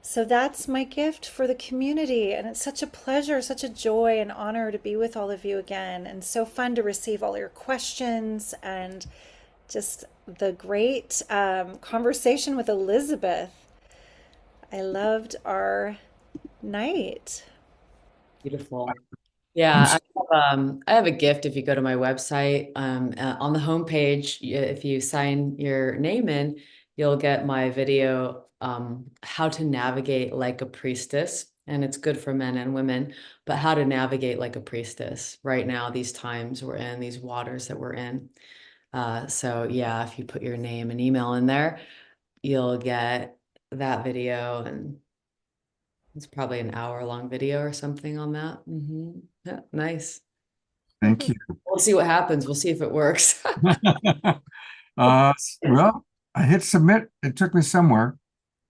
So that's my gift for the community. And it's such a pleasure, such a joy and honor to be with all of you again. And so fun to receive all your questions and just the great conversation with Elizabeth. I loved our night. Beautiful. Yeah, I have a gift. If you go to my website, on the homepage, if you sign your name in, you'll get my video, how to navigate like a priestess. And it's good for men and women, but how to navigate like a priestess right now, these times we're in, these waters that we're in. So yeah, if you put your name and email in there, you'll get that video, and it's probably an hour-long video or something on that. Yeah, nice. Thank you. We'll see what happens. We'll see if it works. Well, I hit submit. It took me somewhere.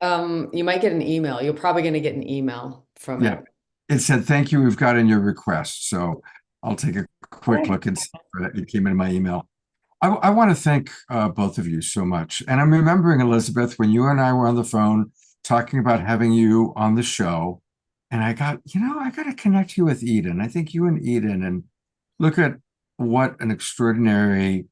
You might get an email. You're probably going to get an email from Yeah. It said, thank you, we've got in your request. So I'll take a quick look and see if it came in my email. I want to thank both of you so much. And I'm remembering, Elizabeth, when you and I were on the phone talking about having you on the show, and I got to connect you with Eden. I think you and Eden, and look at what an extraordinary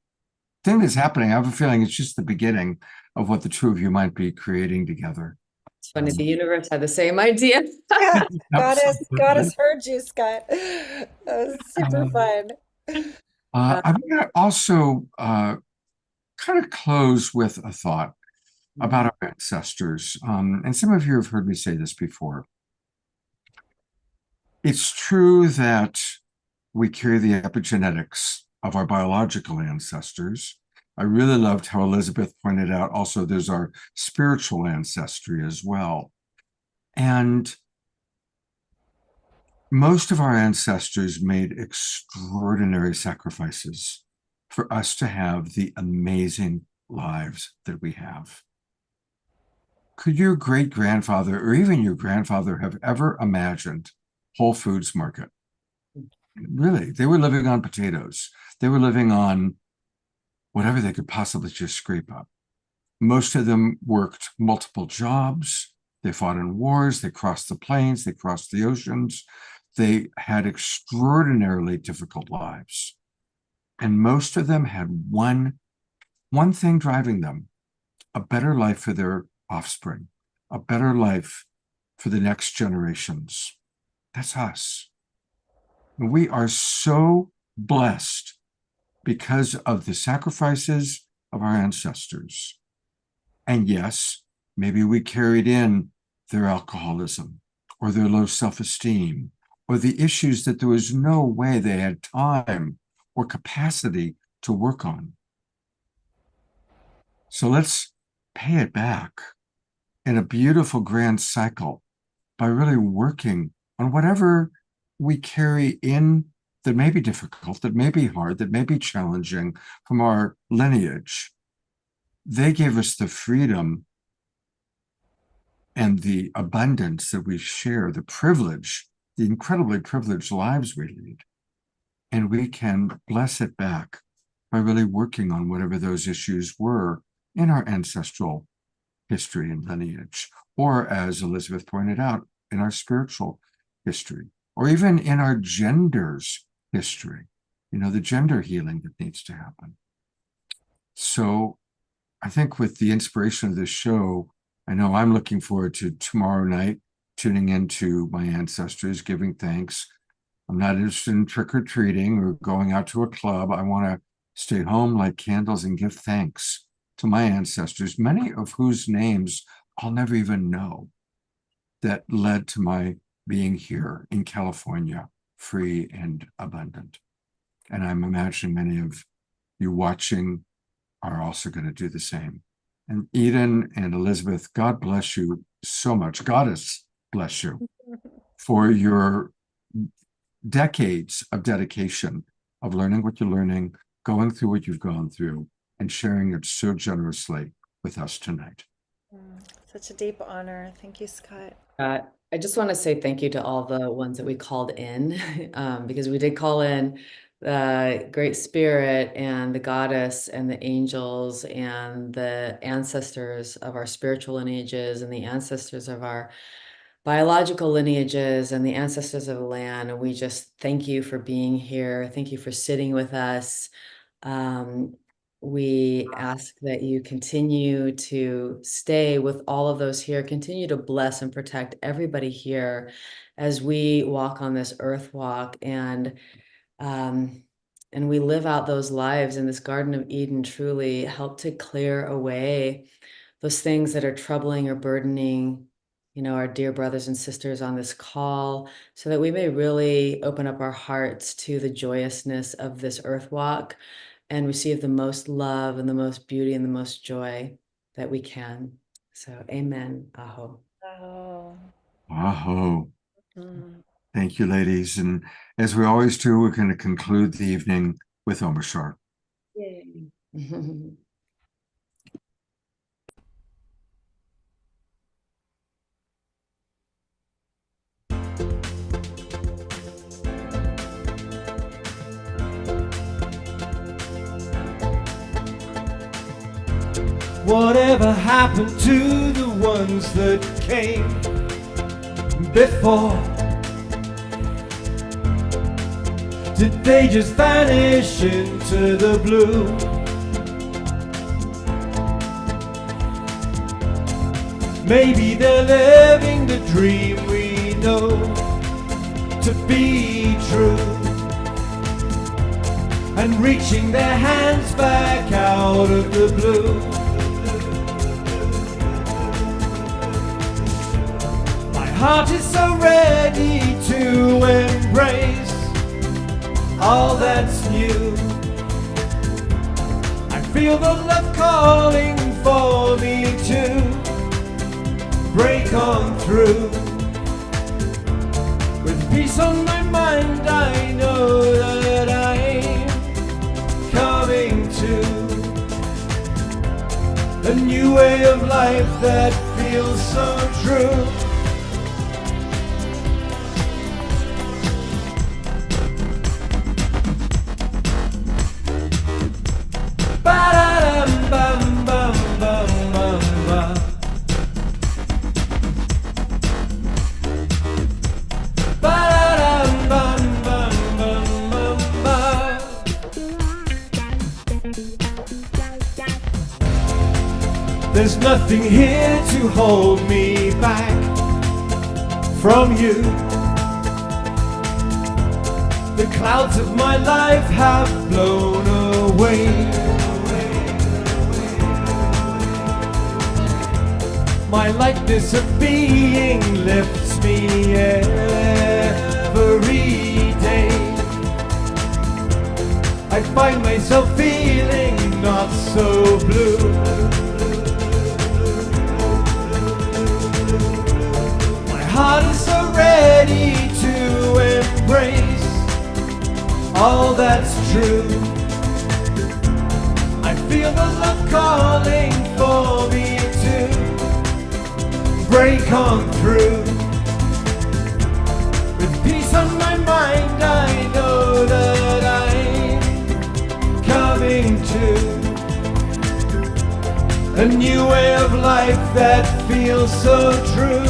thing that's happening. I have a feeling it's just the beginning of what the two of you might be creating together. It's funny, the universe had the same idea. Yeah, goddess heard you, Scott. That was super fun. I'm going to also kind of close with a thought about our ancestors. And some of you have heard me say this before. It's true that we carry the epigenetics of our biological ancestors. I really loved how Elizabeth pointed out also there's our spiritual ancestry as well. And most of our ancestors made extraordinary sacrifices for us to have the amazing lives that we have. Could your great-grandfather or even your grandfather have ever imagined Whole Foods Market? Really, they were living on potatoes. They were living on whatever they could possibly just scrape up. Most of them worked multiple jobs. They fought in wars. They crossed the plains. They crossed the oceans. They had extraordinarily difficult lives. And most of them had one thing driving them: a better life for their offspring, a better life for the next generations. That's us. We are so blessed because of the sacrifices of our ancestors. And yes, maybe we carried in their alcoholism or their low self-esteem or the issues that there was no way they had time or capacity to work on. So let's pay it back in a beautiful grand cycle by really working on whatever we carry in that may be difficult, that may be hard, that may be challenging from our lineage. They gave us the freedom and the abundance that we share, the privilege, the incredibly privileged lives we lead. And we can bless it back by really working on whatever those issues were in our ancestral history and lineage, or as Elizabeth pointed out, in our spiritual history, or even in our gender's history, the gender healing that needs to happen. So I think with the inspiration of this show, I know I'm looking forward to tomorrow night, tuning into my ancestors, giving thanks. I'm not interested in trick-or-treating or going out to a club. I want to stay home, light candles, and give thanks to my ancestors, many of whose names I'll never even know, that led to my being here in California, free and abundant. And I'm imagining many of you watching are also going to do the same. And Eden and Elizabeth, God bless you so much. Goddess bless you for your decades of dedication of learning what you're learning, going through what you've gone through, and sharing it so generously with us tonight. Such a deep honor. Thank you, Scott. I just want to say thank you to all the ones that we called in, because we did call in the Great Spirit and the Goddess and the angels and the ancestors of our spiritual lineages and the ancestors of our biological lineages and the ancestors of the land. And we just thank you for being here. Thank you for sitting with us. We ask that you continue to stay with all of those here, continue to bless and protect everybody here as we walk on this earth walk, and we live out those lives in this Garden of Eden. Truly help to clear away those things that are troubling or burdening, our dear brothers and sisters on this call, so that we may really open up our hearts to the joyousness of this earth walk and receive the most love and the most beauty and the most joy that we can. So, amen. Aho. Oh. Aho. Thank you, ladies. And as we always do, we're going to conclude the evening with Omashar. Yay. Whatever happened to the ones that came before? Did they just vanish into the blue? Maybe they're living the dream we know to be true, and reaching their hands back out of the blue. My heart is so ready to embrace all that's new. I feel the love calling for me to break on through. With peace on my mind, I know that I'm coming to a new way of life that feels so true. There's nothing here to hold me back from you. The clouds of my life have blown away. My lightness of being lifts me every day. I find myself feeling not so blue. My heart is so ready to embrace all that's true. I feel the love calling for me to break on through. With peace on my mind, I know that I'm coming to a new way of life that feels so true.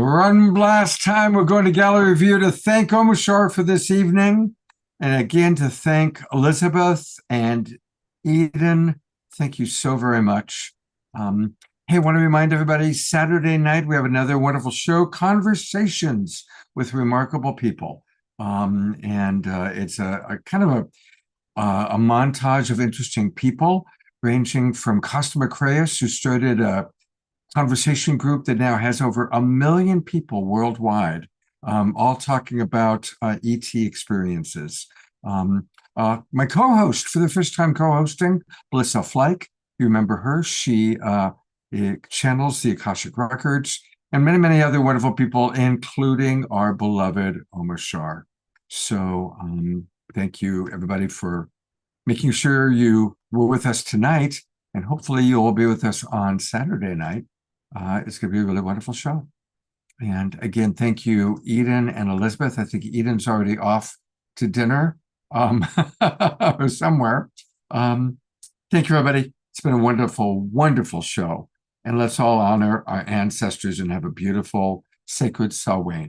Run blast time. We're going to gallery view to thank Omashar for this evening. And again, to thank Elizabeth and Eden. Thank you so very much. Hey, I want to remind everybody, Saturday night, we have another wonderful show, Conversations with Remarkable People. It's a kind of a montage of interesting people, ranging from Costa Macraeus, who started a conversation group that now has over 1 million people worldwide, all talking about ET experiences. My co-host for the first time co-hosting, Melissa Fleich. You remember her? She channels the Akashic Records and many, many other wonderful people, including our beloved Omashar. So thank you, everybody, for making sure you were with us tonight, and hopefully you'll all be with us on Saturday night. It's going to be a really wonderful show. And again, thank you, Eden and Elizabeth. I think Eden's already off to dinner or somewhere. Thank you, everybody. It's been a wonderful, wonderful show. And let's all honor our ancestors and have a beautiful, sacred Samhain.